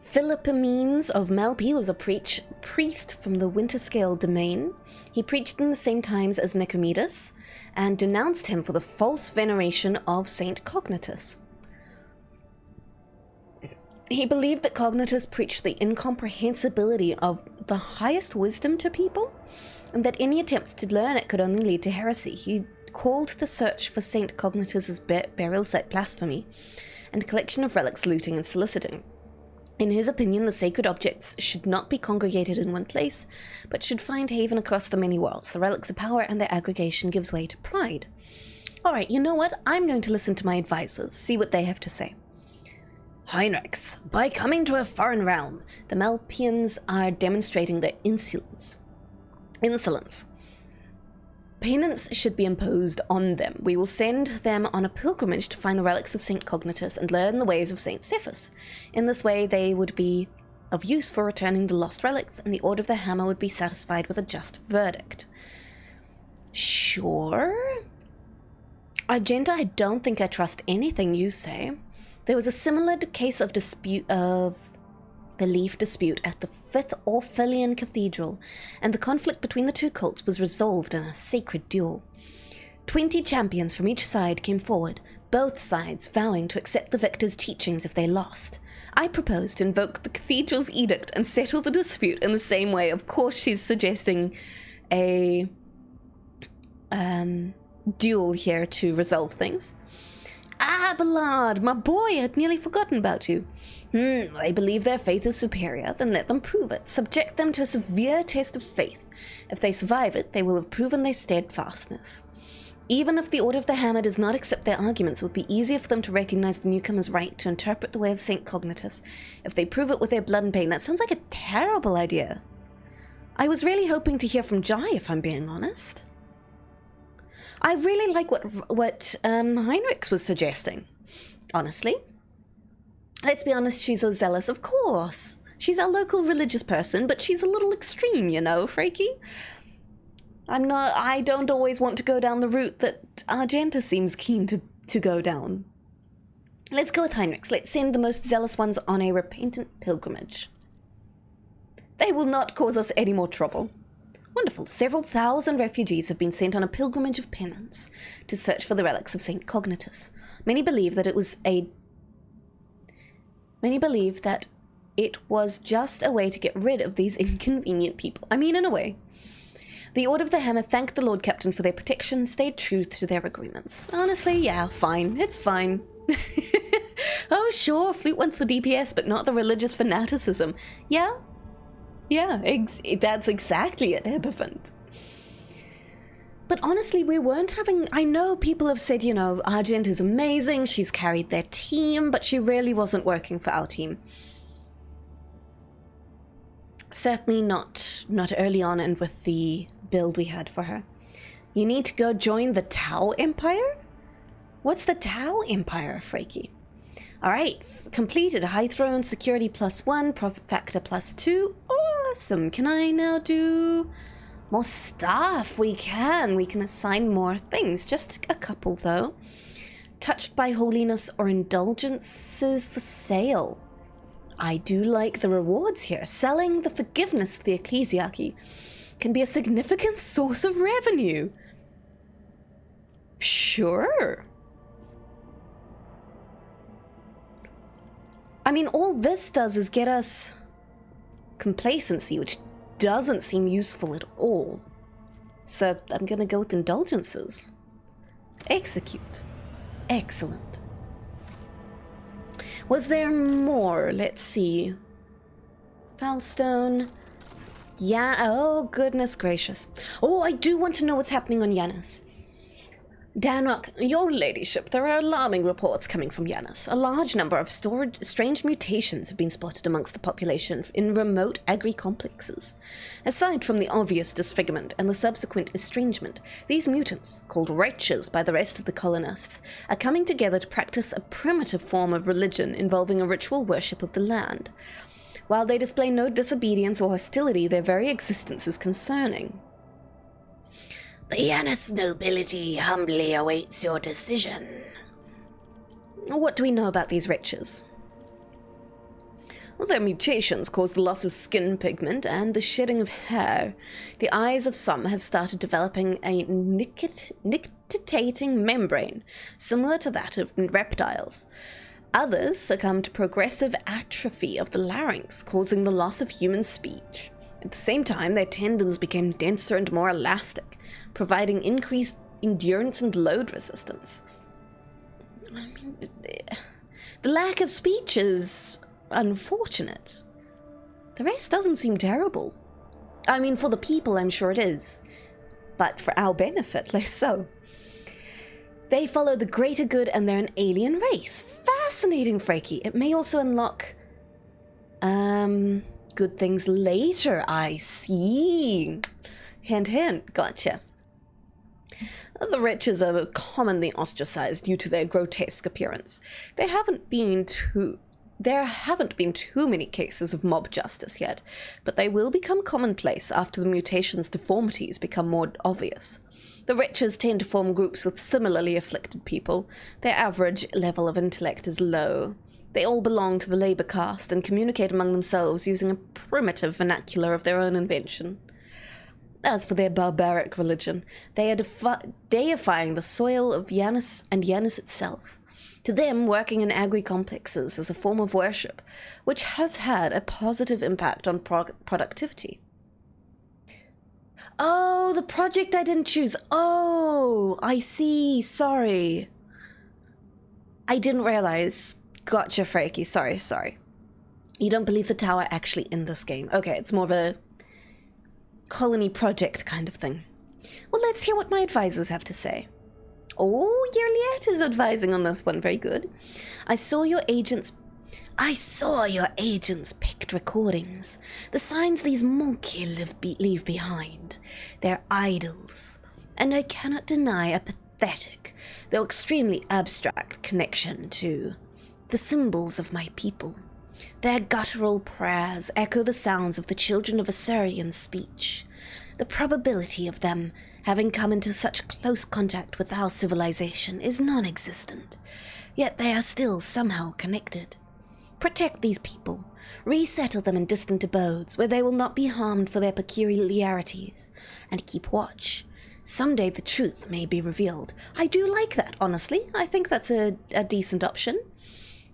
Philippimenes of Malpi was a priest from the Winterscale domain. He preached in the same times as Nicomedes, and denounced him for the false veneration of Saint Cognitus. He believed that Cognitus preached the incomprehensibility of the highest wisdom to people, and that any attempts to learn it could only lead to heresy. He called the search for Saint Cognitus's burial site blasphemy, and collection of relics looting and soliciting. In his opinion, the sacred objects should not be congregated in one place, but should find haven across the many worlds. The relics of power and their aggregation gives way to pride. Alright, you know what? I'm going to listen to my advisors, see what they have to say. Heinrichs, by coming to a foreign realm, the Malpians are demonstrating their insolence. Penance should be imposed on them. We will send them on a pilgrimage to find the relics of St. Cognitus and learn the ways of St. Cephas. In this way, they would be of use for returning the lost relics, and the Order of the Hammer would be satisfied with a just verdict. Sure. Argenta, I don't think I trust anything you say. There was a similar case of belief dispute at the 5th Orphallian Cathedral, and the conflict between the two cults was resolved in a sacred duel. 20 champions from each side came forward, both sides vowing to accept the victor's teachings if they lost. I propose to invoke the cathedral's edict and settle the dispute in the same way. Of course, she's suggesting a duel here to resolve things. Abelard, my boy, I'd nearly forgotten about you. They believe their faith is superior, then let them prove it. Subject them to a severe test of faith. If they survive it, they will have proven their steadfastness. Even if the Order of the Hammer does not accept their arguments, it would be easier for them to recognize the newcomer's right to interpret the way of St. Cognitus. If they prove it with their blood and pain, that sounds like a terrible idea. I was really hoping to hear from Jai, if I'm being honest. I really like what Heinrichs was suggesting, honestly. Let's be honest, she's a zealous, of course. She's a local religious person, but she's a little extreme, you know, Freaky. I don't always want to go down the route that Argenta seems keen to go down. Let's go with Heinrichs. Let's send the most zealous ones on a repentant pilgrimage. They will not cause us any more trouble. Wonderful. Several thousand refugees have been sent on a pilgrimage of penance to search for the relics of St. Cognitus. Many believe that it was just a way to get rid of these inconvenient people. I mean, in a way. The Order of the Hammer thanked the Lord Captain for their protection, stayed true to their agreements. Honestly, yeah, fine. It's fine. Oh, sure, Flewt wants the DPS, but not the religious fanaticism. Yeah, that's exactly it, Epiphant. But honestly, we weren't having... I know people have said, you know, Argent is amazing, she's carried their team, but she really wasn't working for our team. Certainly not early on and with the build we had for her. You need to go join the Tau Empire? What's the Tau Empire, Freaky? Alright, completed. High throne, security +1, profit factor +2. Awesome. Can I now do more stuff? We can assign more things. Just a couple, though. Touched by holiness or indulgences for sale. I do like the rewards here. Selling the forgiveness of the ecclesiarchy can be a significant source of revenue. Sure. I mean, all this does is get us complacency, which doesn't seem useful at all. So I'm gonna go with indulgences. Execute. Excellent. Was there more? Let's see. Falstone. Yeah, oh goodness gracious. Oh, I do want to know what's happening on Yanis. Danrock, your ladyship, there are alarming reports coming from Yanis. A large number of strange mutations have been spotted amongst the population in remote agri-complexes. Aside from the obvious disfigurement and the subsequent estrangement, these mutants, called wretches by the rest of the colonists, are coming together to practice a primitive form of religion involving a ritual worship of the land. While they display no disobedience or hostility, their very existence is concerning. The Yanis nobility humbly awaits your decision. What do we know about these wretches? Well, their mutations cause the loss of skin pigment and the shedding of hair. The eyes of some have started developing a nictitating membrane, similar to that of reptiles. Others succumb to progressive atrophy of the larynx, causing the loss of human speech. At the same time, their tendons became denser and more elastic, providing increased endurance and load resistance. I mean, the lack of speech is unfortunate. The rest doesn't seem terrible. I mean, for the people, I'm sure it is. But for our benefit, less so. They follow the greater good and they're an alien race. Fascinating, Freaky. It may also unlock... good things later, I see. Hint, hint, gotcha. The wretches are commonly ostracized due to their grotesque appearance. There haven't been too many cases of mob justice yet, but they will become commonplace after the mutation's deformities become more obvious. The riches tend to form groups with similarly afflicted people. Their average level of intellect is low. They all belong to the labor caste and communicate among themselves using a primitive vernacular of their own invention. As for their barbaric religion, they are deifying the soil of Yanis and Yanis itself. To them, working in agri-complexes is a form of worship, which has had a positive impact on productivity. Oh, the project I didn't choose. Oh, I see. Sorry. I didn't realize. Gotcha, Frankie. Sorry. You don't believe the tower actually in this game. Okay, it's more of a colony project kind of thing. Well, let's hear what my advisors have to say. Oh, Yerliette is advising on this one. Very good. I saw your agents picked recordings. The signs these monkey leave behind. They're idols. And I cannot deny a pathetic, though extremely abstract, connection to the symbols of my people. Their guttural prayers echo the sounds of the children of Assyrian speech. The probability of them having come into such close contact with our civilization is non-existent, yet they are still somehow connected. Protect these people, resettle them in distant abodes where they will not be harmed for their peculiarities, and keep watch. Someday the truth may be revealed. I do like that, honestly. I think that's a decent option.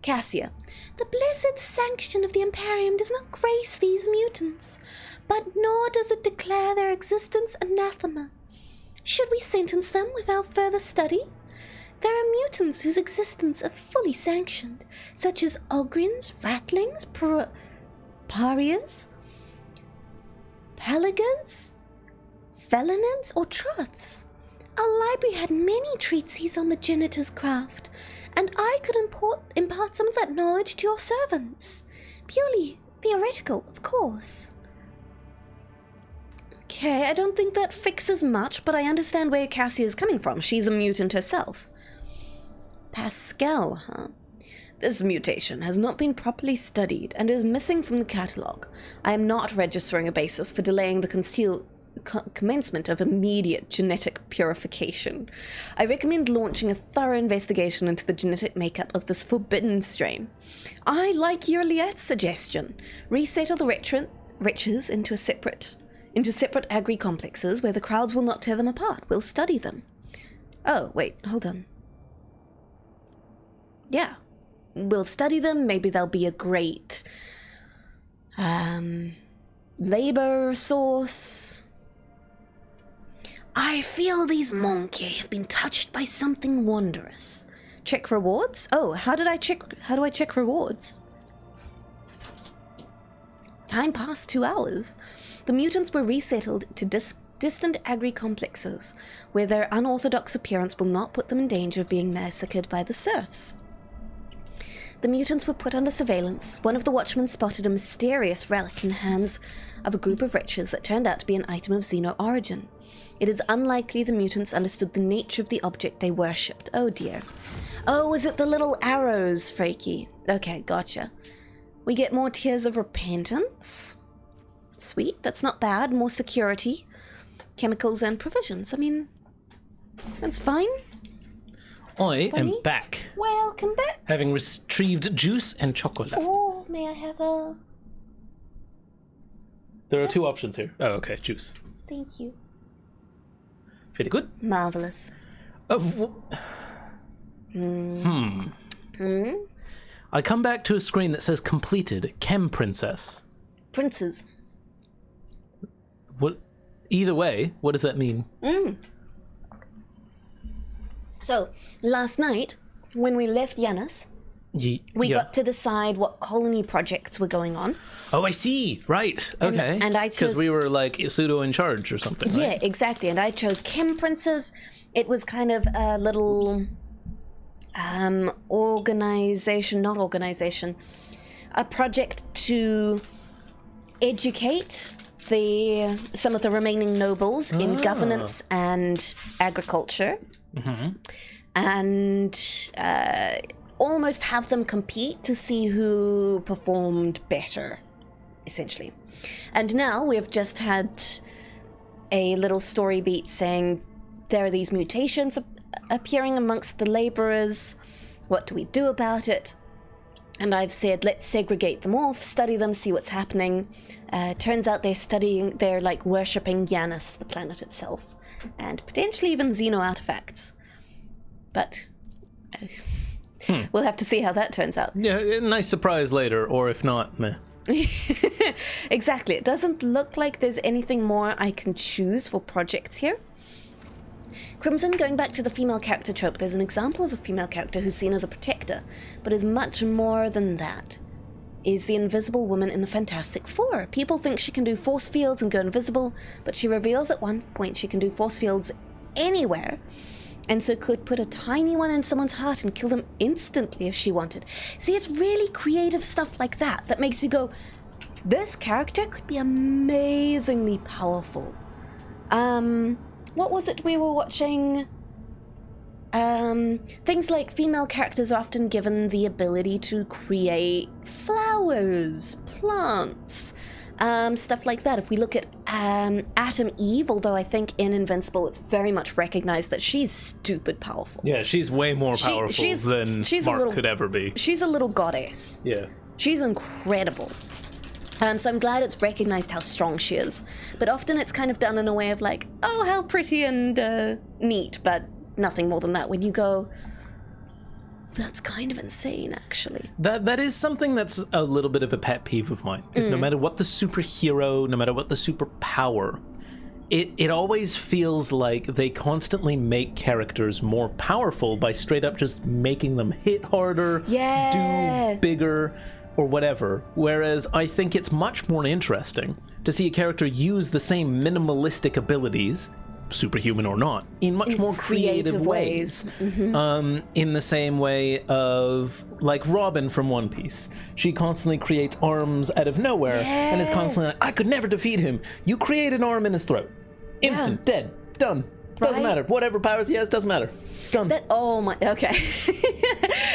Cassia, the blessed sanction of the Imperium does not grace these mutants, but nor does it declare their existence anathema. Should we sentence them without further study? There are mutants whose existence are fully sanctioned, such as Ogrins, Ratlings, Parias, Pelagas, Felinids, or Troths. Our library had many treatises on the genitor's craft, and I could impart some of that knowledge to your servants. Purely theoretical, of course. Okay, I don't think that fixes much, but I understand where Cassie is coming from. She's a mutant herself. Pascal, huh? This mutation has not been properly studied and is missing from the catalogue. I am not registering a basis for delaying the commencement of immediate genetic purification. I recommend launching a thorough investigation into the genetic makeup of this forbidden strain. I like Yerliette's suggestion. Resettle the riches into separate agri-complexes where the crowds will not tear them apart. We'll study them. Oh, wait, hold on. Yeah. We'll study them. Maybe they'll be a great labor source. I feel these monkey have been touched by something wondrous. Check rewards? Oh, how do I check rewards? Time passed 2 hours. The mutants were resettled to distant agri-complexes, where their unorthodox appearance will not put them in danger of being massacred by the serfs. The mutants were put under surveillance. One of the watchmen spotted a mysterious relic in the hands of a group of riches that turned out to be an item of Xeno origin. It is unlikely the mutants understood the nature of the object they worshipped. Oh dear. Oh, is it the little arrows, Freaky? Okay, gotcha. We get more tears of repentance. Sweet, that's not bad. More security, chemicals, and provisions. I mean, that's fine. I Bunny? am back, Welcome back. having retrieved juice and chocolate. Oh, may I have a... There are 2 options here. Oh, okay, juice. Thank you. Pretty good. Marvelous. I come back to a screen that says completed, Chem Princess. Princes. What? Either way, what does that mean? So, last night, when we left Yanis, we got to decide what colony projects were going on. Oh, I see. Right. Okay. And I chose... Because we were like pseudo in charge or something, right? Yeah, exactly. And I chose Chem Princes. It was kind of a little a project to educate some of the remaining nobles in governance and agriculture. And almost have them compete to see who performed better, essentially. And now we've just had a little story beat saying there are these mutations appearing amongst the laborers. What do we do about it? And I've said, let's segregate them off, study them, see what's happening. Turns out they're like worshipping Janus, the planet itself, and potentially even Xeno artifacts. But we'll have to see how that turns out. Yeah, a nice surprise later, or if not, meh. Exactly. It doesn't look like there's anything more I can choose for projects here. Crimson, going back to the female character trope, there's an example of a female character who's seen as a protector, but is much more than that. Is the Invisible Woman in the Fantastic Four. People think she can do force fields and go invisible, but she reveals at one point she can do force fields anywhere, and so could put a tiny one in someone's heart and kill them instantly if she wanted. See, it's really creative stuff like that that makes you go, this character could be amazingly powerful. What was it we were watching? Things like female characters are often given the ability to create flowers, plants, stuff like that. If we look at Atom Eve, although I think in Invincible it's very much recognized that she's stupid powerful. Yeah, she's way more powerful than Mark could ever be. She's a little goddess. Yeah. She's incredible. So I'm glad it's recognized how strong she is. But often it's kind of done in a way of like, oh, how pretty and neat, but nothing more than that. When you go, that's kind of insane, actually. That is something that's a little bit of a pet peeve of mine, is no matter what the superhero, no matter what the superpower, it always feels like they constantly make characters more powerful by straight up just making them hit harder, do bigger, or whatever. Whereas I think it's much more interesting to see a character use the same minimalistic abilities, superhuman or not, in much more creative ways. In the same way of, like, Robin from One Piece. She constantly creates arms out of nowhere and is constantly like, I could never defeat him. You create an arm in his throat. Instant, dead, done. Doesn't matter. Whatever powers he has, doesn't matter. Done. Oh my, okay.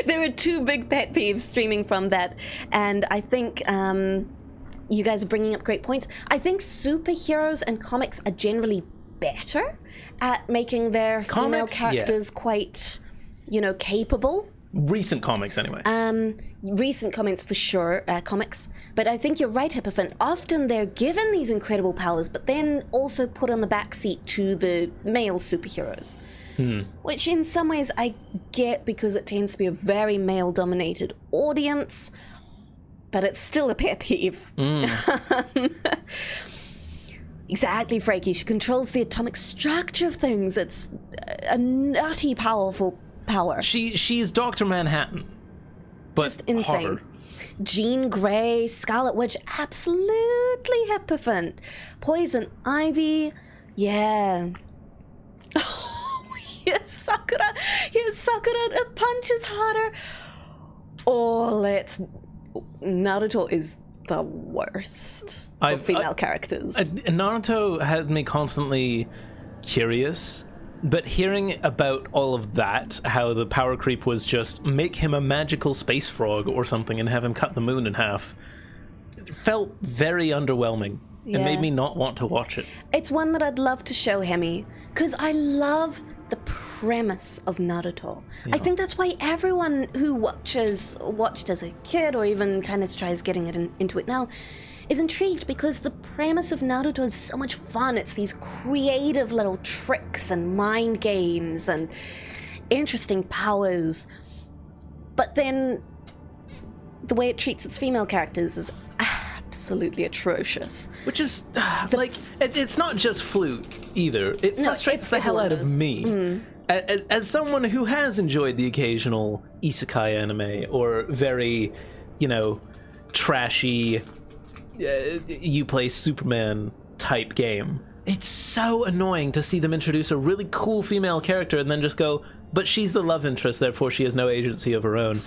There are two big pet peeves streaming from that, and I think you guys are bringing up great points. I think superheroes and comics are generally better at making their female characters quite, capable. Recent comics, anyway. Recent comics for sure, comics. But I think you're right, Hierophant. Often they're given these incredible powers, but then also put on the backseat to the male superheroes. Which in some ways I get, because it tends to be a very male-dominated audience, but it's still a pet peeve. Exactly, Frankie. She controls the atomic structure of things. It's a nutty powerful power. She's Dr. Manhattan, but just insane. harder. Jean Grey, Scarlet Witch, absolutely Hierophant. Poison Ivy, yeah. Here's Sakura. It punches harder. Naruto is the worst for female characters. Naruto had me constantly curious, but hearing about all of that, how the power creep was just make him a magical space frog or something and have him cut the moon in half, it felt very underwhelming. It made me not want to watch it. It's one that I'd love to show Hemmy, because I love the premise of Naruto. I think that's why everyone who watched as a kid, or even kind of tries getting into it now, is intrigued, because the premise of Naruto is so much fun. It's these creative little tricks and mind games and interesting powers. But then the way it treats its female characters is absolutely atrocious. Which is, it's not just Flewt either. It frustrates the hell out of me. As someone who has enjoyed the occasional isekai anime, or very, trashy, you play Superman type game, it's so annoying to see them introduce a really cool female character and then just go, but she's the love interest, therefore she has no agency of her own.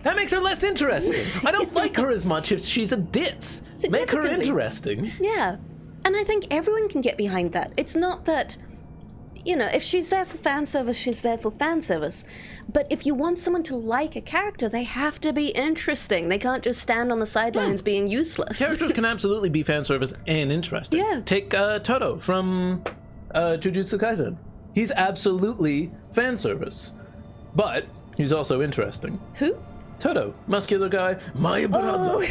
That makes her less interesting. I don't like her as much if she's a ditz. Make her interesting. Yeah. And I think everyone can get behind that. It's not that, if she's there for fan service, she's there for fan service. But if you want someone to like a character, they have to be interesting. They can't just stand on the sidelines being useless. Characters can absolutely be fan service and interesting. Yeah. Take Toto from Jujutsu Kaisen. He's absolutely fan service. But he's also interesting. Who? Toto, muscular guy, my brother.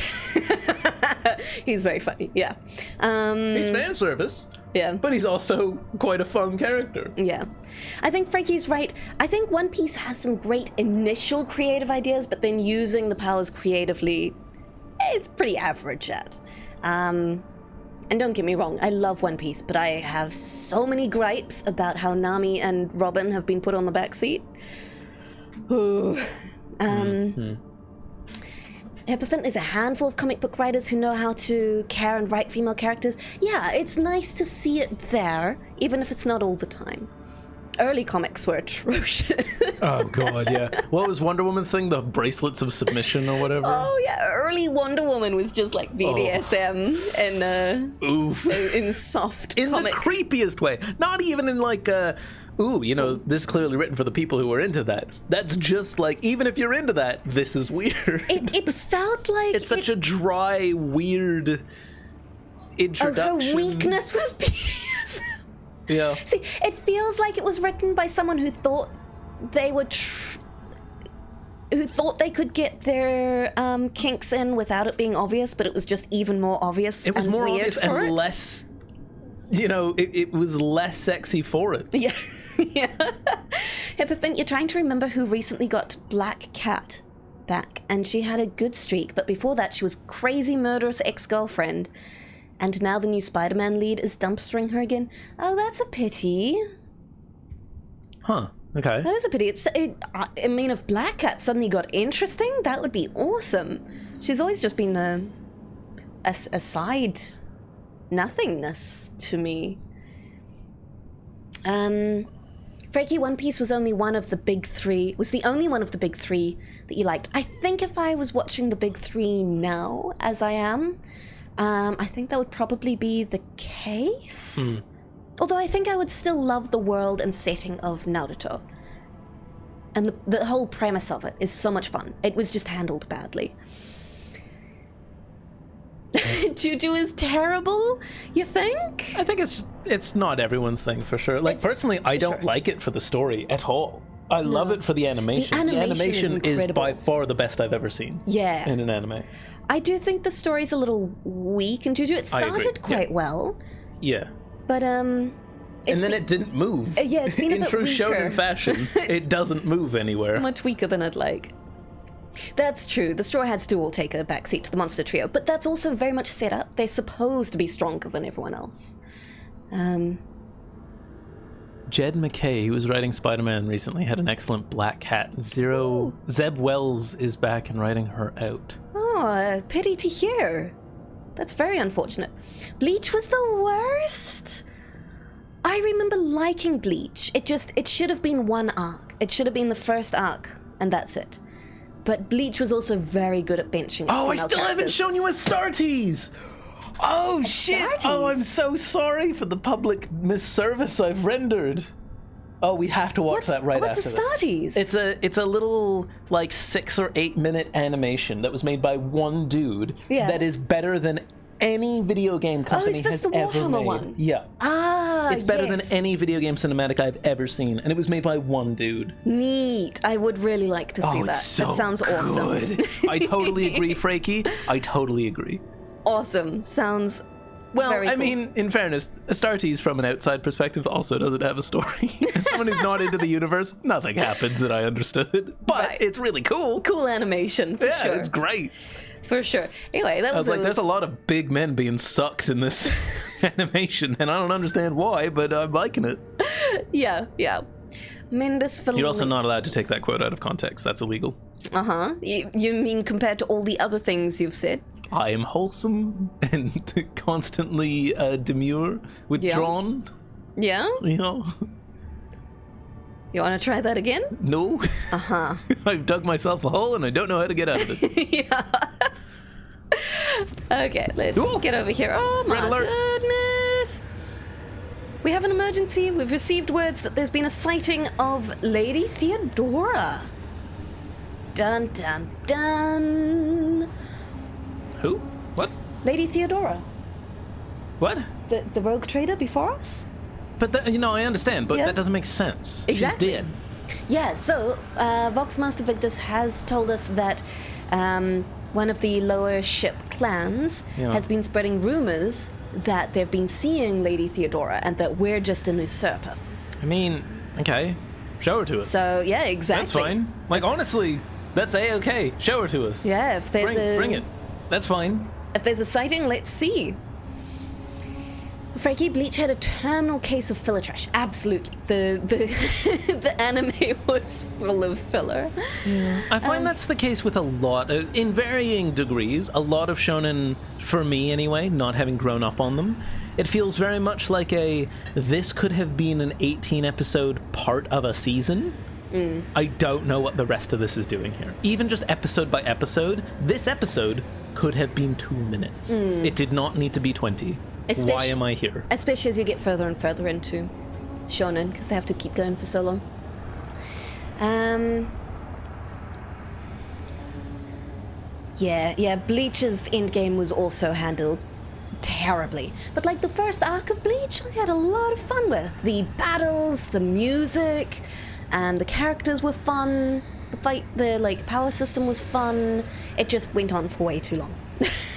He's very funny, yeah. He's fan service. Yeah. But he's also quite a fun character. Yeah. I think Frankie's right. I think One Piece has some great initial creative ideas, but then using the powers creatively, it's pretty average at. And don't get me wrong, I love One Piece, but I have so many gripes about how Nami and Robin have been put on the back seat. Ooh. I think there's a handful of comic book writers who know how to care and write female characters. Yeah, it's nice to see it there, even if it's not all the time. Early comics were atrocious. Oh, God, yeah. What was Wonder Woman's thing? The bracelets of submission or whatever? Oh, yeah. Early Wonder Woman was just like BDSM in soft in comic. the creepiest way. Not even in like ooh, you know, this is clearly written for the people who are into that. That's just like, even if you're into that, this is weird. It felt like... It's such a dry, weird introduction. Her weakness was BDSM. Yeah. See, it feels like it was written by someone who thought they would... who thought they could get their kinks in without it being obvious, but it was just even more obvious. It was and more weird obvious for and it. less... You know, it was less sexy for it. Yeah. Yeah. Hippofint, you're trying to remember who recently got Black Cat back, and she had a good streak, but before that she was crazy murderous ex-girlfriend, and now the new Spider-Man lead is dumpstering her again. Oh, that's a pity. Huh. Okay. That is a pity. I mean, if Black Cat suddenly got interesting, that would be awesome. She's always just been a side nothingness to me. Frankie, One Piece was only one of the big three, was the only one of the big three that you liked. I think if I was watching the big three now, as I am, I think that would probably be the case. Although I think I would still love the world and setting of Naruto. And the whole premise of it is so much fun. It was just handled badly. Juju is terrible, you think? I think it's not everyone's thing for sure. Like, personally, I don't like it for the story at all. I love it for the animation. The animation is by far the best I've ever seen. Yeah. In an anime. I do think the story's a little weak, and Juju, it started quite well. Yeah. But, and then it didn't move. Yeah, it's been a in bit true weaker. shonen fashion, it doesn't move anywhere. Much weaker than I'd like. That's true. The Straw Hats do all take a backseat to the monster trio, but that's also very much set up. They're supposed to be stronger than everyone else. Jed McKay, who was writing Spider-Man recently, had an excellent Black Cat. Zeb Wells is back and writing her out. Oh, pity to hear. That's very unfortunate. Bleach was the worst. I remember liking Bleach. It should have been one arc. It should have been the first arc, and that's it. But Bleach was also very good at benching its Oh, I female still haven't characters. shown you Astartes! Oh, shit! Astartes? Oh, I'm so sorry for the public misservice I've rendered. Oh, we have to watch that right after What's Astartes? It's a little, like, 6 or 8 minute animation that was made by one dude that is better than any video game company is this has the ever Warhammer made. one? Yeah. Ah, It's better than yes. any video game cinematic I've ever seen, and it was made by one dude. Neat. I would really like to see that. It's so That sounds awesome. good. I totally agree, Frankie. I totally agree. Awesome. Sounds Well, very I cool. mean, in fairness, Astartes from an outside perspective also doesn't have a story. As someone who's not into the universe, nothing happens that I understood. But Right. it's really cool. Cool animation, for Yeah, sure. it's great. For sure. Anyway, that I was like, there's a lot of big men being sucked in this animation, and I don't understand why, but I'm liking it. Yeah. Mendes You're also not allowed to take that quote out of context. That's illegal. Uh-huh. You mean compared to all the other things you've said? I am wholesome and constantly demure, withdrawn. Yeah? You know? You want to try that again? No. Uh-huh. I've dug myself a hole and I don't know how to get out of it. Yeah. Okay, let's Ooh. get over here. Oh my Red alert. goodness! We have an emergency. We've received words that there's been a sighting of Lady Theodora. Dun dun dun. Who? What? Lady Theodora. What? The rogue trader before us? But that, I understand, but Yeah. that doesn't make sense. Exactly. She's dead. Yeah, so Voxmaster Victus has told us that one of the lower ship clans Yeah. has been spreading rumors that they've been seeing Lady Theodora and that we're just an usurper. I mean, okay, show her to us. So, yeah, exactly. That's fine. Like, honestly, that's A-okay. Show her to us. Yeah, if there's Bring it. That's fine. If there's a sighting, let's see. Frankie, Bleach had a terminal case of filler trash. Absolutely. The the anime was full of filler. I find that's the case with a lot, in varying degrees, a lot of shonen, for me anyway, not having grown up on them. It feels very much like this could have been an 18-episode part of a season. I don't know what the rest of this is doing here. Even just episode by episode, this episode could have been 2 minutes. It did not need to be 20. Why am I here? Especially as you get further and further into shonen, because they have to keep going for so long. Yeah, Bleach's endgame was also handled terribly. But like the first arc of Bleach, I had a lot of fun with. The battles, the music, and the characters were fun. The power system was fun. It just went on for way too long.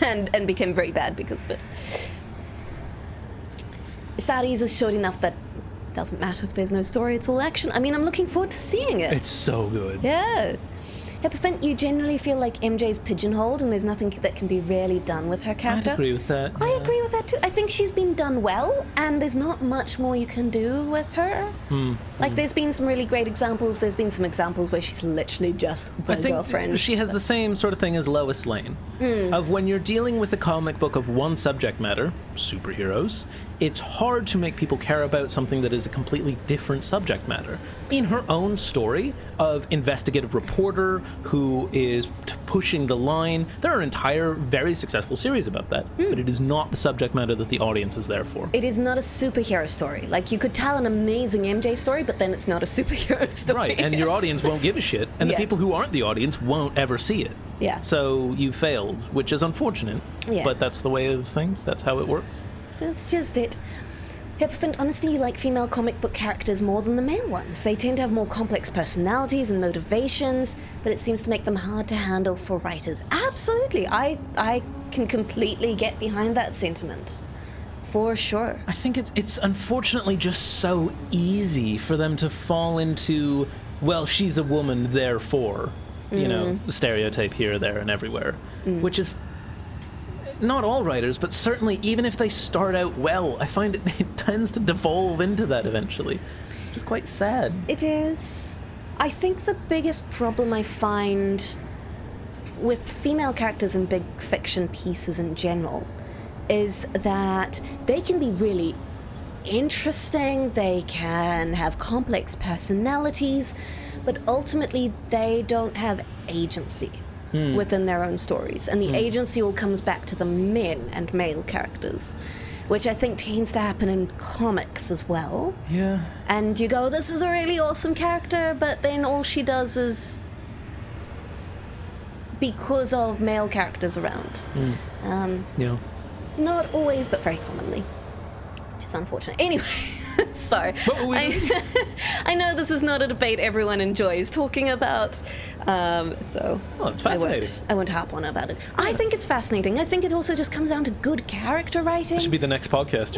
and became very bad because of it. Studies is short enough that it doesn't matter if there's no story, it's all action. I mean, I'm looking forward to seeing it. It's so good. Yeah. Epiphan, you generally feel like MJ's pigeonholed and there's nothing that can be really done with her character. I'd agree with that. I agree with that too. I think she's been done well, and there's not much more you can do with her. Like, there's been some really great examples. There's been some examples where she's literally just the I think girlfriend. she has the same sort of thing as Lois Lane. Of when you're dealing with a comic book of one subject matter, superheroes, it's hard to make people care about something that is a completely different subject matter. In her own story of investigative reporter who is pushing the line, there are entire, very successful series about that, but it is not the subject matter that the audience is there for. It is not a superhero story. Like, you could tell an amazing MJ story, but then it's not a superhero story. Right, and your audience won't give a shit, and Yeah. the people who aren't the audience won't ever see it. Yeah. So you failed, which is unfortunate, Yeah. but that's the way of things. That's how it works. That's just it. Epiphan, honestly, you like female comic book characters more than the male ones. They tend to have more complex personalities and motivations, but it seems to make them hard to handle for writers. Absolutely, I can completely get behind that sentiment. For sure. I think it's unfortunately just so easy for them to fall into, well, she's a woman, therefore, stereotype here, there, and everywhere, which is not all writers, but certainly even if they start out well, I find it tends to devolve into that eventually. It's just quite sad. It is. I think the biggest problem I find with female characters in big fiction pieces in general is that they can be really interesting, they can have complex personalities, but ultimately they don't have agency within their own stories. And the agency all comes back to the men and male characters, which I think tends to happen in comics as well. Yeah. And you go, this is a really awesome character, but then all she does is because of male characters around. Yeah. Not always, but very commonly. Which is unfortunate. Anyway, sorry. What were we doing? I know this is not a debate everyone enjoys talking about, so Well, it's fascinating. I won't harp on about it. I think it's fascinating. I think it also just comes down to good character writing. Should be the next podcast.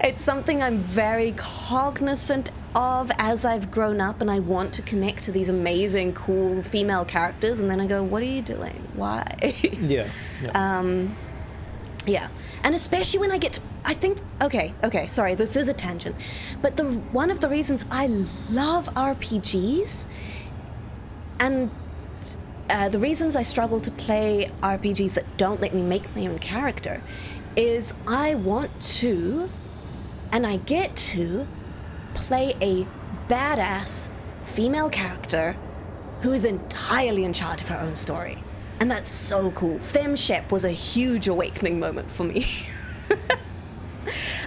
It's something I'm very cognizant of as I've grown up, and I want to connect to these amazing, cool female characters, and then I go, what are you doing? Why? Yeah. Yeah. And especially when I get to, I think, okay, sorry, this is a tangent, but one of the reasons I love RPGs, and the reasons I struggle to play RPGs that don't let me make my own character, is I want to, and I get to, play a badass female character who is entirely in charge of her own story. And that's so cool. Femshep was a huge awakening moment for me.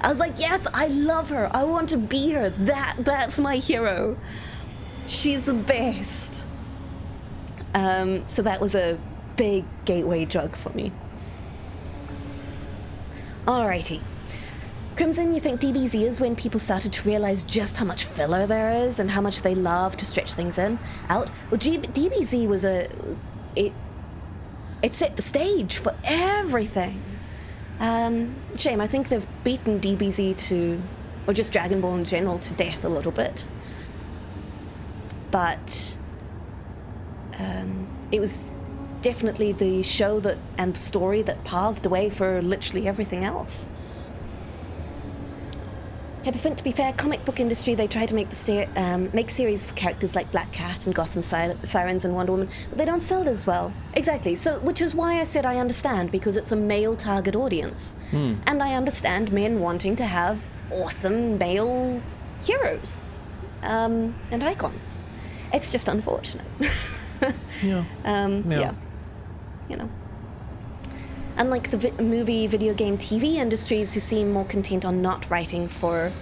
I was like, yes, I love her. I want to be her. That's my hero. She's the best. So that was a big gateway drug for me. Alrighty. Crimson, you think DBZ is when people started to realize just how much filler there is and how much they love to stretch things out? Well, DBZ was it set the stage for everything. Shame, I think they've beaten DBZ or just Dragon Ball in general, to death a little bit. But it was definitely the show and the story that paved the way for literally everything else. Yeah, to be fair, comic book industry, they try to make make series for characters like Black Cat and Gotham Sirens and Wonder Woman, but they don't sell as well. Exactly. So, which is why I said I understand, because it's a male target audience. And I understand men wanting to have awesome male heroes and icons. It's just unfortunate. Yeah. Yeah. You know. Unlike the movie, video game, TV industries who seem more content on not writing for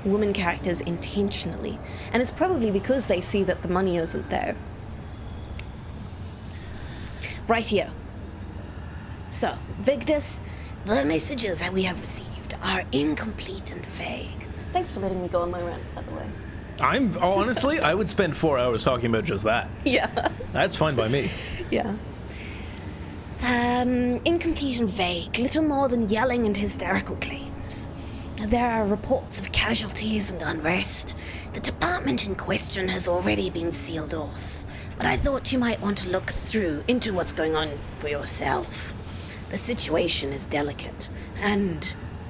woman characters intentionally. And it's probably because they see that the money isn't there. Rightio. So, Victus, the messages that we have received are incomplete and vague. Thanks for letting me go on my rant, by the way. Honestly, I would spend 4 hours talking about just that. Yeah. That's fine by me. Yeah. Incomplete and vague, little more than yelling and hysterical claims. There are reports of casualties and unrest. The department in question has already been sealed off, but I thought you might want to look into what's going on for yourself. The situation is delicate, and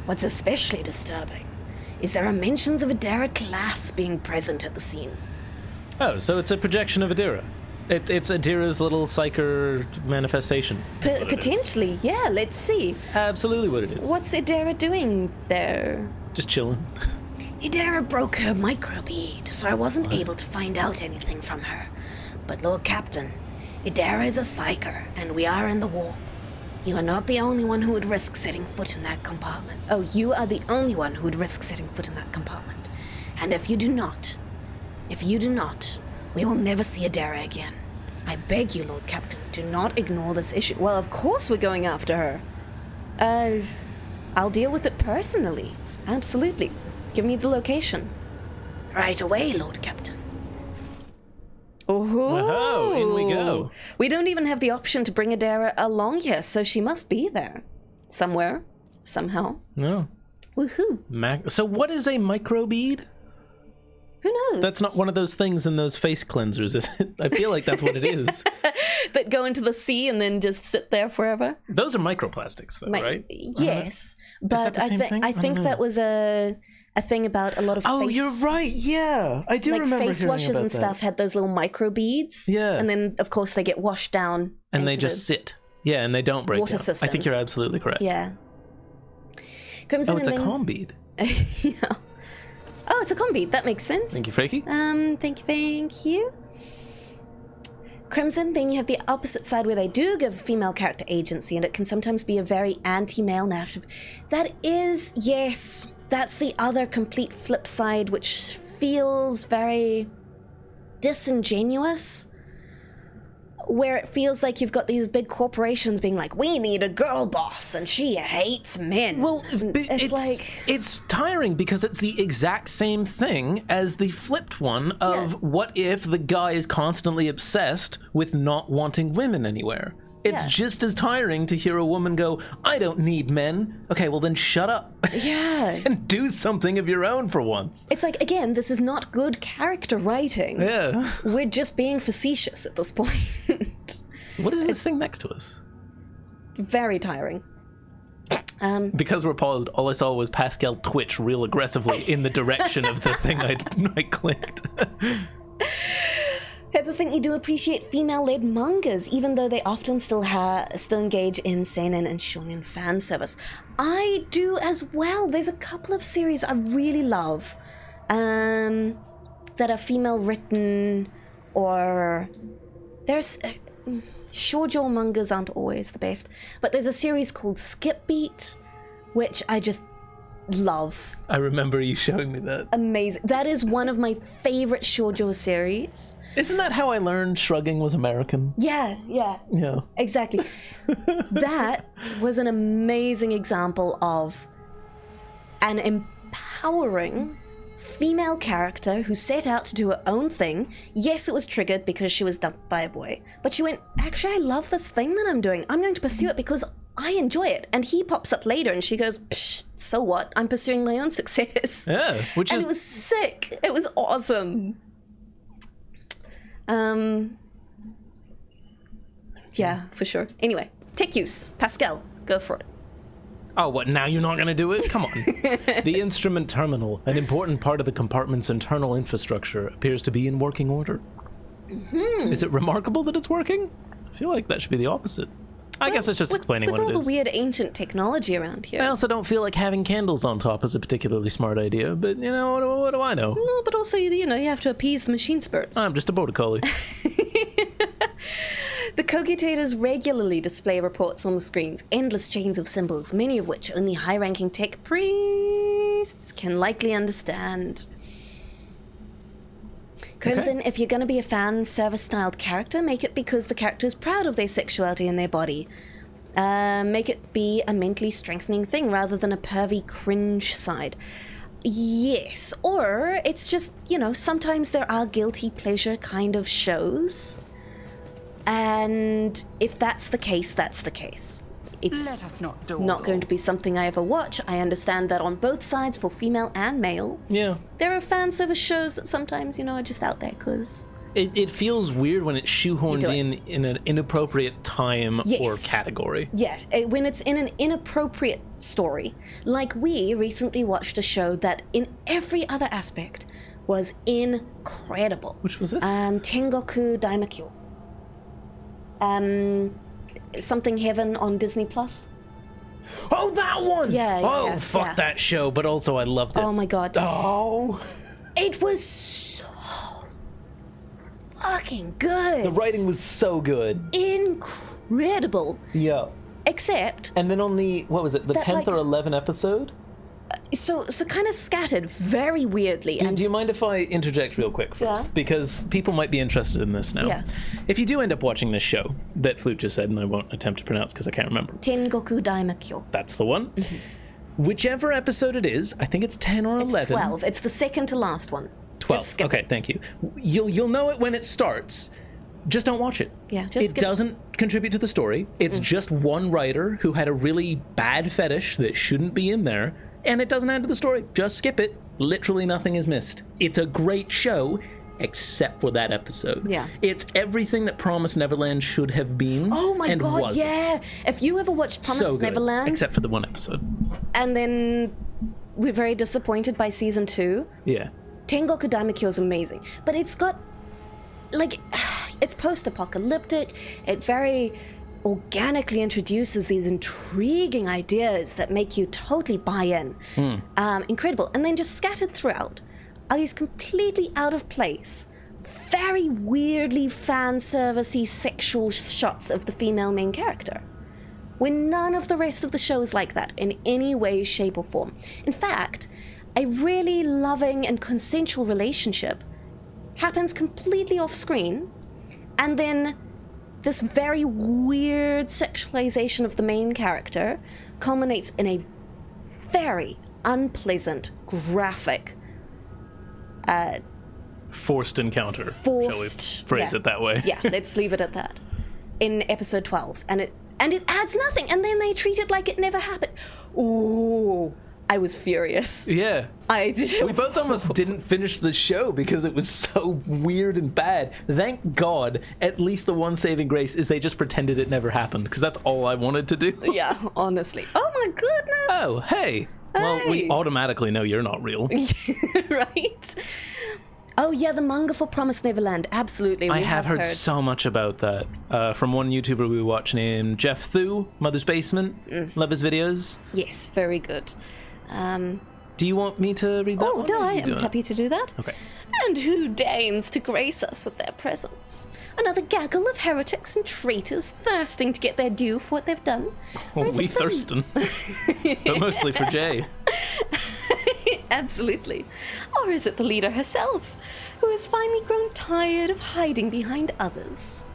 what's especially disturbing is there are mentions of Adara class being present at the scene. Oh, so it's a projection of Adira. It's Adira's little psyker manifestation. Potentially, yeah, let's see. Absolutely what it is. What's Adara doing there? Just chilling. Adara broke her microbead, so I wasn't able to find out anything from her. But Lord Captain, Adara is a psyker, and we are in the warp. You are not the only one who would risk setting foot in that compartment. Oh, you are the Only one who would risk setting foot in that compartment. And if you do not, we will never see Adara again. I beg you, Lord Captain, do not ignore this issue. Well, of course we're going after her. I'll deal with it personally. Absolutely. Give me the location. Right away, Lord Captain. Oh, in we go. We don't even have the option to bring Adara along here, so she must be there. Somewhere. Somehow. No. Woohoo. So what is a microbead? Who knows? That's not one of those things in those face cleansers, is it? I feel like that's what it is. That go into the sea and then just sit there forever? Those are microplastics, though, right? Yes, that but the same thing? I think that was a thing about a lot of Oh, you're right. Yeah, I do remember face hearing washes about and that. stuff had those little micro beads. Yeah. And then, of course, they get washed down. And they into just sit. Yeah, and they don't break water down. I think systems. you're absolutely correct. Yeah. Crimson Oh, it's a and then... calm bead. Yeah. Oh, it's a combi. That makes sense. Thank you, Freaky. Thank you. Crimson, then you have the opposite side where they do give female character agency, and it can sometimes be a very anti-male narrative. That is, yes, that's the other complete flip side, which feels very disingenuous, where it feels like you've got these big corporations being like, we need a girl boss, and she hates men. Well, And it's tiring because it's the exact same thing as the flipped one of what if the guy is constantly obsessed with not wanting women anywhere. It's just as tiring to hear a woman go, I don't need men. Okay, well then shut up. Yeah. And do something of your own for once. It's like, again, this is not good character writing. Yeah. We're just being facetious at this point. What is this thing next to us? Very tiring. Because we're paused, all I saw was Pascal twitch real aggressively in the direction of the thing I clicked. I think you do appreciate female-led mangas, even though they often still engage in seinen and shonen fan service. I do as well. There's a couple of series I really love that are female-written, or there's shoujo mangas aren't always the best, but there's a series called Skip Beat, which I just love. I remember you showing me that. Amazing. That is one of my favorite shoujo series. Isn't that how I learned shrugging was American? Yeah. Yeah. Exactly. That was an amazing example of an empowering female character who set out to do her own thing. Yes, it was triggered because she was dumped by a boy, but she went, actually, I love this thing that I'm doing. I'm going to pursue it because I enjoy it. And he pops up later and she goes, psh, so what? I'm pursuing my own success. Yeah, which and is... it was sick. It was awesome. Yeah, for sure. Anyway, tech use. Pascal, go for it. Oh, what, now you're not going to do it? Come on. The instrument terminal, an important part of the compartment's internal infrastructure, appears to be in working order. Mm-hmm. Is it remarkable that it's working? I feel like that should be the opposite. I guess it's just explaining what it is. With all the weird ancient technology around here. I also don't feel like having candles on top is a particularly smart idea, but, you know, what do I know? No, but also, you know, you have to appease the machine spirits. I'm just a border collie. The RogueTraders regularly display reports on the screens, endless chains of symbols, many of which only high-ranking tech priests can likely understand. Crimson, if you're going to be a fan service-styled character, make it because the character is proud of their sexuality and their body. Make it be a mentally strengthening thing rather than a pervy cringe side. Yes, or it's just, you know, sometimes there are guilty pleasure kind of shows. And if that's the case, that's the case. It's Let us not do not going to be something I ever watch. I understand that on both sides, for female and male. Yeah. There are fan service shows that sometimes, you know, are just out there because... It feels weird when it's shoehorned in an inappropriate time or category. Yeah, when it's in an inappropriate story. Like we recently watched a show that in every other aspect was incredible. Which was this? Tengoku Daimakyo. Something Heaven on Disney Plus. Oh, that one! Yeah, fuck that show, but also I loved it. Oh my god. Oh. It was so fucking good. The writing was so good. Incredible. Yeah. Except... And then on the, what was it, the 10th or 11th episode? So kind of scattered very weirdly. Do you mind if I interject real quick first? Yeah. Because people might be interested in this now. Yeah. If you do end up watching this show that Flewt just said, and I won't attempt to pronounce because I can't remember. Tengoku Daimakyo. That's the one. Mm-hmm. Whichever episode it is, I think it's 10 or 11. It's 12. It's the second to last one. 12. Just skip okay, it. thank you. You'll know it when it starts. Just don't watch it. Yeah, just it skip doesn't contribute to the story. It's just one writer who had a really bad fetish that shouldn't be in there, and it doesn't add to the story. Just skip it. Literally nothing is missed. It's a great show, except for that episode. Yeah. It's everything that Promised Neverland should have been. Oh my and god, wasn't. yeah. If you ever watched Promised So good, Neverland, except for the one episode. and then we're very disappointed by season 2, Yeah. Tengoku Daimakyo is amazing. But it's got, like, it's post-apocalyptic. It very organically introduces these intriguing ideas that make you totally buy in. Incredible. And then just scattered throughout are these completely out of place, very weirdly fan servicey sexual shots of the female main character, when none of the rest of the show is like that in any way, shape, or form. In fact, a really loving and consensual relationship happens completely off screen, and then this very weird sexualization of the main character culminates in a very unpleasant, graphic, Forced encounter. Shall we phrase it that way? Yeah, let's leave it at that. In episode 12. And it adds nothing, and then they treat it like it never happened. Ooh, I was furious. Yeah. We both almost didn't finish the show because it was so weird and bad. Thank God, at least the one saving grace is they just pretended it never happened, because that's all I wanted to do. Yeah, honestly. Oh my goodness! Oh, hey. Well, we automatically know you're not real. Right? Oh yeah, the manga for Promised Neverland. Absolutely. I have heard so much about that from one YouTuber we watch named Jeff Thu, Mother's Basement. Love his videos. Yes, very good. Do you want me to read that one? No, I am happy to do that. Okay. And who deigns to grace us with their presence? Another gaggle of heretics and traitors thirsting to get their due for what they've done? Well, we thirsting. But mostly for Jay. Absolutely. Or is it the leader herself, who has finally grown tired of hiding behind others?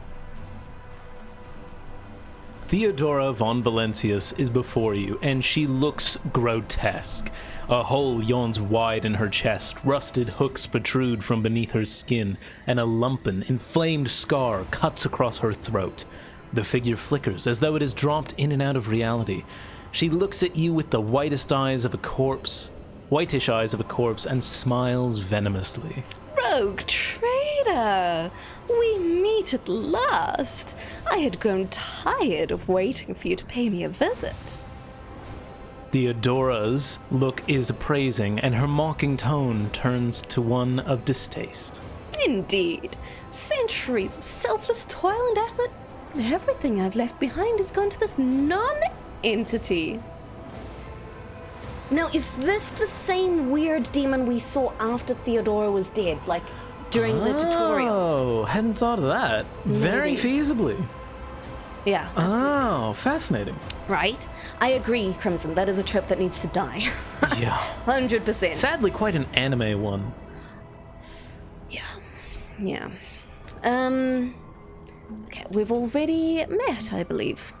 Theodora von Valencius is before you, and she looks grotesque. A hole yawns wide in her chest, rusted hooks protrude from beneath her skin, and a lumpen, inflamed scar cuts across her throat. The figure flickers as though it is dropped in and out of reality. She looks at you with the whitish eyes of a corpse, and smiles venomously. RogueTrader! We meet at last! I had grown tired of waiting for you to pay me a visit. Theodora's look is appraising, and her mocking tone turns to one of distaste. Indeed. Centuries of selfless toil and effort. Everything I've left behind has gone to this non-entity. Now, is this the same weird demon we saw after Theodora was dead, like during the tutorial? Oh, hadn't thought of that. Very feasibly. Yeah, absolutely. Oh, fascinating. Right? I agree, Crimson. That is a trope that needs to die. Yeah. 100%. Sadly, quite an anime one. Yeah. Okay, we've already met, I believe.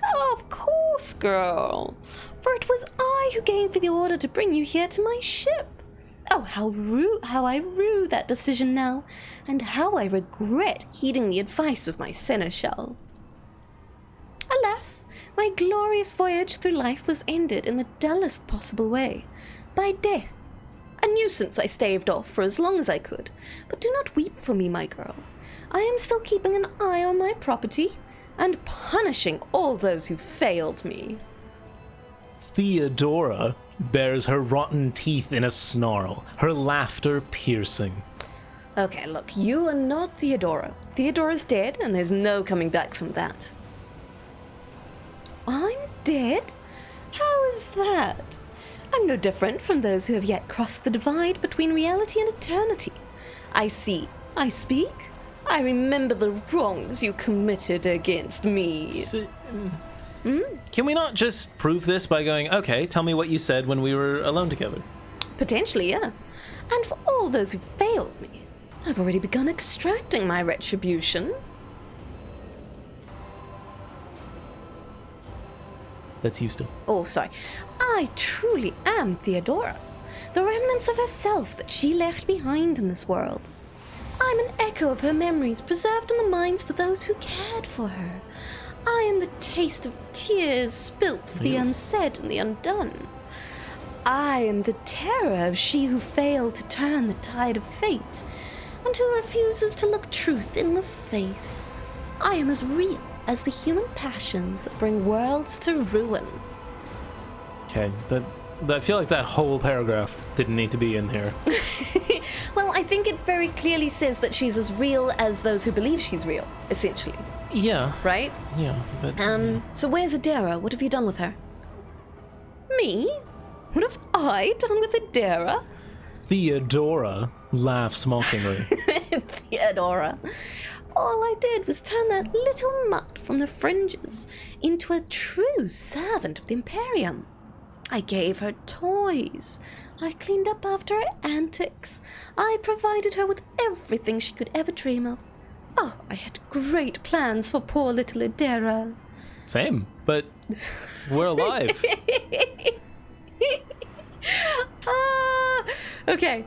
Oh, of course, girl. For it was I who gave you the order to bring you here to my ship. Oh, how I rue that decision now, and how I regret heeding the advice of my seneschal. Alas, my glorious voyage through life was ended in the dullest possible way, by death. A nuisance I staved off for as long as I could, but do not weep for me, my girl. I am still keeping an eye on my property, and punishing all those who failed me. Theodora bares her rotten teeth in a snarl, her laughter piercing. Okay, look, you are not Theodora. Theodora's dead, and there's no coming back from that. I'm dead? How is that? I'm no different from those who have yet crossed the divide between reality and eternity. I see, I speak, I remember the wrongs you committed against me. Can we not just prove this by going, okay, tell me what you said when we were alone together? Potentially, yeah. And for all those who failed me, I've already begun extracting my retribution. That's you still. Oh, sorry. I truly am Theodora, the remnants of herself that she left behind in this world. I'm an echo of her memories preserved in the minds for those who cared for her. I am the taste of tears spilt for the unsaid and the undone. I am the terror of she who failed to turn the tide of fate, and who refuses to look truth in the face. I am as real as the human passions that bring worlds to ruin. Okay, I feel like that whole paragraph didn't need to be in here. Well, I think it very clearly says that she's as real as those who believe she's real, essentially. Yeah. Right? Yeah, but... So where's Adara? What have you done with her? Me? What have I done with Adara? Theodora laughs mockingly. Theodora. All I did was turn that little mutt from the fringes into a true servant of the Imperium. I gave her toys. I cleaned up after her antics. I provided her with everything she could ever dream of. Oh, I had great plans for poor little Adara. Same, but we're alive. Okay.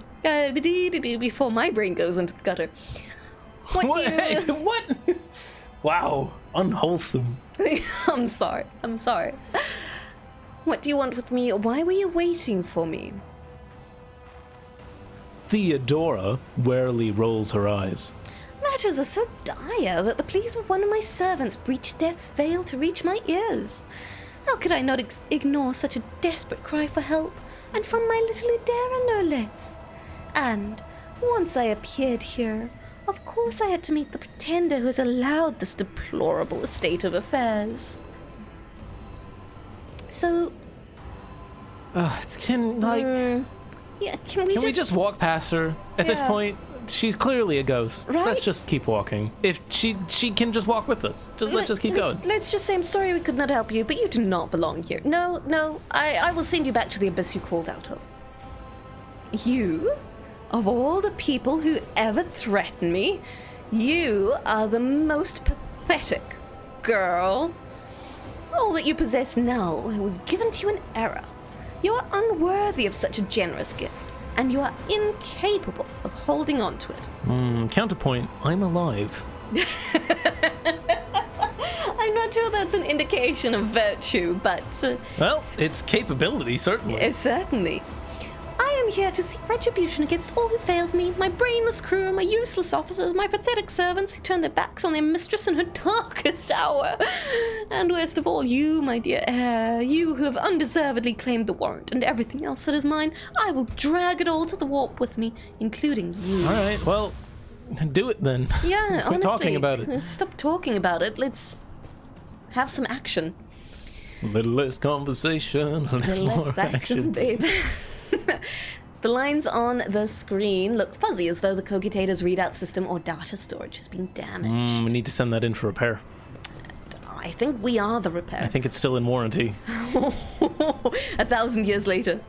Before my brain goes into the gutter. What? Hey, what? Wow, unwholesome. I'm sorry. What do you want with me? Why were you waiting for me? Theodora warily rolls her eyes. Matters are so dire that the pleas of one of my servants breached death's veil to reach my ears. How could I not ignore such a desperate cry for help, and from my little Adara no less? And once I appeared here, of course I had to meet the pretender who has allowed this deplorable state of affairs. So... Can we we just walk past her? At this Yeah. point, she's clearly a ghost. Right? Let's just keep walking. If she can just walk with us. Let's just keep going. Let's just say I'm sorry we could not help you, but you do not belong here. No, I will send you back to the abyss you crawled out of. You? Of all the people who ever threatened me, you are the most pathetic. girl. All that you possess now was given to you in error. You are unworthy of such a generous gift, and you are incapable of holding on to it. Counterpoint, I'm alive. I'm not sure that's an indication of virtue, but... Well, it's capability, certainly. certainly. I am here to seek retribution against all who failed me, my brainless crew, my useless officers, my pathetic servants who turned their backs on their mistress in her darkest hour. And worst of all, you, my dear heir, you who have undeservedly claimed the warrant and everything else that is mine. I will drag it all to the warp with me, including you. All right, well, do it then. Yeah, Quit honestly. talking about it. Stop talking about it. Let's have some action. A little less conversation, a little more Less action, babe. The lines on the screen look fuzzy, as though the RogueTrader's readout system or data storage has been damaged. We need to send that in for repair. I think we are the repair. I think it's still in warranty. 1,000 years later.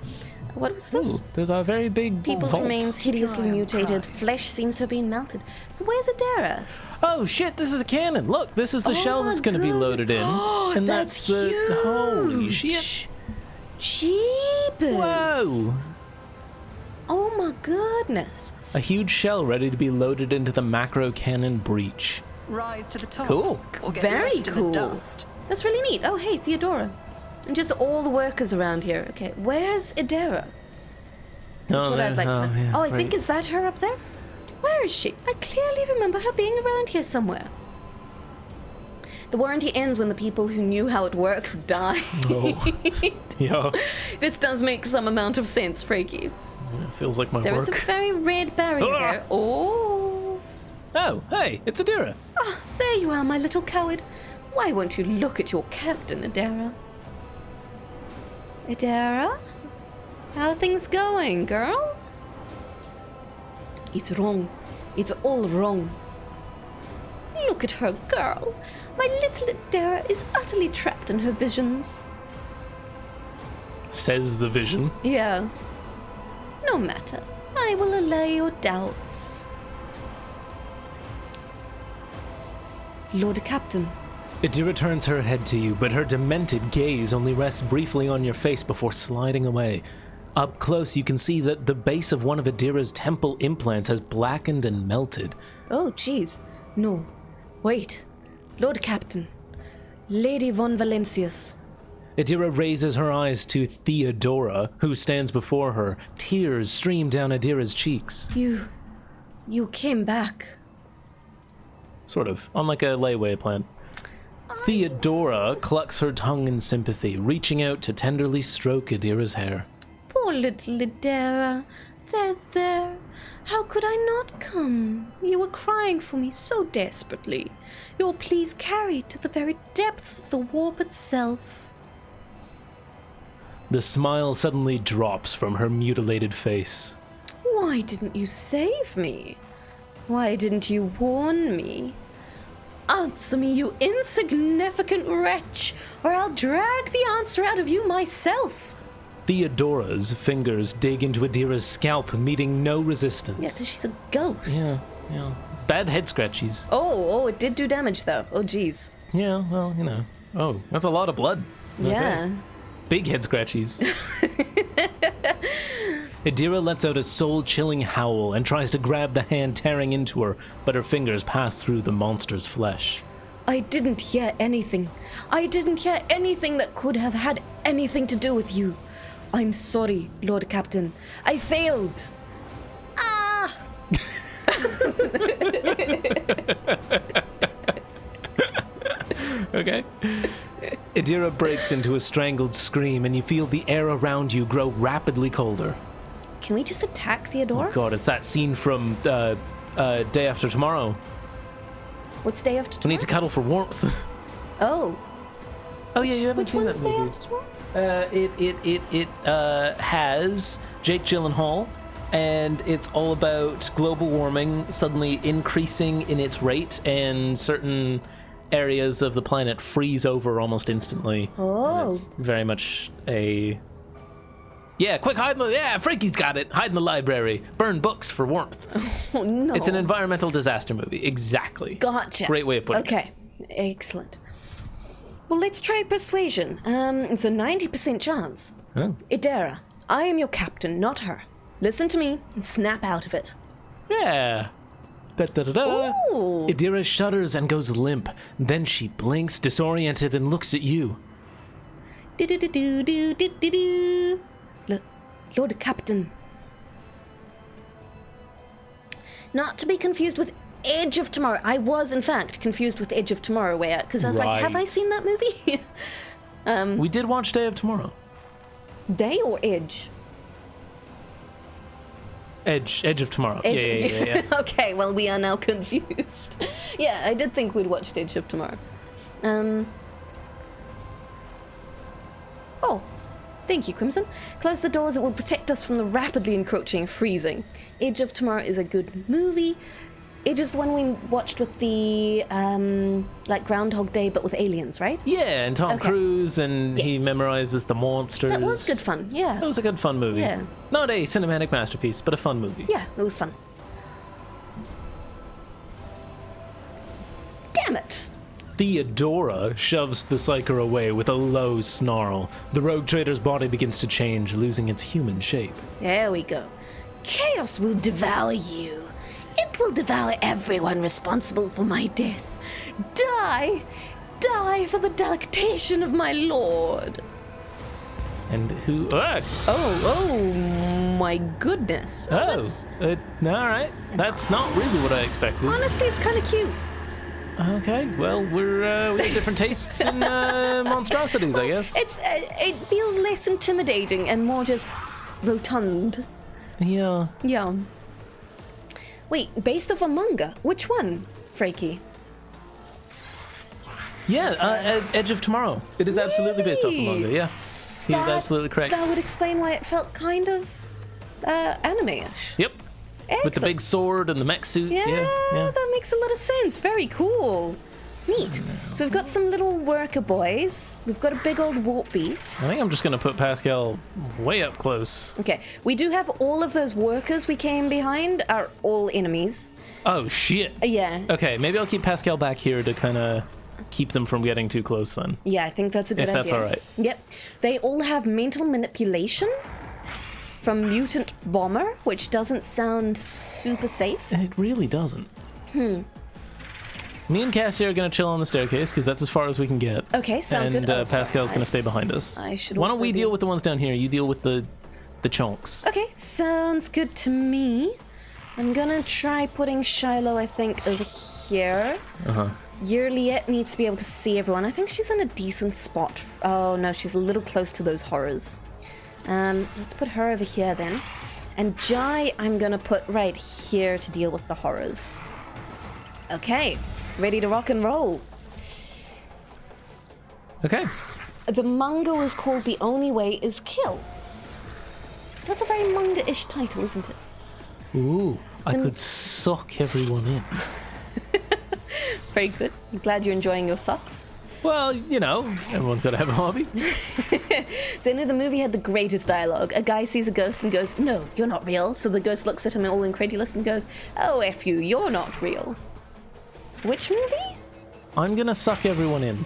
What was this? Ooh, there's a very big People's vault. remains hideously Dry mutated. prize. Flesh seems to have been melted. So where's Adara? Oh shit, this is a cannon. Look, this is the shell my that's going to be loaded in. goodness. And That's the... huge. Holy shit. Jeepers. Whoa. Oh my goodness. A huge shell ready to be loaded into the macro cannon breech. Rise to the top. Cool. Or get Very left in the cool. dust. That's really neat. Oh, hey, Theodora. And just all the workers around here. Okay, where's Adara? That's what I'd like to know. Yeah, I right. think, is that her up there? Where is she? I clearly remember her being around here somewhere. The warranty ends when the people who knew how it worked die. Oh. Yeah. This does make some amount of sense, Freaky. It feels like my There is work. a very red barrier Ah! there. Oh. Oh, hey, it's Adira. Ah, there you are, my little coward. Why won't you look at your captain, Adara? Adara? How are things going, girl? It's wrong. It's all wrong. Look at her, girl. My little Adara is utterly trapped in her visions. Says the vision. Yeah. No matter. I will allay your doubts. Lord Captain. Adira turns her head to you, but her demented gaze only rests briefly on your face before sliding away. Up close, you can see that the base of one of Adira's temple implants has blackened and melted. Oh, jeez. No. Wait. Lord Captain. Lady von Valencius. Adira raises her eyes to Theodora, who stands before her. Tears stream down Adira's cheeks. You came back. Sort of, on like a layaway plan. Theodora clucks her tongue in sympathy, reaching out to tenderly stroke Adira's hair. Poor little Adara. There. How could I not come? You were crying for me so desperately. Your pleas carried to the very depths of the warp itself. The smile suddenly drops from her mutilated face. Why didn't you save me? Why didn't you warn me? Answer me, you insignificant wretch, or I'll drag the answer out of you myself. Theodora's fingers dig into Adira's scalp, meeting no resistance. Yeah, 'cause she's a ghost. Yeah. Bad head scratchies. Oh, it did do damage though. Oh, geez. Yeah, well, you know. Oh, that's a lot of blood. Okay. Yeah. Big head scratchies. Adira lets out a soul-chilling howl and tries to grab the hand tearing into her, but her fingers pass through the monster's flesh. I didn't hear anything. I didn't hear anything that could have had anything to do with you. I'm sorry, Lord Captain. I failed. Ah! Okay. Adira breaks into a strangled scream, and you feel the air around you grow rapidly colder. Can we just attack Theodora? Oh God, it's that scene from Day After Tomorrow. What's day after We tomorrow? need to cuddle for warmth. Oh. Oh yeah, you haven't Which seen one's that day movie. after tomorrow? It has Jake Gyllenhaal, and it's all about global warming suddenly increasing in its rate, and certain areas of the planet freeze over almost instantly. Oh. And it's very much a... Yeah, quick, hide in the... Yeah, Frankie's got it. Hide in the library. Burn books for warmth. Oh, no. It's an environmental disaster movie. Exactly. Gotcha. Great way of putting it. Okay. Excellent. Well, let's try persuasion. It's a 90% chance. Oh. Idera, I am your captain, not her. Listen to me and snap out of it. Yeah. Da-da-da-da. Ooh. Idira shudders and goes limp. Then she blinks, disoriented, and looks at you. Do-do-do-do-do-do-do. Lord Captain. Not to be confused with Edge of Tomorrow. I was, in fact, confused with Edge of Tomorrow, because I was like, have I seen that movie? We did watch Day of Tomorrow. Day or Edge? Edge of Tomorrow. Edge Yeah. Okay, well, we are now confused. Yeah, I did think we'd watched Edge of Tomorrow. Oh, thank you, Crimson. Close the doors, it will protect us from the rapidly encroaching freezing. Edge of Tomorrow is a good movie. Edge is the one we watched with the, like Groundhog Day, but with aliens, right? Yeah, and Tom Cruise, and he Yes. memorizes the monsters. That was good fun, yeah. That was a good fun movie. Yeah. Not a cinematic masterpiece, but a fun movie. Yeah, it was fun. Damn it! Theodora shoves the psyker away with a low snarl. The rogue trader's body begins to change, losing its human shape. There we go. Chaos will devour you. It will devour everyone responsible for my death. Die! Die for the delectation of my lord. And who... Oh my goodness. That's- all right. That's not really what I expected. honestly, it's kind of cute. Okay, well, we have different tastes in monstrosities, I guess. It feels less intimidating and more just rotund. Yeah. Yeah. Wait, based off a manga? Which one, Freaky? Yeah, Edge of Tomorrow. It is absolutely based off a manga, yeah. He is absolutely correct. That would explain why it felt kind of anime-ish. Yep. With the big sword and the mech suits, yeah. That makes a lot of sense. Very cool. Neat. So we've got some little worker boys. We've got a big old warp beast. I think I'm just going to put Pascal way up close. Okay, we do have all of those workers we came behind are all enemies. Oh, shit. Yeah. Okay, maybe I'll keep Pascal back here to kind of keep them from getting too close then. Yeah, I think that's a good idea. If that's all right. Yep. They all have mental manipulation from Mutant Bomber, which doesn't sound super safe. It really doesn't. Me and Cassie are going to chill on the staircase because that's as far as we can get. Okay, sounds good. And Oh, sorry. Pascal's going to stay behind us. I should Why don't also we be- deal with the ones down here? You deal with the chunks. Okay, sounds good to me. I'm gonna try putting Shiloh, I think, over here. Yurliet needs to be able to see everyone. I think she's in a decent spot. Oh no, she's a little close to those horrors. Let's put her over here then. And Jai, I'm gonna put right here to deal with the horrors. Okay, ready to rock and roll. Okay. The manga was called The Only Way Is Kill. That's a very manga-ish title, isn't it? Ooh, I could suck everyone in. Very good. I'm glad you're enjoying your socks. Well, you know, everyone's got to have a hobby. So the movie had the greatest dialogue. A guy sees a ghost and goes, "No, you're not real." So the ghost looks at him all incredulous and goes, "Oh, F you, you're not real." Which movie? I'm going to suck everyone in.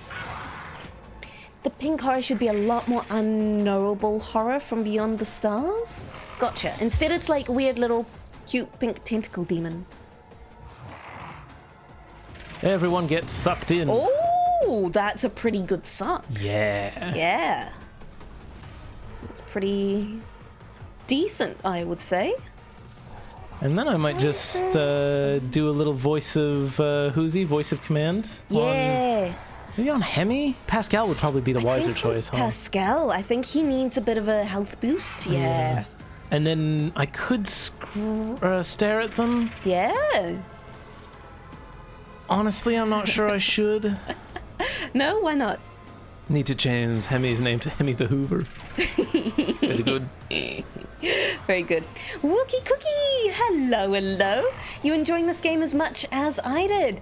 The pink horror should be a lot more unknowable horror from beyond the stars. Gotcha. Instead it's like weird little cute pink tentacle demon. Everyone gets sucked in. Oh, that's a pretty good suck. Yeah. Yeah. It's pretty decent, I would say. And then I might just do a little voice of voice of command. Yeah. Maybe on Hemmy? Pascal would probably be the wiser choice, huh? Pascal, I think he needs a bit of a health boost. Yeah. And then I could stare at them. Yeah. Honestly, I'm not sure I should. No, why not? Need to change Hemmy's name to Hemmy the Hoover. Very good. Very good. Wookie Cookie! Hello, hello. You enjoying this game as much as I did?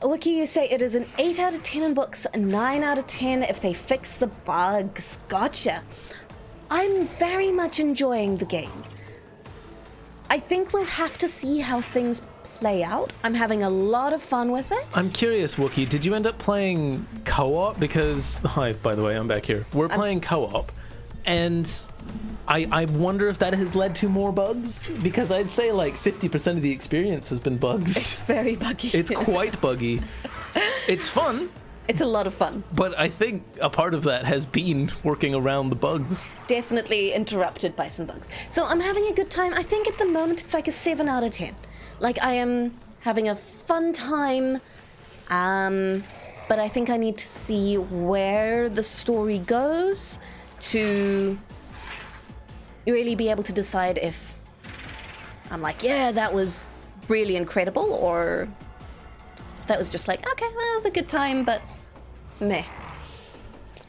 Wookie, you say it is an 8 out of 10 in books, a 9 out of 10 if they fix the bugs. Gotcha. I'm very much enjoying the game. I think we'll have to see how things play out. I'm having a lot of fun with it. I'm curious, Wookie, did you end up playing co-op? Because, hi, by the way, I'm back here. We're playing co-op, and I wonder if that has led to more bugs, because I'd say like 50% of the experience has been bugs. It's very buggy. It's quite buggy. It's fun. It's a lot of fun. But I think a part of that has been working around the bugs. Definitely interrupted by some bugs. So I'm having a good time. I think at the moment it's like a 7 out of 10. Like, I am having a fun time, but I think I need to see where the story goes to really be able to decide if I'm like, yeah, that was really incredible, or that was just like, okay, that was a good time, but meh.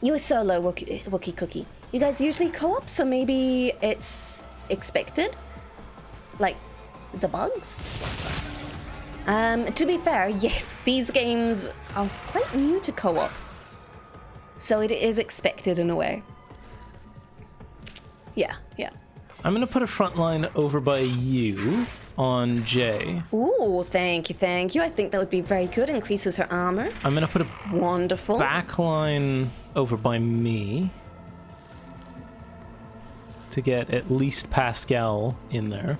You were solo, Wookie Cookie. You guys usually co-op, so maybe it's expected? Like, the bugs? To be fair, yes, these games are quite new to co-op. So it is expected in a way. Yeah. I'm going to put a front line over by you on Jay. Ooh, thank you. I think that would be very good. Increases her armor. I'm going to put a Wonderful. back line over by me to get at least Pascal in there.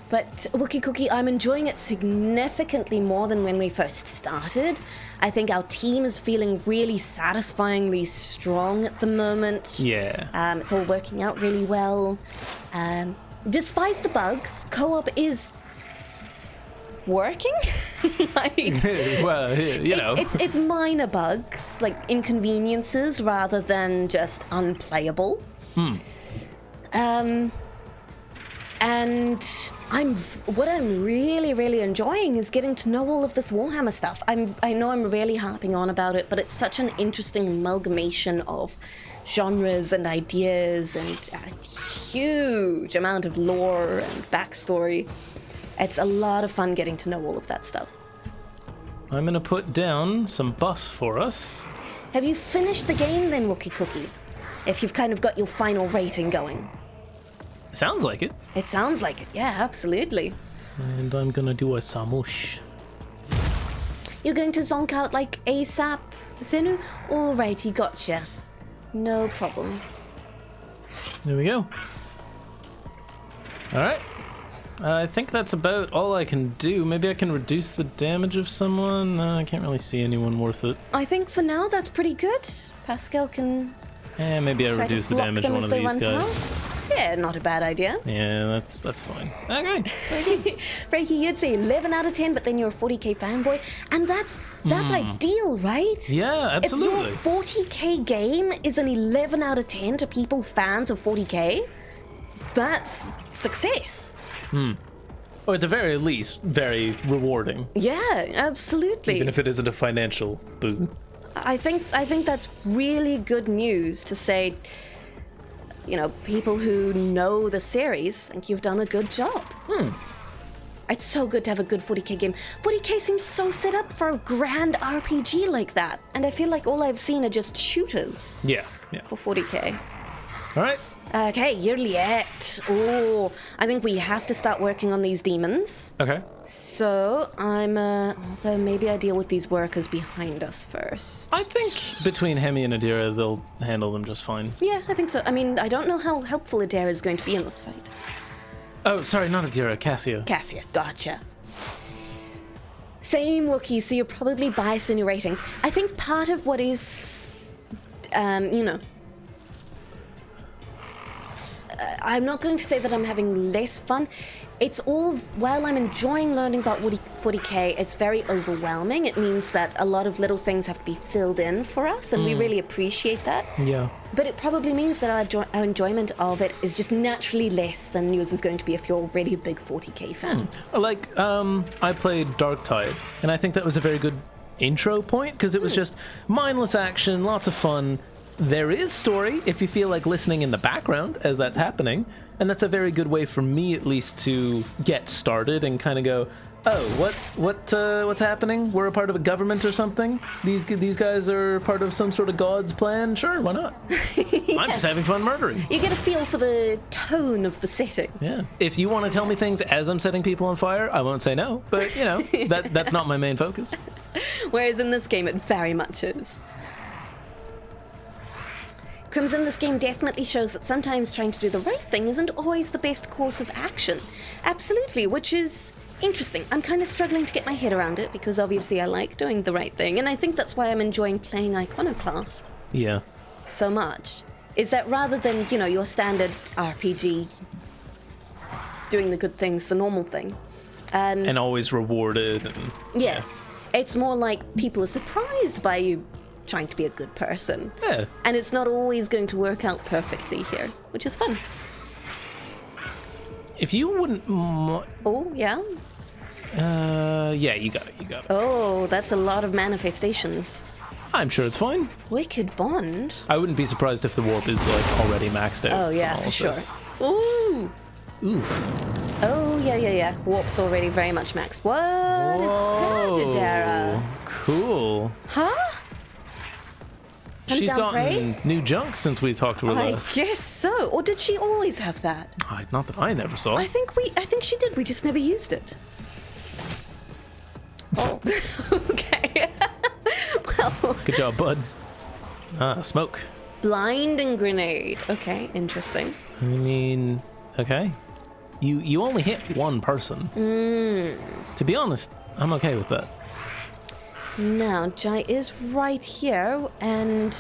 But Wookie Cookie, I'm enjoying it significantly more than when we first started. I think our team is feeling really satisfyingly strong at the moment. Yeah. It's all working out really well. Despite the bugs, co-op is working. Well, you know. It's minor bugs, like inconveniences, rather than just unplayable. And what I'm really enjoying is getting to know all of this Warhammer stuff. I know I'm really harping on about it, but it's such an interesting amalgamation of genres and ideas and a huge amount of lore and backstory. It's a lot of fun getting to know all of that stuff. I'm going to put down some buffs for us. Have you finished the game then, Wookie Cookie? If you've kind of got your final rating going. Sounds like it. It sounds like it, yeah, absolutely. And I'm going to do a samush. You're going to zonk out like ASAP, Zenu? Alrighty, gotcha. No problem. There we go. Alright. I think that's about all I can do. Maybe I can reduce the damage of someone. I can't really see anyone worth it. I think for now that's pretty good. Pascal can Maybe I try reduce to the block damage them of one as of they these run guys. past. Yeah, not a bad idea. Yeah, that's fine. Okay. Frankie, you'd say 11 out of 10, but then you're a 40k fanboy, and that's ideal, right? Yeah, absolutely. If your 40k game is an 11 out of 10 to people fans of 40k, that's success. Or at the very least, very rewarding. Yeah, absolutely. Even if it isn't a financial boon. I think that's really good news to say, you know, people who know the series think you've done a good job. It's so good to have a good 40k game. 40k seems so set up for a grand RPG like that, and I feel like all I've seen are just shooters Yeah. for 40k. All right. Okay, Juliet. Oh, I think we have to start working on these demons. Okay. So although maybe I deal with these workers behind us first. I think between Hemmy and Adira, they'll handle them just fine. Yeah, I think so. I mean, I don't know how helpful Adair is going to be in this fight. Oh, sorry, not Adira, Cassia. Cassia, gotcha. Same Wookiee, so you're probably biased in your ratings. I think part of what is, I'm not going to say that I'm having less fun. It's all, while I'm enjoying learning about 40k, it's very overwhelming. It means that a lot of little things have to be filled in for us, and we really appreciate that. Yeah. But it probably means that our enjoyment of it is just naturally less than yours is going to be if you're already a big 40k fan. Like, I played Darktide, and I think that was a very good intro point, because it was just mindless action, lots of fun. There is story if you feel like listening in the background as that's happening, and that's a very good way for me at least to get started and kind of go, What's happening? We're a part of a government or something? These guys are part of some sort of god's plan? Sure, why not? I'm just having fun murdering. You get a feel for the tone of the setting. Yeah. If you want to tell me things as I'm setting people on fire, I won't say no. But, you know, that's not my main focus. Whereas in this game, it very much is. Crimson, this game definitely shows that sometimes trying to do the right thing isn't always the best course of action. Absolutely, which is interesting. I'm kind of struggling to get my head around it because obviously I like doing the right thing, and I think that's why I'm enjoying playing Iconoclast Yeah. so much. Is that rather than, you know, your standard RPG, doing the good things, the normal thing. And always rewarded. And, Yeah. It's more like people are surprised by you trying to be a good person. Yeah. And it's not always going to work out perfectly here, which is fun. If you wouldn't... Oh, yeah? yeah, you got it. Oh, that's a lot of manifestations. I'm sure it's fine. Wicked Bond? I wouldn't be surprised if the warp is, like, already maxed out. Oh, yeah, and all for of sure. this. Ooh! Oof. Oh, yeah. Warp's already very much maxed. What is that, Adara? Cool. Huh? She's Hunt down gotten prey? new junk since we talked to her I last. guess so. Or did she always have that? Not that I never saw. I think she did. We just never used it. Oh. Okay. Well. Good job, bud. Smoke. Blinding grenade. Okay, interesting. I mean, okay. You only hit one person. To be honest, I'm okay with that. Now, Jai is right here, and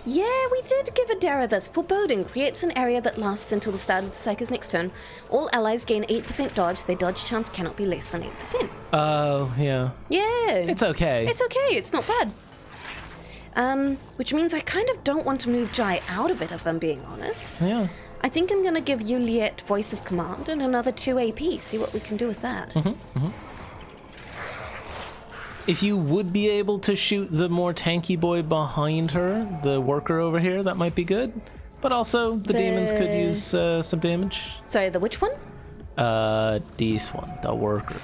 yeah, we did give Adara this. Foreboding creates an area that lasts until the start of the Psycho's next turn. All allies gain 8% dodge. Their dodge chance cannot be less than 8%. Oh, yeah. Yeah. It's okay. It's okay, it's not bad. Which means I kind of don't want to move Jai out of it, if I'm being honest. Yeah. I think I'm gonna give Juliet Voice of Command and another 2 AP, see what we can do with that. If you would be able to shoot the more tanky boy behind her, the worker over here, that might be good. But also, the demons could use some damage. Sorry, the which one? This one, the worker.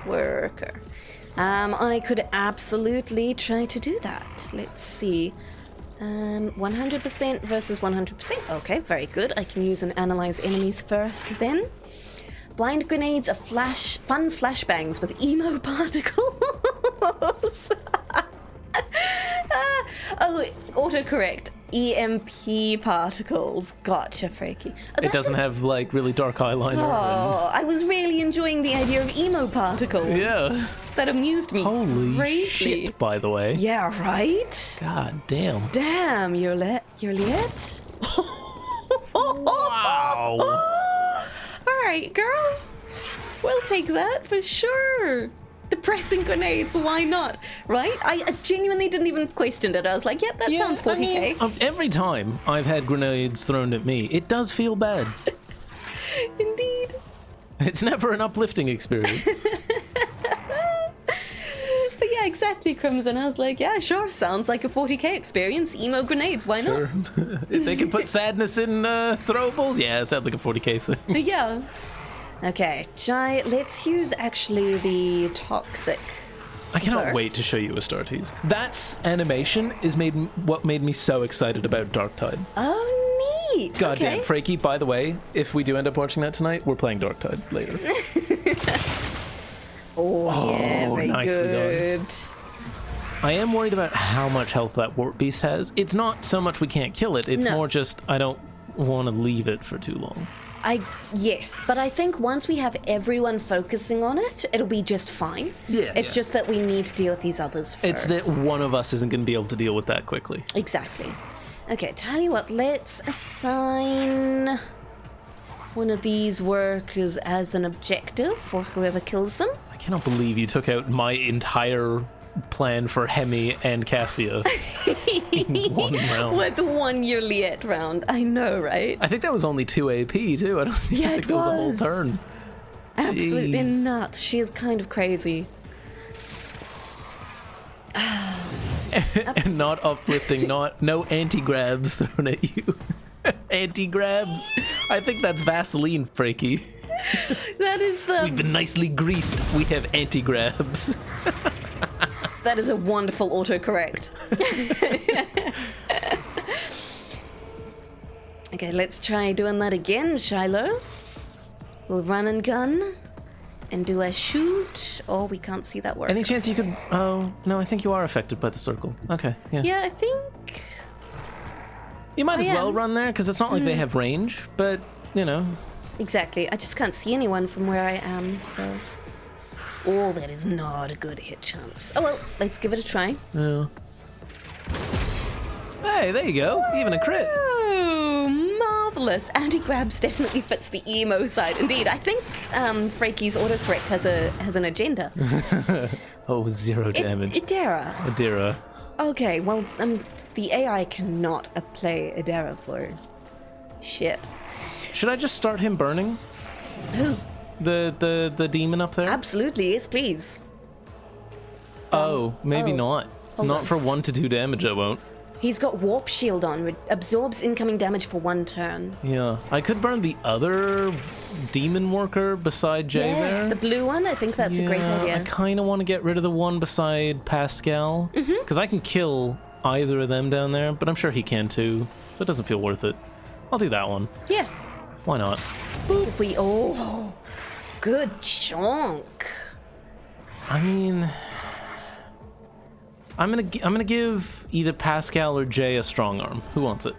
Worker. I could absolutely try to do that. Let's see. 100% versus 100%. Okay, very good. I can use and analyze enemies first then. Blind grenades are fun flashbangs with emo particles. Oh, autocorrect. EMP particles. Gotcha, Freaky. Oh, It doesn't have, like, really dark eyeliner. Oh, I was really enjoying the idea of emo particles. Yeah. That amused me Holy greatly. shit, by the way. Yeah, right? God damn. Damn, you're lit? Wow. Alright, girl. We'll take that for sure. Depressing grenades, why not? Right? I genuinely didn't even question it. I was like, yep, that sounds 40k. I mean, every time I've had grenades thrown at me, it does feel bad. Indeed. It's never an uplifting experience. But yeah, exactly, Crimson. I was like, yeah, sure, sounds like a 40k experience. Emo grenades, why not? Sure. If they can put sadness in throwables, yeah, it sounds like a 40k thing. Yeah. Okay, Jai, let's use actually the toxic. I cannot first. wait to show you Astartes. That's animation is what made me so excited about Darktide. Oh, neat. Goddamn, Okay. Freaky, by the way, if we do end up watching that tonight, we're playing Darktide later. Oh, yeah, very nicely done. good. I am worried about how much health that Warp Beast has. It's not so much we can't kill it, it's No. more just I don't want to leave it for too long. Yes, but I think once we have everyone focusing on it, it'll be just fine. Yeah, It's yeah. just that we need to deal with these others first. It's that one of us isn't going to be able to deal with that quickly. Exactly. Okay, tell you what, let's assign one of these workers as an objective for whoever kills them. I cannot believe you took out my entire plan for Hemmy and Cassia in one round. With the 1 year Liet round. I know, right? I think that was only 2 AP too. I don't think, Yeah, I think it that was a whole was. turn. Absolutely Jeez. nuts. She is kind of crazy. And not uplifting, no anti-grabs thrown at you. Anti-grabs. I think that's Vaseline, Freaky. That is We've been nicely greased. We have anti-grabs. that is a wonderful autocorrect. Okay, let's try doing that again, Shiloh. We'll run and gun and do a shoot. Oh, we can't see that work. Any chance you could... Oh, no, I think you are affected by the circle. Okay, yeah. Yeah, I think... You might as I well am. run there, because it's not like they have range, but, you know. Exactly. I just can't see anyone from where I am, so... Oh, that is not a good hit chance. Oh, well, let's give it a try. Yeah. Hey, there you go. Even a crit. Oh, marvelous. Anti-grabs definitely fits the emo side. Indeed, I think Frakey's autocorrect has an agenda. Oh, 0 damage. Idera. Adira. Okay, well, the AI cannot play Idera for shit. Should I just start him burning? Who? The demon up there? Absolutely, yes, please. Oh, maybe oh. not. Hold Not on. for 1 to 2 damage, I won't. He's got Warp Shield on, absorbs incoming damage for 1 turn. Yeah. I could burn the other demon worker beside Jay there. The blue one, I think that's a great Yeah, idea. I kind of want to get rid of the one beside Pascal. Because I can kill either of them down there, but I'm sure he can too. So it doesn't feel worth it. I'll do that one. Yeah. Why not? If we... Oh, good chunk. I mean... I'm gonna give either Pascal or Jay a strong arm. Who wants it?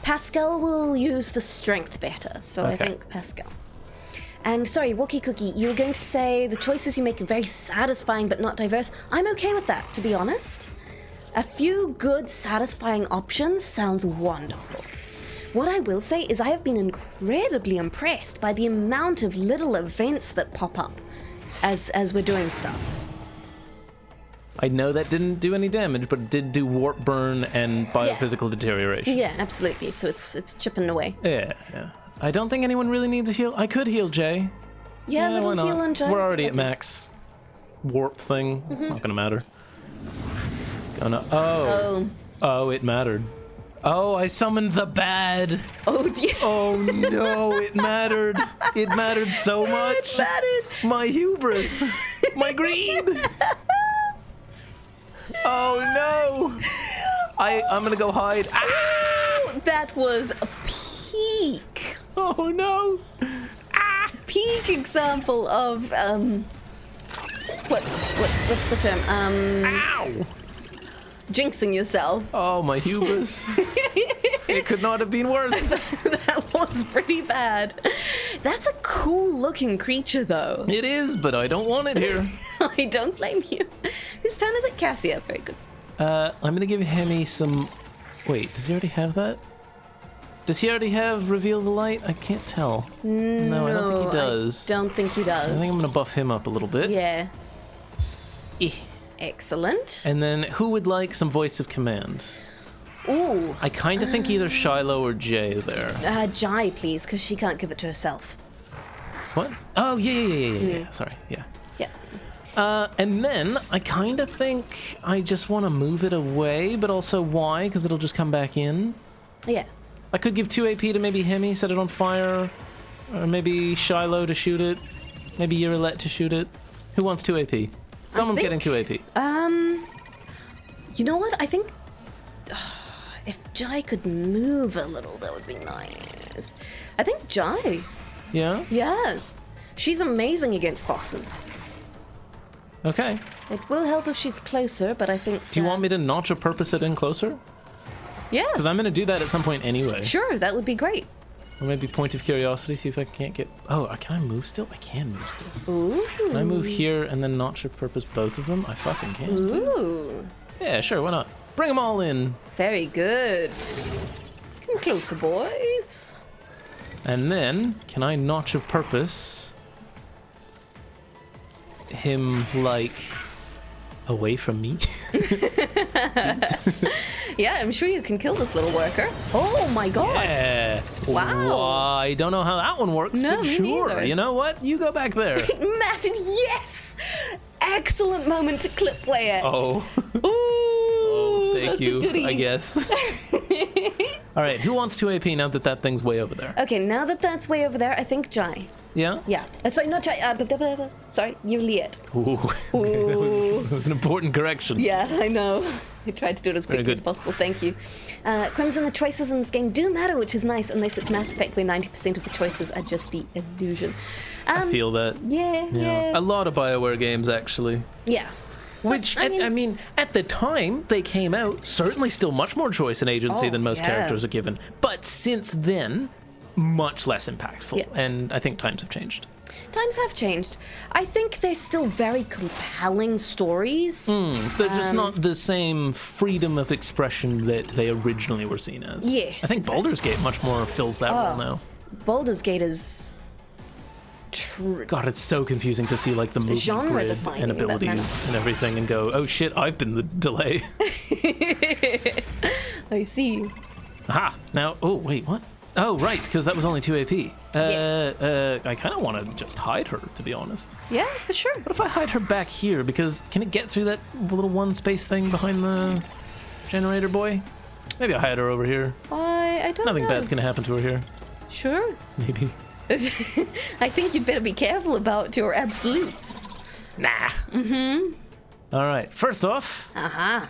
Pascal will use the strength better, so I Okay. think Pascal. And sorry, Wookie Cookie, you were going to say the choices you make are very satisfying but not diverse. I'm okay with that, to be honest. A few good, satisfying options sounds wonderful. What I will say is I have been incredibly impressed by the amount of little events that pop up as we're doing stuff. I know that didn't do any damage, but it did do warp burn and biophysical deterioration. Yeah, absolutely. So it's chipping away. Yeah. I don't think anyone really needs a heal. I could heal Jay. Yeah, why little not? heal on Jay. We're already at Okay. max warp thing. It's not gonna matter. Oh, it mattered. Oh, I summoned the bad. Oh dear. Oh no, it mattered. It mattered so much. It mattered. My hubris. My greed. Oh no. I'm gonna go hide. Ah! That was a peak. Oh no. Peak example of what's the term? Ow. Jinxing yourself. Oh, my hubris. It could not have been worse. That was pretty bad. That's a cool looking creature though. It is, but I don't want it here. I don't blame you. Whose turn is it? Cassia. Very good. I'm gonna give Hemmy some... Wait, does he already have that? Does he already have Reveal the Light? I can't tell. No, I don't think he does. Don't think he does. I think I'm gonna buff him up a little bit. Yeah. Eh. Excellent. And then who would like some Voice of Command? Ooh. I kind of think either Shiloh or Jay there. Jai, please, because she can't give it to herself. What? Oh, yeah. Sorry, yeah. Yeah. And then I kind of think I just want to move it away, but also why? Because it'll just come back in. Yeah. I could give 2 AP to maybe Hemmy, set it on fire, or maybe Shiloh to shoot it, maybe Yuralette to shoot it. Who wants 2 AP? Someone's getting 2 AP. You know what? I think if Jai could move a little, that would be nice. I think Jai. Yeah? Yeah. She's amazing against bosses. Okay. It will help if she's closer, but I think... Do you want me to notch a purpose it in closer? Yeah. Because I'm going to do that at some point anyway. Sure, that would be great. Or maybe point of curiosity, see if I can't get... Oh, can I move still? I can move still. Ooh. Can I move here and then notch a purpose both of them? I fucking can. Ooh. Yeah, sure, why not? Bring them all in. Very good. Come closer, boys. And then, can I notch a purpose him, like, away from me? Yeah, I'm sure you can kill this little worker. Oh my god. Yeah. Wow. I don't know how that one works, No, but me sure. neither. You know what? You go back there. Matted, yes! Excellent moment to clip play it. Oh. Ooh, Thank that's you, a goodie. I guess. All right, who wants 2 AP now that that thing's way over there? Okay, now that that's way over there, I think Jai. Yeah? Yeah. Sorry, not Jai. Sorry, you Liet. Ooh. Ooh. That was an important correction. Yeah, I know. I tried to do it as quickly good. as possible. Thank you. Crimson, the choices in this game do matter, which is nice, unless it's Mass Effect where 90% of the choices are just the illusion. I feel that. Yeah. A lot of BioWare games, actually. Yeah. Which, But, I mean, at the time they came out, certainly still much more choice and agency Oh, than most yeah. characters are given. But since then, much less impactful. Yeah. And I think times have changed. Times have changed. I think they're still very compelling stories. They're just not the same freedom of expression that they originally were seen as. Yes, I think exactly. Baldur's Gate much more fills that role now. Baldur's Gate is God, it's so confusing to see like the movement Genre grid defining, and that abilities meant. and everything and go, oh shit, I've been the delay. I see. Aha! Now, oh wait, what? Oh right, because that was only 2 AP. Yes. I kind of want to just hide her, to be honest. Yeah, for sure. What if I hide her back here? Because can it get through that little one space thing behind the generator boy? Maybe I'll hide her over here. I don't Nothing know. bad's gonna happen to her here. Sure. Maybe. I think you'd better be careful about your absolutes. Nah. All right. First off, Uh-huh.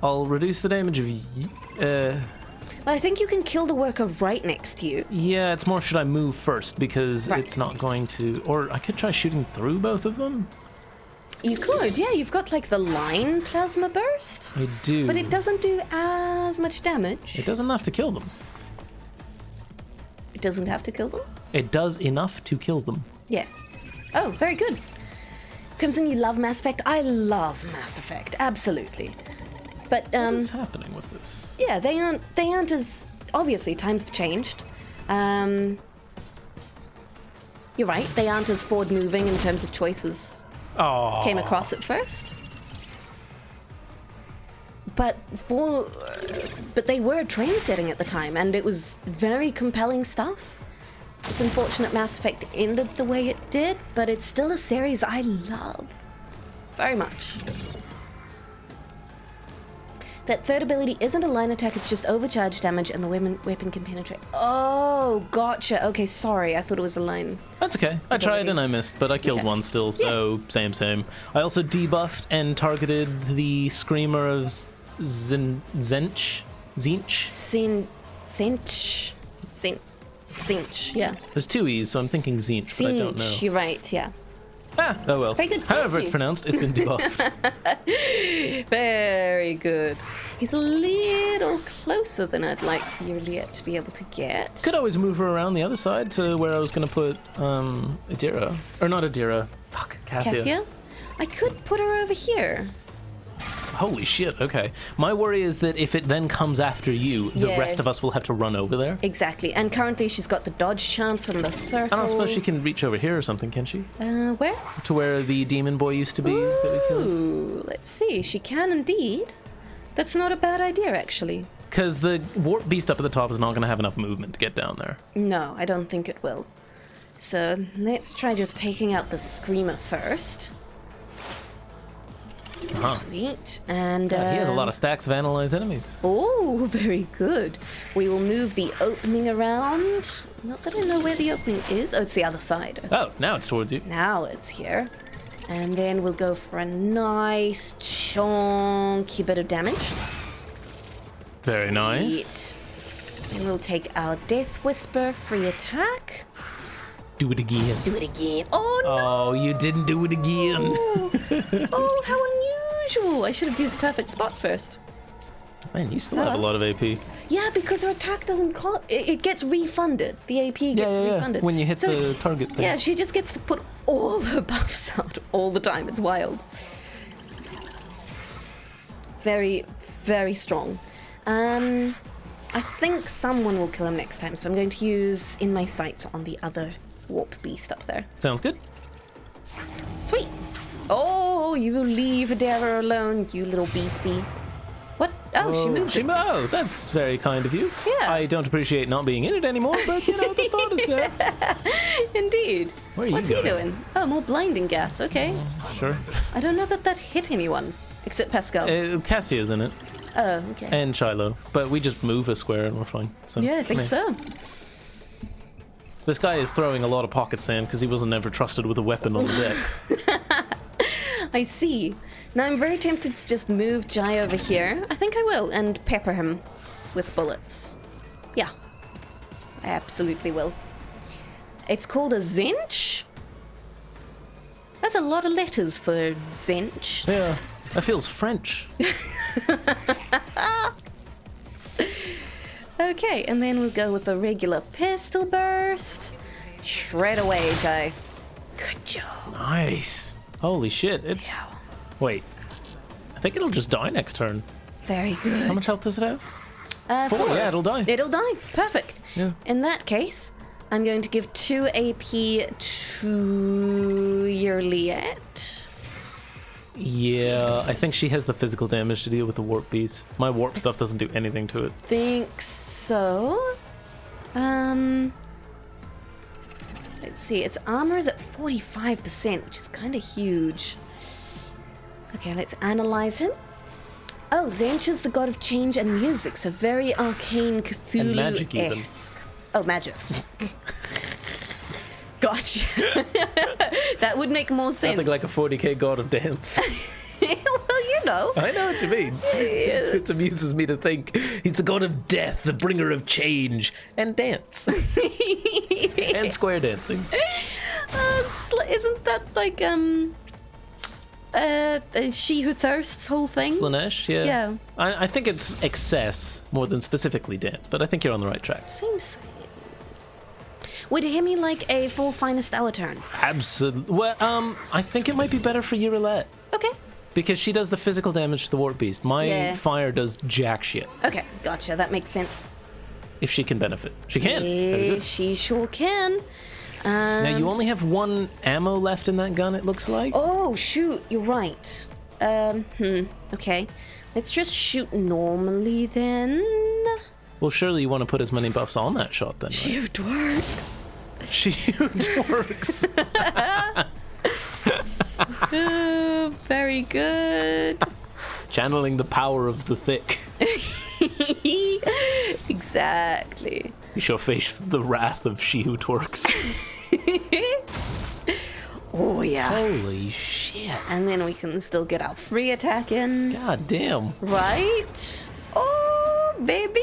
I'll reduce the damage of. Well, I think you can kill the worker right next to you. Yeah, it's more should I move first because Right. it's not going to. Or I could try shooting through both of them. You could, yeah. You've got like the line plasma burst, I do. but it doesn't do as much damage. It does enough to kill them. It doesn't have to kill them. It does enough to kill them. Yeah. Oh, very good. Crimson, you love Mass Effect. I love Mass Effect, absolutely. But What's happening with this? yeah, they aren't as obviously times have changed. You're right. They aren't as forward moving in terms of choices Oh. came across at first. But they were train setting at the time, and it was very compelling stuff. It's unfortunate Mass Effect ended the way it did, but it's still a series I love very much. That third ability isn't a line attack, it's just overcharge damage, and the weapon can penetrate. Oh, gotcha. Okay, sorry. I thought it was a line. That's okay. I tried and I missed, but I killed Okay. one still, so same. I also debuffed and targeted the Screamer of Zinch? Cinch, yeah. There's 2 E's, so I'm thinking Zinch, but I don't know. Cinch, you're right, yeah. Ah, oh well. Very good, However thank it's you. pronounced, it's been debuffed. Very good. He's a little closer than I'd like for you yet to be able to get. Could always move her around the other side to where I was going to put Adira. Or not Adira. Fuck, Cassia? I could put her over here. Holy shit, okay. My worry is that if it then comes after you, the Yeah. rest of us will have to run over there. Exactly. And currently she's got the dodge chance from the circle. I don't suppose she can reach over here or something, can she? Where? To where the demon boy used to be that we killed? Ooh, let's see. She can indeed. That's not a bad idea, actually. Because the warp beast up at the top is not going to have enough movement to get down there. No, I don't think it will. So let's try just taking out the Screamer first. Sweet. And God, he has a lot of stacks of analyzed enemies. Oh, very good. We will move the opening around. Not that I know where the opening is. Oh, it's the other side. Oh, now it's towards you. Now it's here. And then we'll go for a nice chunky bit of damage. Very nice. Sweet. And we'll take our Death Whisper free attack. Do it again. Do it again. Oh no! Oh, you didn't do it again. Oh, how unusual! I should have used Perfect Spot first. Man, you still have a lot of AP. Yeah, because her attack doesn't it gets refunded. The AP gets refunded. When you hit So, the target thing. yeah, she just gets to put all her buffs out all the time. It's wild. Very, very strong. I think someone will kill him next time, so I'm going to use In My Sights on the other warp beast up there. Sounds good. Sweet. Oh, you leave Adara alone, you little beastie. What? Oh, she moved it. Oh, that's very kind of you. Yeah. I don't appreciate not being in it anymore, but you know, the thought is there. Indeed. Where are you What's he going? doing? Oh, more blinding gas. Okay. Sure. I don't know that hit anyone except Pascal. Cassia's in it. Oh, okay. and Shiloh, but we just move a square and we're fine. So Yeah, I think so. This guy is throwing a lot of pocket sand because he wasn't ever trusted with a weapon on the decks. I see. Now I'm very tempted to just move Jai over here. I think I will, and pepper him with bullets. Yeah, I absolutely will. It's called a Zench? That's a lot of letters for Zench. Yeah, that feels French. Okay, and then we'll go with the regular pistol burst. Shred away, Jai. Good job. Nice. Holy shit, it's... Yeah. Wait. I think it'll just die next turn. Very good. How much health does it have? 4, yeah, it'll die. It'll die. Perfect. Yeah. In that case, I'm going to give 2 AP to your Liette. Yeah, I think she has the physical damage to deal with the warp beast. My warp stuff doesn't do anything to it. Think so. Let's see. Its armor is at 45%, which is kind of huge. Okay, let's analyze him. Oh, Zench is the god of change and music, so very arcane Cthulhu-esque. And magic even. Oh, magic. Gotcha. That would make more sense. Something like a 40k god of dance. Well, you know. I know what you mean. It just amuses me to think he's the god of death, the bringer of change, and dance. And square dancing. Isn't that like She Who Thirsts whole thing? Slanesh, yeah. Yeah. I think it's excess more than specifically dance, but I think you're on the right track. Seems. Would Hemmy like a full finest hour turn? Absolutely. Well, I think it might be better for you, Roulette. Okay. Because she does the physical damage to the warp beast. My fire does jack shit. Okay, gotcha. That makes sense. If she can benefit. She can. Very good. She sure can. Now, you only have 1 ammo left in that gun, it looks like. Oh, shoot. You're right. Okay. Let's just shoot normally then. Well, surely you want to put as many buffs on that shot then, right? Shoot works. Shoot works. Very good. Channeling the power of the thick. Exactly. You shall face the wrath of she who twerks. Oh, yeah. Holy shit. And then we can still get our free attack in. God damn. Right? Oh, baby.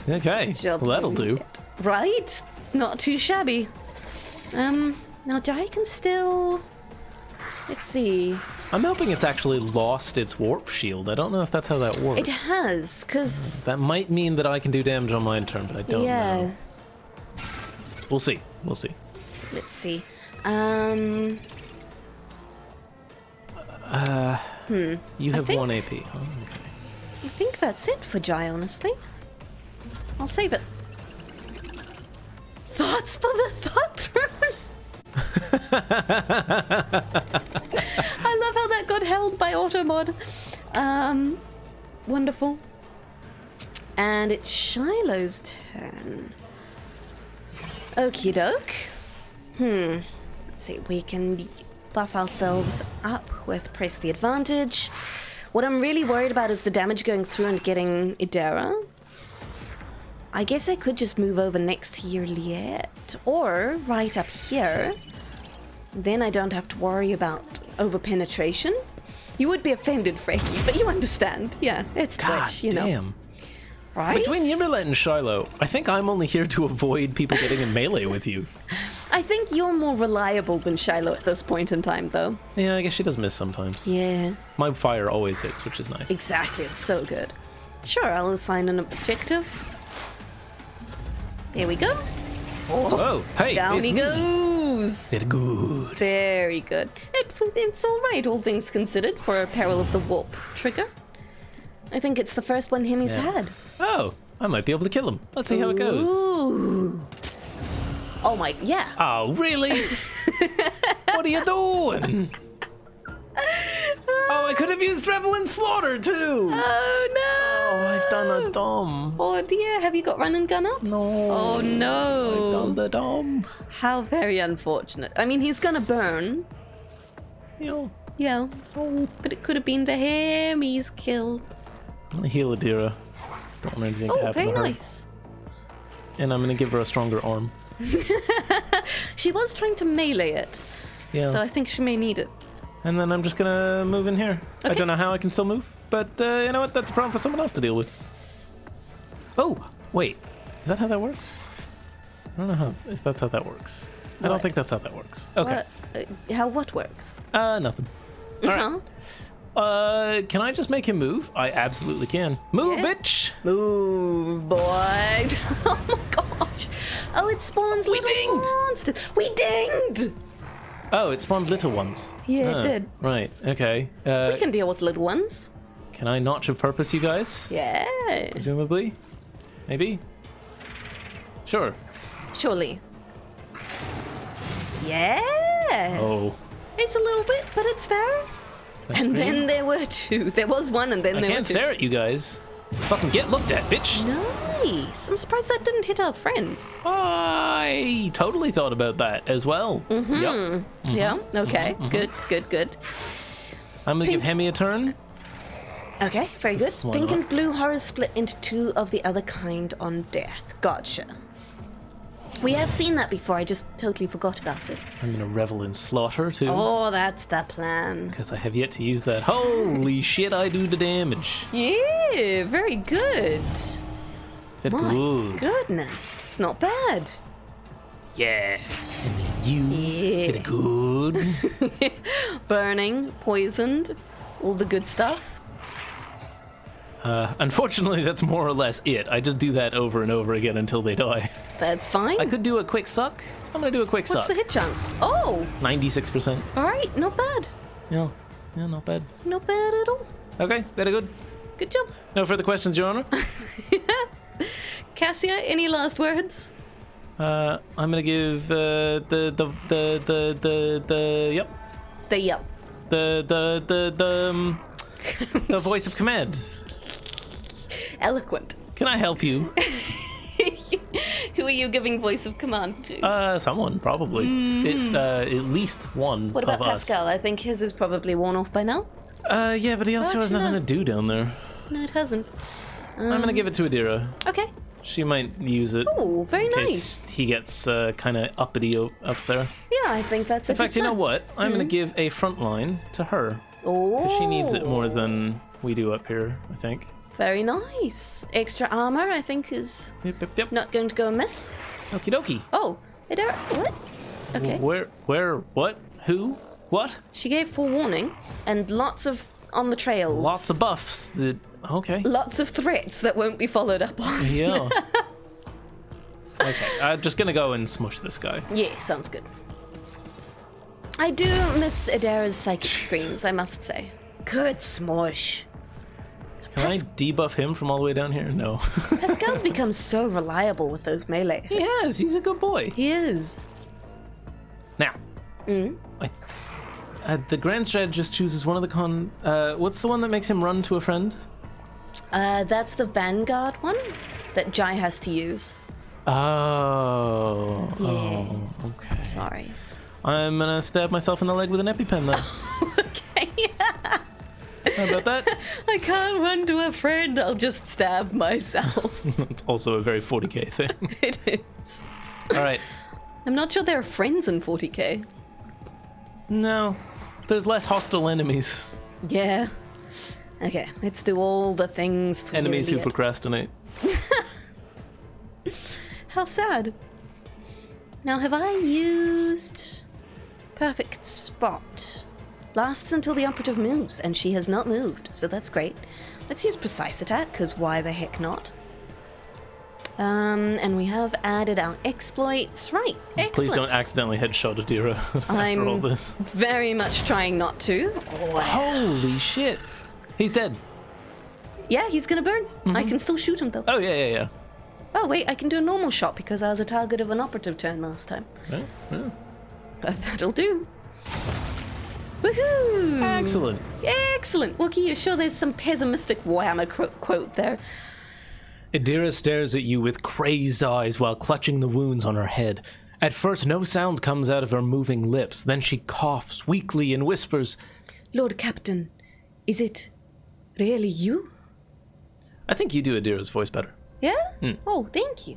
Okay, well, that'll do. Right? Not too shabby. Now Jai can still... Let's see. I'm hoping it's actually lost its warp shield. I don't know if that's how that works. It has, because... That might mean that I can do damage on my turn, but I don't know. We'll see. We'll see. Let's see. You have think- 1 AP. Oh, okay. I think that's it for Jai, honestly. I'll save it. Thoughts for the thought throne? I love how that got held by Automod. Wonderful. And it's Shiloh's turn. Okie doke. Let's see, we can buff ourselves up with press the advantage. What I'm really worried about is the damage going through and getting Idera. I guess I could just move over next to your Liette, or right up here. Then I don't have to worry about over-penetration. You would be offended, Frankie, but you understand. Yeah, it's God Twitch, you know. damn. Right? Between Yimmerlet and Shiloh, I think I'm only here to avoid people getting in melee with you. I think you're more reliable than Shiloh at this point in time, though. Yeah, I guess she does miss sometimes. Yeah, My fire always hits, which is nice. exactly. It's so good. Sure, I'll assign an objective. There we go. Oh, hey, Down it's he me. goes. Very good. Very good. It's all right, all things considered, for a Peril of the Warp trigger. I think it's the first one Hemmy's had. Oh, I might be able to kill him. Let's see how it goes. Ooh. Oh my, yeah. Oh, really? What are you doing? Oh, I could have used Revel and Slaughter too. Oh no. Oh, I've done a dumb. Oh dear, have you got run and gun up? No. Oh no. I've done the dumb. How very unfortunate. I mean, he's gonna burn. You know, Yeah. Oh, but it could have been the Hemmy's kill. I'm gonna heal Adira. Don't want anything to Oh, happen very to her. nice. And I'm gonna give her a stronger arm. She was trying to melee it, Yeah. so I think she may need it. And then I'm just gonna move in here. I Okay. don't know how I can still move, but you know what? That's a problem for someone else to deal with. Oh, wait. Is that how that works? I don't know if that's how that works. I don't What? think that's how that works. Okay. What works? Nothing. All right. Uh-huh. Can I just make him move? I absolutely can. Move, Yeah. bitch! Move, boy. Oh my gosh. Oh, it spawns little dinged. monsters. We dinged. Oh, it spawned little ones. Yeah, it Oh, did. Right, okay. We can deal with little ones. Can I notch of purpose, you guys? Yeah. Presumably? Maybe? Sure. Surely. Yeah. Oh. It's a little bit, but it's there. that's And great. then there were two. There was one, and then I there were can't two. stare at you guys. Fucking get looked at, bitch! Nice. I'm surprised that didn't hit our friends. I totally thought about that as well. Yep. Yeah. Okay. Good. Good. Good. I'm gonna give Pink. Hemmy a turn. Okay. Very This good. one Pink up. and blue horrors split into two of the other kind on death. Gotcha. We have seen that before. I just totally forgot about it. I'm gonna revel in slaughter too. Oh, that's the plan. Because I have yet to use that. Holy shit, I do the damage. Yeah. Very good. Good. My goodness. It's not bad. Yeah. And then you Yeah. did good. Burning, poisoned, all the good stuff. Unfortunately, that's more or less it. I just do that over and over again until they die. That's fine. I could do a quick suck. I'm gonna do a quick What's suck. the hit chance? Oh, 96%. all right. Not bad. Yeah, not bad. Not bad at all. Okay, very good. Good job. No further questions, Your Honor. Cassia, any last words? I'm gonna give yep the voice of command. Eloquent. Can I help you? Who are you giving voice of command to? Someone probably. At least one What about of us. Pascal? I think his is probably worn off by now. Yeah, but he also has Actually, nothing no. to do down there. No, it hasn't. I'm gonna give it to Adira. Okay. She might use it. Oh, very in case nice. he gets kind of uppity up there. Yeah, I think that's a In fact, you know what? I'm gonna give a front line to her. Oh, Because she needs it more than we do up here, I think. very nice. Extra armor, I think, is Yep. not going to go amiss. Okie dokie. Oh, what? Okay. Where, what, who, what? She gave forewarning and lots of on the trails. Lots of buffs. Okay. Lots of threats that won't be followed up on. Yeah. Okay, I'm just gonna go and smush this guy. Yeah, sounds good. I do miss Adara's psychic screams, I must say. Good smush. Can I debuff him from all the way down here? No. Pascal's become so reliable with those melee hits. He has. He's a good boy. He is. Now, the grand strategist chooses one of the what's the one that makes him run to a friend? That's the Vanguard one that Jai has to use. Oh. Yeah. Oh, okay. Sorry. I'm gonna stab myself in the leg with an EpiPen then. Okay. How about that? I can't run to a friend, I'll just stab myself. It's also a very 40k thing. It is. All right. I'm not sure there are friends in 40k. No, there's less hostile enemies. Yeah. Okay, let's do all the things for Enemies who Juliet. procrastinate. How sad. Now, have I used perfect spot? Lasts until the operative moves, and she has not moved, so that's great. Let's use precise attack, because why the heck not? And we have added our exploits. Right, excellent. Please don't accidentally headshot Adira after all this. Very much trying not to. Holy shit. He's dead. Yeah, he's gonna burn. I can still shoot him, though. Oh, yeah. Oh, wait, I can do a normal shot, because I was a target of an operative turn last time. Yeah. That'll do. Woohoo! Excellent. Excellent. Wookie, you sure there's some pessimistic Warhammer quote there? Adira stares at you with crazed eyes while clutching the wounds on her head. At first, no sound comes out of her moving lips. Then she coughs weakly and whispers, Lord Captain, is it really you? I think you do Adira's voice better. Yeah? Oh, thank you.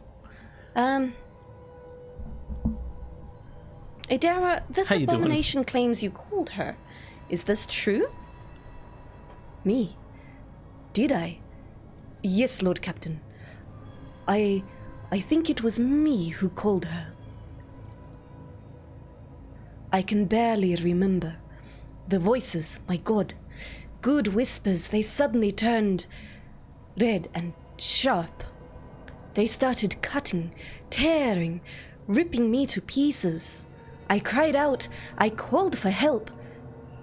Adira, this How you doing? abomination claims you called her. Is this true? Me? Did I? Yes, Lord Captain. I think it was me who called her. I can barely remember. The voices, my God. Good whispers, they suddenly turned red and sharp. They started cutting, tearing, ripping me to pieces. I cried out, I called for help,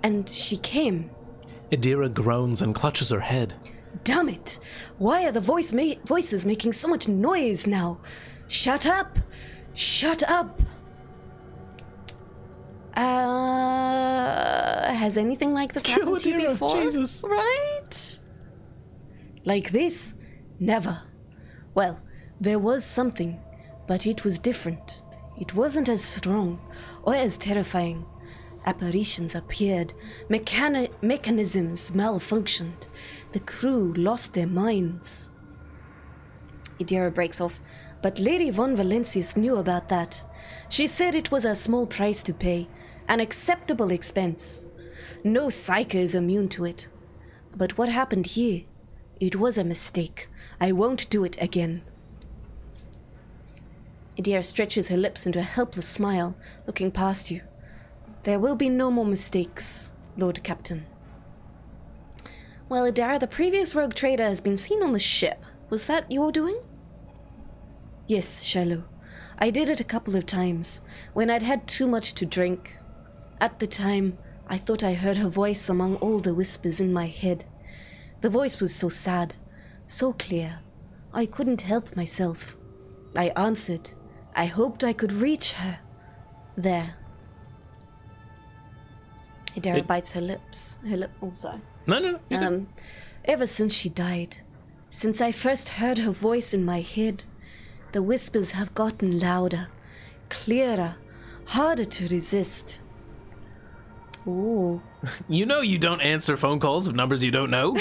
and she came. Adira groans and clutches her head. Damn it! Why are the voices making so much noise now? Shut up! Shut up! Has anything like this happened to you Adira, before? Jesus. Right? Like this? Never. Well, there was something, but it was different. It wasn't as strong or as terrifying. Apparitions appeared, mechanisms malfunctioned, the crew lost their minds. Adira breaks off, but Lady von Valencius knew about that. She said it was a small price to pay, an acceptable expense. No psyker is immune to it. But what happened here? It was a mistake. I won't do it again. Adira stretches her lips into a helpless smile, looking past you. There will be no more mistakes, Lord Captain. Well, Adira, the previous rogue trader has been seen on the ship. Was that your doing? Yes, Shiloh. I did it a couple of times, when I'd had too much to drink. At the time, I thought I heard her voice among all the whispers in my head. The voice was so sad, so clear. I couldn't help myself. I answered. I hoped I could reach her. There. Adira bites her lips. Oh, sorry. No. Ever since she died, since I first heard her voice in my head, the whispers have gotten louder, clearer, harder to resist. Ooh. You know you don't answer phone calls of numbers you don't know.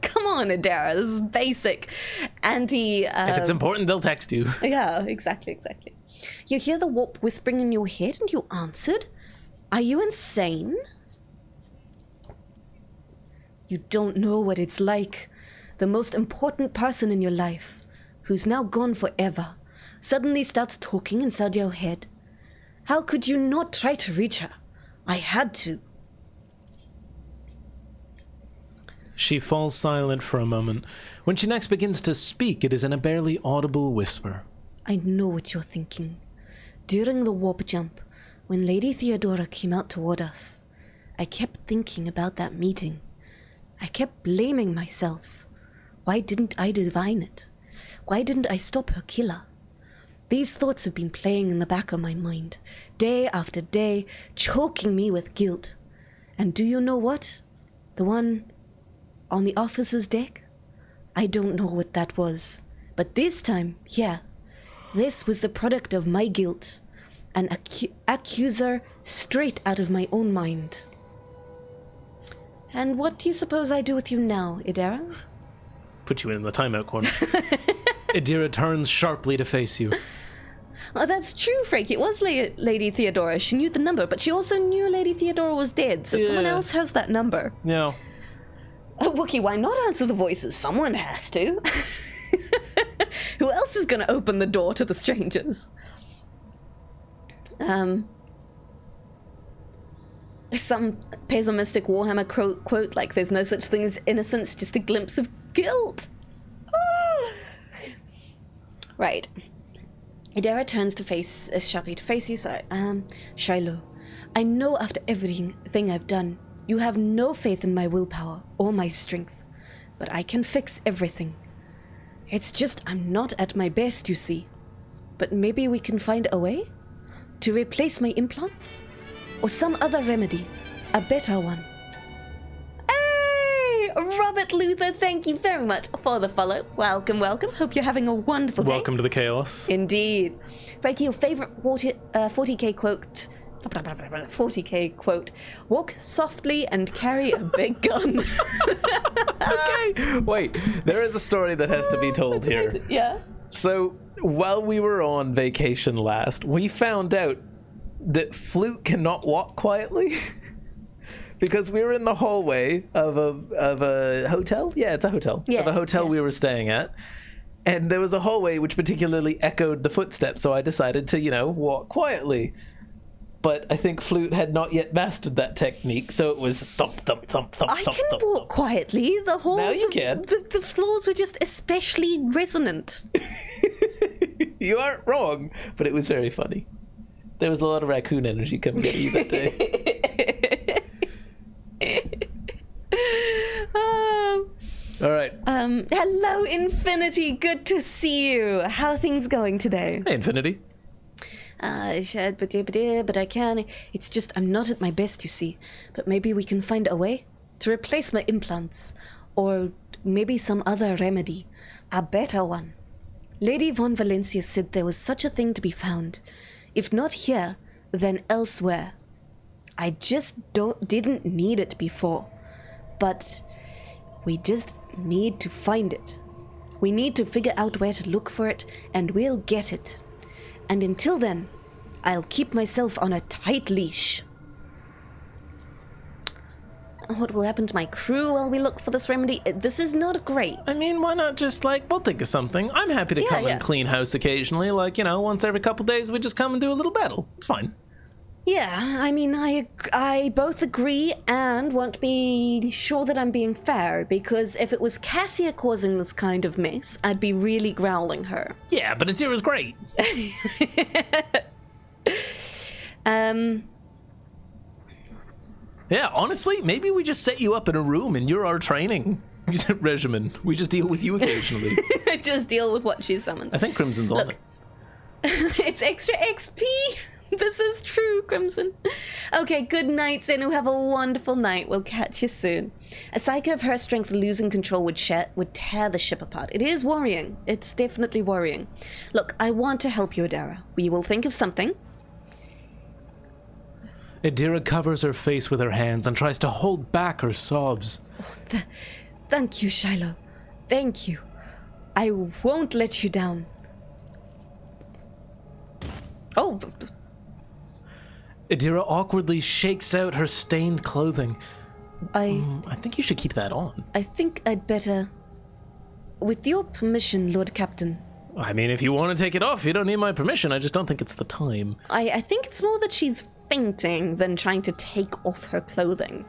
Come on, Adira, this is basic anti... If it's important, they'll text you. Yeah, exactly. You hear the warp whispering in your head and you answered? Are you insane? You don't know what it's like. The most important person in your life, who's now gone forever, suddenly starts talking inside your head. How could you not try to reach her? I had to. She falls silent for a moment. When she next begins to speak, it is in a barely audible whisper. I know what you're thinking. During the warp jump, when Lady Theodora came out toward us, I kept thinking about that meeting. I kept blaming myself. Why didn't I divine it? Why didn't I stop her killer? These thoughts have been playing in the back of my mind, day after day, choking me with guilt. And do you know what? The one on the officer's deck? I don't know what that was. But this time, yeah, this was the product of my guilt. An accuser straight out of my own mind. And what do you suppose I do with you now, Adira? Put you in the timeout corner. Adira turns sharply to face you. Oh, that's true, Frank. It was Lady Theodora. She knew the number, but she also knew Lady Theodora was dead, so someone else has that number. No. Oh, Wookie, why not answer the voices? Someone has to. Who else is going to open the door to the strangers? Some pessimistic Warhammer quote like, there's no such thing as innocence, just a glimpse of guilt. Oh. Right. Adira turns to face Sharpie to face you. Sorry, Shiloh, I know after everything I've done, you have no faith in my willpower or my strength, but I can fix everything. It's just I'm not at my best, you see. But maybe we can find a way to replace my implants, or some other remedy, a better one. Hey, Robert Luther, thank you very much for the follow. Welcome. Hope you're having a wonderful day. Welcome to the chaos. Indeed. Frankie, your favorite 40k quote 40k quote, walk softly and carry a big gun. Okay, wait. There is a story that has to be told here. Yeah. So, while we were on vacation last, we found out that Flewt cannot walk quietly. Because we were in the hallway of a hotel. Yeah, it's a hotel. Yeah, of a hotel yeah. we were staying at. And there was a hallway which particularly echoed the footsteps, so I decided to, walk quietly. But I think Flewt had not yet mastered that technique, so it was thump, thump, thump, thump, I thump, can thump, walk thump. quietly. The whole Now you can. The floors were just especially resonant. You aren't wrong, but it was very funny. There was a lot of raccoon energy coming out of you that day. All right. Hello, Infinity. Good to see you. How are things going today? Hey, Infinity. But I can. It's just I'm not at my best, you see. But maybe we can find a way to replace my implants. Or maybe some other remedy. A better one. Lady Von Valencia said there was such a thing to be found. If not here, then elsewhere. I just didn't need it before. But we just need to find it. We need to figure out where to look for it, and we'll get it. And until then, I'll keep myself on a tight leash. What will happen to my crew while we look for this remedy? This is not great. I mean, why not just, we'll think of something. I'm happy to come and clean house occasionally. Once every couple days, we just come and do a little battle. It's fine. Yeah, I mean, I both agree and want to be sure that I'm being fair, because if it was Cassia causing this kind of mess, I'd be really growling her. Yeah, but Adira's great. Yeah, honestly, maybe we just set you up in a room and you're our training regimen. We just deal with you occasionally. Just deal with what she summons. I think Crimson's on it. It's extra XP. This is true, Crimson. Okay, good night, Zenu. Have a wonderful night. We'll catch you soon. A psycho of her strength losing control would tear the ship apart. It is worrying. It's definitely worrying. Look, I want to help you, Adara. We will think of something. Adira covers her face with her hands and tries to hold back her sobs. Thank you, Shiloh. Thank you. I won't let you down. Oh. Adira awkwardly shakes out her stained clothing. I think you should keep that on. I think I'd better... With your permission, Lord Captain. I mean, if you want to take it off, you don't need my permission. I just don't think it's the time. I think it's more that she's fainting than trying to take off her clothing.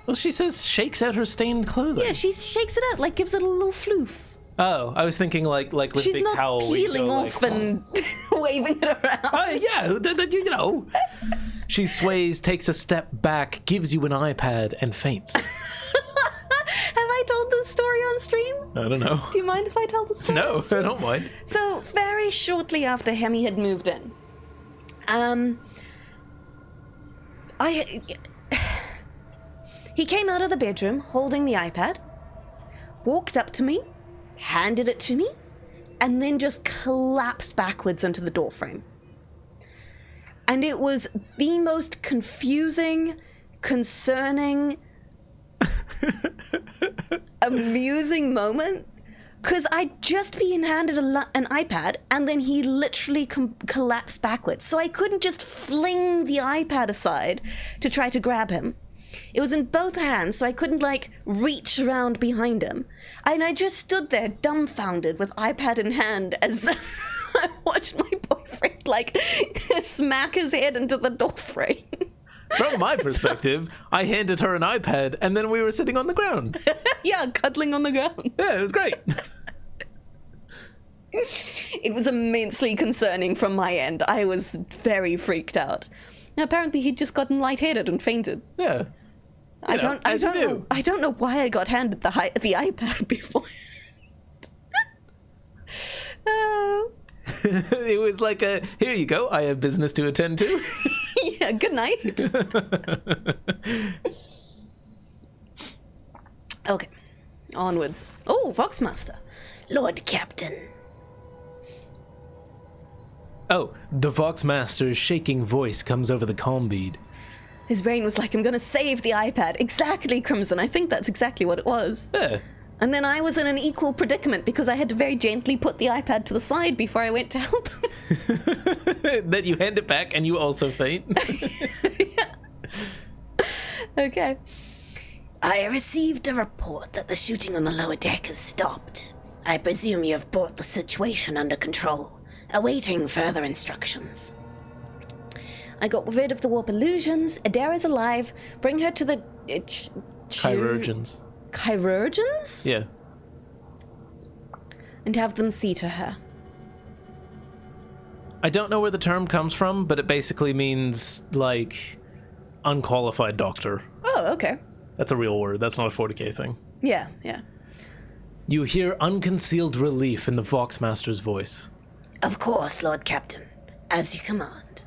Well, she says shakes out her stained clothing. Yeah, she shakes it out, gives it a little floof. Oh, I was thinking like with She's big not towel. peeling off and waving it around. Yeah. She sways, takes a step back, gives you an iPad, and faints. Have I told this story on stream? I don't know. Do you mind if I tell the story? No, I don't mind. So, very shortly after Hemmy had moved in, he came out of the bedroom holding the iPad, walked up to me, handed it to me, and then just collapsed backwards into the doorframe. And it was the most confusing, concerning, amusing moment, because I'd just been handed an iPad, and then he literally collapsed backwards. So I couldn't just fling the iPad aside to try to grab him. It was in both hands, so I couldn't, reach around behind him. And I just stood there, dumbfounded, with iPad in hand, as I watched my boyfriend, smack his head into the doorframe. From my perspective, I handed her an iPad, and then we were sitting on the ground. Yeah, cuddling on the ground. Yeah, it was great. It was immensely concerning from my end. I was very freaked out. Now, apparently he'd just gotten lightheaded and fainted. Yeah. I don't know why I got handed the iPad before. It was like here you go, I have business to attend to. Yeah, good night. Okay, onwards. Oh, Foxmaster. Lord Captain. Oh, the Voxmaster's shaking voice comes over the comm bead. His brain was like, I'm going to save the iPad. Exactly, Crimson. I think that's exactly what it was. Yeah. And then I was in an equal predicament because I had to very gently put the iPad to the side before I went to help him. Then you hand it back and you also faint. Okay. I received a report that the shooting on the lower deck has stopped. I presume you have brought the situation under control, awaiting further instructions. I got rid of the warp illusions. Adara's alive. Bring her to the... Chirurgeons. Chirurgeons? Yeah. And have them see to her. I don't know where the term comes from, but it basically means, like, unqualified doctor. Oh, okay. That's a real word. That's not a 40k thing. Yeah, yeah. You hear unconcealed relief in the Voxmaster's voice. Of course, Lord Captain. As you command.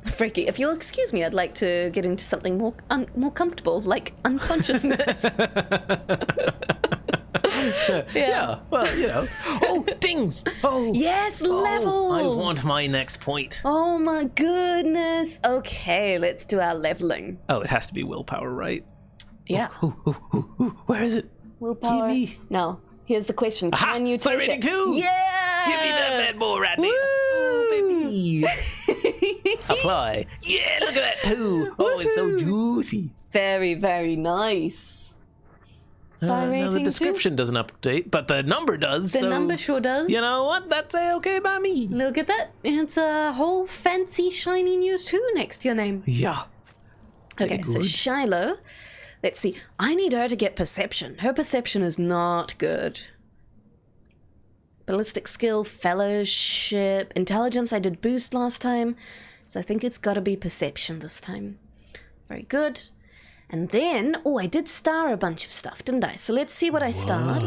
Frankie, if you'll excuse me, I'd like to get into something more comfortable, like unconsciousness. Yeah, well, you know. Oh, dings! Oh, Yes, levels! I want my next point. Oh my goodness. Okay, let's do our leveling. Oh, it has to be willpower, right? Yeah. Ooh, where is it? Willpower. Give me. No. Here's the question. Aha! Can you Side take rating it? 2! Yeah! Give me that bad boy right now. Woo! Ooh, baby. Apply. Yeah, look at that too. Oh, it's so juicy. Very, very nice. Side No, rating the two? description doesn't update, but the number does. The so, number sure does. You know what? That's okay by me. Look at that. It's a whole fancy shiny new 2 next to your name. Yeah. Okay, so good. Shiloh. Let's see. I need her to get perception. Her perception is not good. Ballistic skill, fellowship, intelligence. I did boost last time, so I think it's got to be perception this time. Very good. And then, oh, I did star a bunch of stuff, didn't I? So let's see what I starred.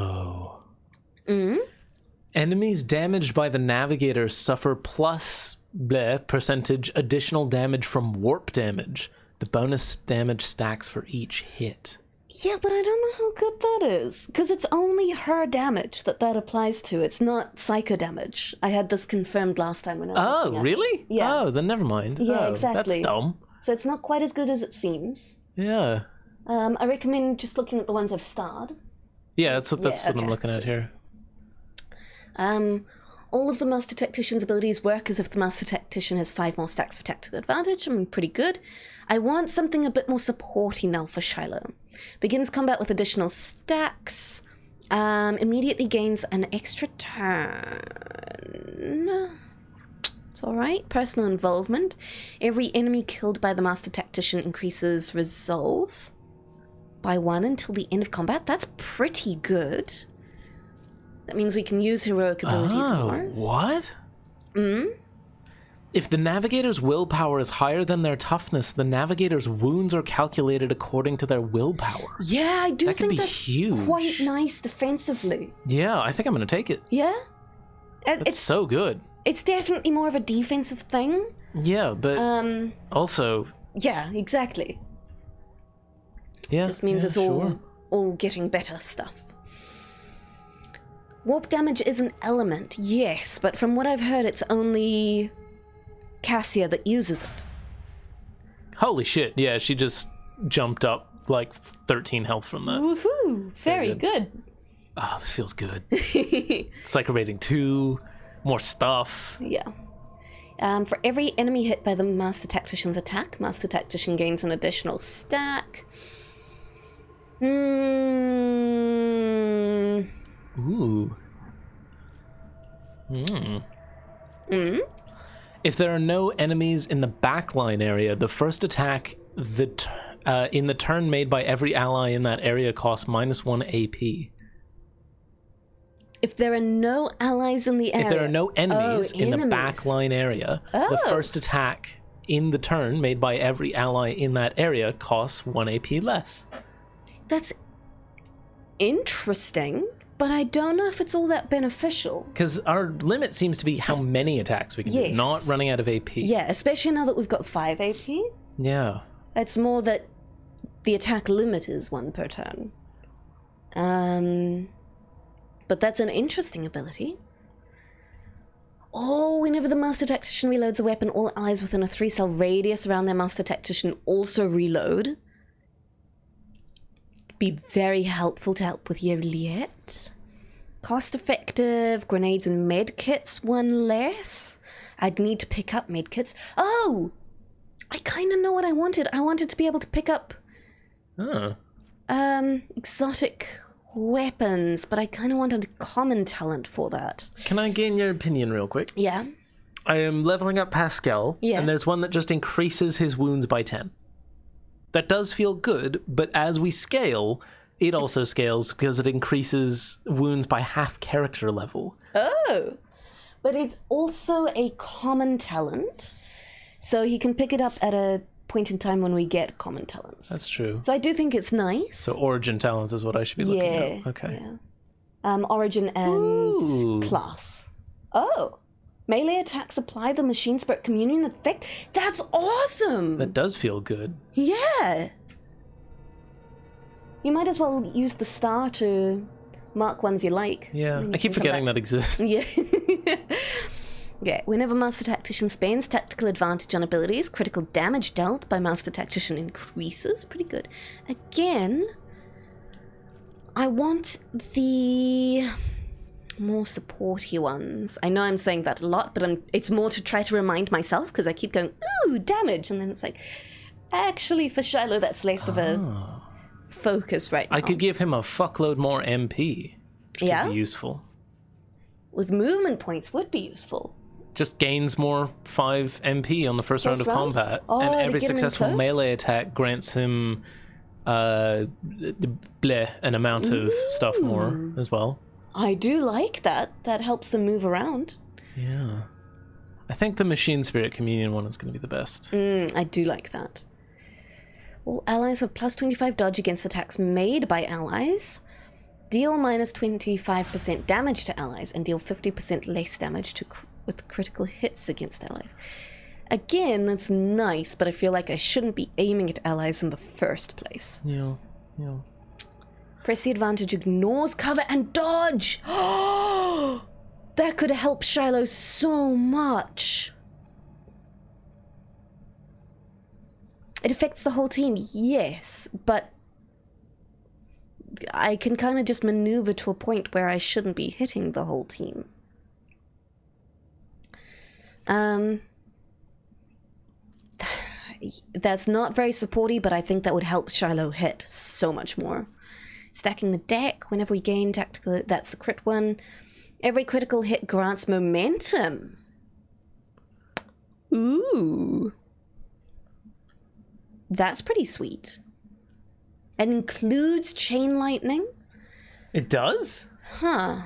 Enemies damaged by the navigator suffer plus percentage additional damage from warp damage. The bonus damage stacks for each hit. Yeah, but I don't know how good that is, because it's only her damage that applies to. It's not psycho damage. I had this confirmed last time when I was Oh, looking at it. really? Yeah. Oh, then never mind. Yeah, Oh, exactly. That's dumb. So it's not quite as good as it seems. Yeah. I recommend just looking at the ones I've starred. Yeah, that's what Yeah, I'm okay, looking at here. All of the Master Tactician's abilities work as if the Master Tactician has 5 more stacks for tactical advantage. I mean, pretty good. I want something a bit more supporty now for Shiloh. Begins combat with additional stacks. Immediately gains an extra turn. It's alright. Personal involvement. Every enemy killed by the Master Tactician increases resolve by 1 until the end of combat. That's pretty good. That means we can use heroic abilities more. What? If the navigator's willpower is higher than their toughness, the navigator's wounds are calculated according to their willpower. Yeah, I do That could think be that's huge. quite nice defensively. Yeah, I think I'm going to take it. Yeah? It's so good. It's definitely more of a defensive thing. Yeah, but also, Yeah, exactly. yeah. Just means yeah, it's sure. all getting better stuff. Warp damage is an element, yes, but from what I've heard, it's only Cassia that uses it. Holy shit, yeah, she just jumped up like 13 health from that. Woohoo! Very good. Oh, this feels good. Psycho rating 2, more stuff. Yeah. For every enemy hit by the Master Tactician's attack, Master Tactician gains an additional stack. Ooh. If there are no enemies in the backline area, the first attack in the turn made by every ally in that area costs -1 AP. If there are no allies in the area... If there are no enemies in the enemies. backline area, the first attack in the turn made by every ally in that area costs 1 AP less. That's interesting, but I don't know if it's all that beneficial. Because our limit seems to be how many attacks we can do, Yes. not running out of AP. Yeah, especially now that we've got 5 AP. Yeah. It's more that the attack limit is 1 per turn. But that's an interesting ability. Oh, whenever the Master Tactician reloads a weapon, all allies within a 3-cell radius around their Master Tactician also reload. Be very helpful to help with your liet. Cost effective, grenades and medkits, 1 less. I'd need to pick up medkits. Oh! I kind of know what I wanted. I wanted to be able to pick up exotic weapons, but I kind of wanted a common talent for that. Can I gain your opinion real quick? Yeah. I am leveling up Pascal, and there's one that just increases his wounds by 10. That does feel good, but as we scale, it also scales because it increases wounds by half character level. Oh! But it's also a common talent, so he can pick it up at a point in time when we get common talents. That's true. So I do think it's nice. So origin talents is what I should be looking at. Okay. Yeah. Origin and class. Oh. Melee attacks apply the Machine Spirit Communion effect. That's awesome! That does feel good. Yeah. You might as well use the star to mark ones you like. Yeah, I keep forgetting that exists. Yeah. Yeah, whenever Master Tactician spends tactical advantage on abilities, critical damage dealt by Master Tactician increases. Pretty good. Again, I want the more supporty ones. I know I'm saying that a lot, but it's more to try to remind myself, because I keep going, ooh, damage, and then it's like, actually, for Shiloh, that's less of a focus right now. I could give him a fuckload more MP. Which could be useful. With movement points would be useful. Just gains more 5 MP on the first round of combat, and every successful melee attack grants him an amount of stuff more as well. I do like that. That helps them move around. Yeah. I think the Machine Spirit Communion one is going to be the best. I do like that. All allies have plus 25 dodge against attacks made by allies. Deal minus 25% damage to allies and deal 50% less damage with critical hits against allies. Again, that's nice, but I feel like I shouldn't be aiming at allies in the first place. Yeah. Press the advantage, ignores cover, and dodge! That could help Shiloh so much. It affects the whole team, yes, but I can kind of just maneuver to a point where I shouldn't be hitting the whole team. That's not very supporty, but I think that would help Shiloh hit so much more. Stacking the deck, whenever we gain tactical, that's the crit one. Every critical hit grants momentum. Ooh. That's pretty sweet. It includes chain lightning. It does? Huh.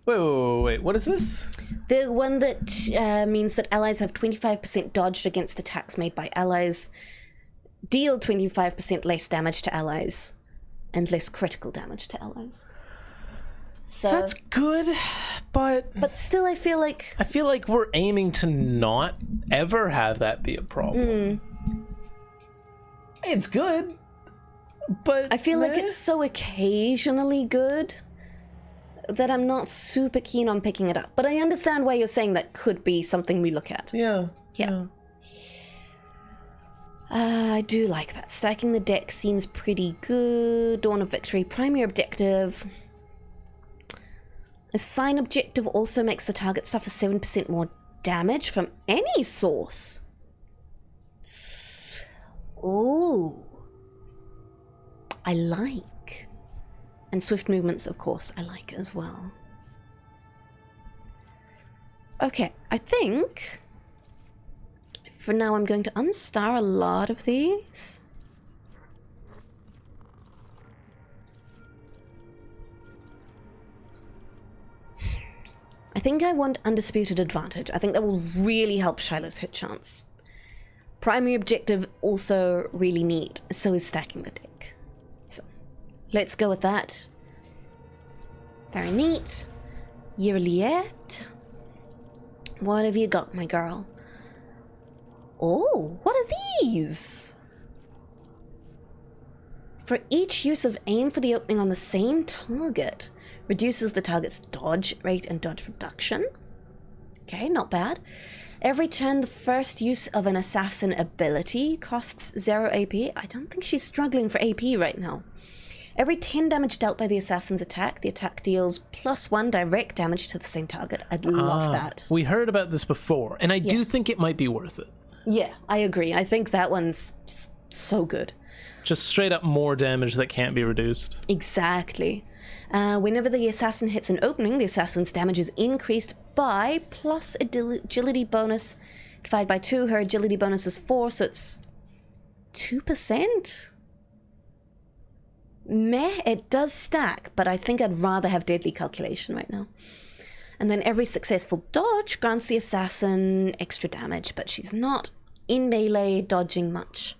Wait. What is this? The one that means that allies have 25% dodged against attacks made by allies, deal 25% less damage to allies, and less critical damage to allies. So that's good, but still, I feel like we're aiming to not ever have that be a problem. It's good, but I feel like it's so occasionally good that I'm not super keen on picking it up. But I understand why you're saying that could be something we look at. Yeah. I do like that. Stacking the deck seems pretty good. Dawn of Victory, primary objective. Assign objective also makes the target suffer 7% more damage from any source. Ooh. I like. And swift movements, of course, I like as well. Okay, I think for now I'm going to unstar a lot of these. I think I want Undisputed Advantage. I think that will really help Shiloh's hit chance. Primary objective, also really neat. So is stacking the deck. So, let's go with that. Very neat. Juliet. What have you got, my girl? Oh, what are these? For each use of aim for the opening on the same target, reduces the target's dodge rate and dodge reduction. Okay, not bad. Every turn, the first use of an assassin ability costs 0 AP. I don't think she's struggling for AP right now. Every 10 damage dealt by the assassin's attack, the attack deals +1 direct damage to the same target. I'd love that. We heard about this before, and I do think it might be worth it. Yeah, I agree. I think that one's just so good. Just straight up more damage that can't be reduced. Exactly. Whenever the assassin hits an opening, the assassin's damage is increased by plus agility bonus divided by 2. Her agility bonus is 4, so it's 2%. Meh, it does stack, but I think I'd rather have deadly calculation right now. And then every successful dodge grants the assassin extra damage, but she's not in melee dodging much.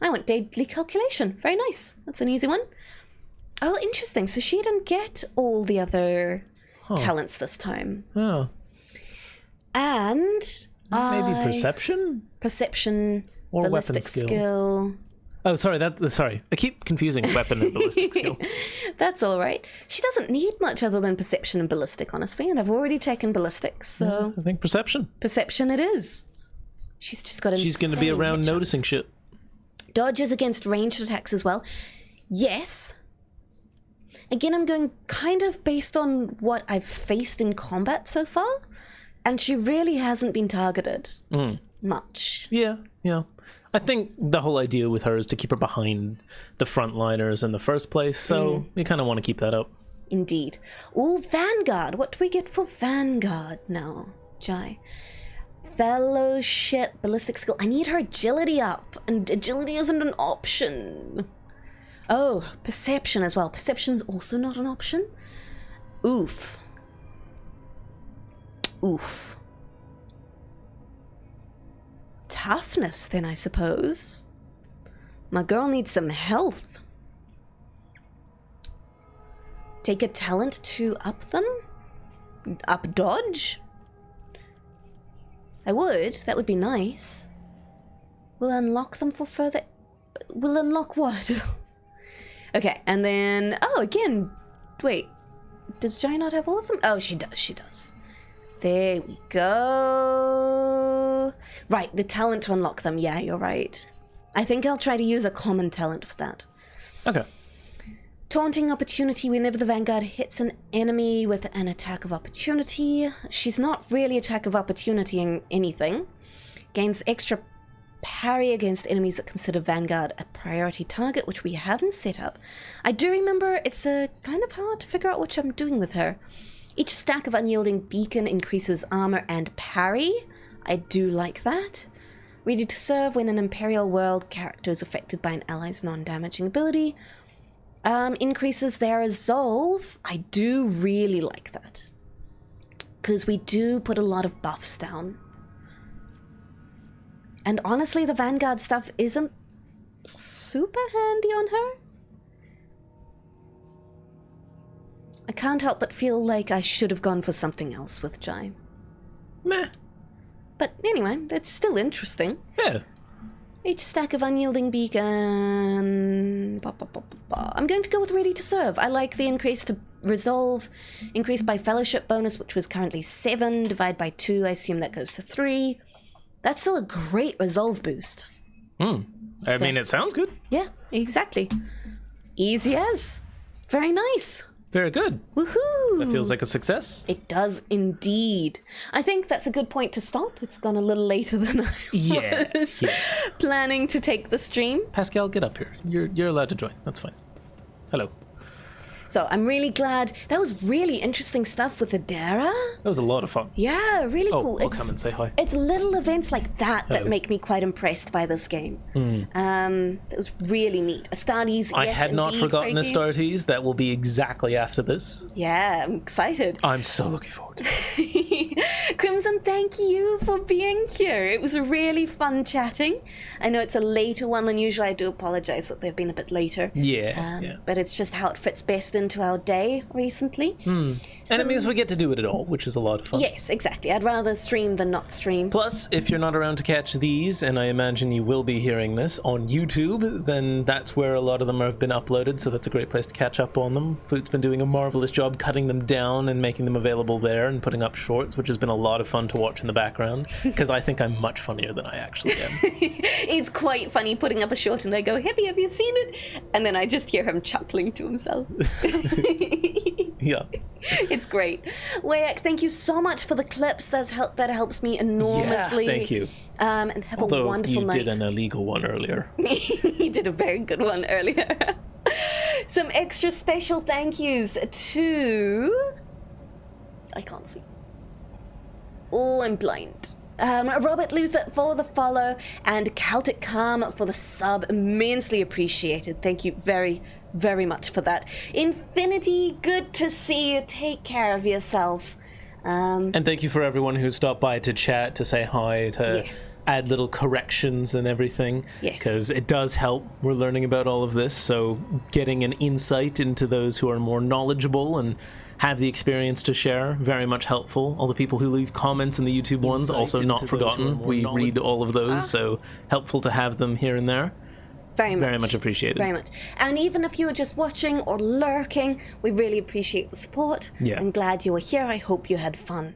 I want deadly calculation. Very nice. That's an easy one. Oh, interesting. So she didn't get all the other talents this time. Oh. And Maybe perception? Perception, Or ballistic weapon skill. Oh, sorry. I keep confusing weapon and ballistic skill. That's all right. She doesn't need much other than perception and ballistic, honestly, and I've already taken ballistic, so I think perception. perception it is. She's just got She's going to be insane around hit chance. noticing shit. Dodges against ranged attacks as well. Yes. Again, I'm going kind of based on what I've faced in combat so far, and she really hasn't been targeted much. Yeah. I think the whole idea with her is to keep her behind the frontliners in the first place, so you kind of want to keep that up. Indeed. Ooh, Vanguard. What do we get for Vanguard now, Jai? Fellowship, ballistic skill. I need her agility up, and agility isn't an option. Oh, perception as well. Perception's also not an option. Oof. Toughness, then, I suppose. My girl needs some health. Take a talent to up them? Up dodge? I would. That would be nice. We'll unlock them for further... We'll unlock what? Okay, and then... Oh, again. Wait. Does Jai not have all of them? Oh, she does. There we go. Right, the talent to unlock them. Yeah, you're right. I think I'll try to use a common talent for that. Okay. Taunting opportunity whenever the Vanguard hits an enemy with an attack of opportunity. She's not really attack of opportunity in anything. Gains extra parry against enemies that consider Vanguard a priority target, which we haven't set up. I do remember it's kind of hard to figure out what I'm doing with her. Each stack of unyielding beacon increases armor and parry. I do like that. Ready to serve when an Imperial World character is affected by an ally's non-damaging ability. Increases their resolve. I do really like that, because we do put a lot of buffs down. And honestly, the Vanguard stuff isn't super handy on her. I can't help but feel like I should have gone for something else with Jai. Meh. But anyway, it's still interesting. Yeah. Each stack of unyielding beacon... I'm going to go with Ready to Serve. I like the increase to resolve, increased by fellowship bonus, which was currently 7, divide by 2, I assume that goes to 3. That's still a great resolve boost. I mean, it sounds good. Yeah, exactly. Easy as. Very nice. Very good. Woohoo! That feels like a success. It does indeed. I think that's a good point to stop. It's gone a little later than I was planning to take the stream. Pascal, get up here. You're allowed to join. That's fine. Hello. So I'm really glad. That was really interesting stuff with Adara. That was a lot of fun. Yeah, really cool. I'll come and say hi. It's little events like that that Hello. make me quite impressed by this game. It was really neat. Astartes, I yes, had not indeed, forgotten Craigie. Astartes. That will be exactly after this. Yeah, I'm excited. I'm so looking forward to it. Crimson, thank you for being here. It was really fun chatting. I know it's a later one than usual. I do apologize that they've been a bit later. Yeah. But it's just how it fits best into our day recently. And it means we get to do it all, which is a lot of fun. Yes, exactly. I'd rather stream than not stream. Plus, if you're not around to catch these, and I imagine you will be hearing this on YouTube, then that's where a lot of them have been uploaded, so that's a great place to catch up on them. Flewt's been doing a marvelous job cutting them down and making them available there and putting up shorts, which has been a lot of fun to watch in the background, because I think I'm much funnier than I actually am. It's quite funny putting up a short and I go, Hemmy, have you seen it? And then I just hear him chuckling to himself. Yeah. It's great. Wayek, thank you so much for the clips. That helps me enormously. Yeah, thank you. And have Although a wonderful night. you did an illegal one earlier. You did a very good one earlier. Some extra special thank yous to... I can't see. Oh, I'm blind. Robert Luther for the follow, and Celtic Calm for the sub. Immensely appreciated. Thank you very, very much for that. Infinity, good to see you. Take care of yourself. And thank you for everyone who stopped by to chat, to say hi, to Yes. add little corrections and everything. Yes. Because it does help. We're learning about all of this, so getting an insight into those who are more knowledgeable and have the experience to share, very much helpful. All the people who leave comments in the YouTube ones, also not forgotten. We read all of those, so helpful to have them here and there. Very much appreciated. Very much. And even if you were just watching or lurking, we really appreciate the support. Yeah. I'm glad you were here. I hope you had fun.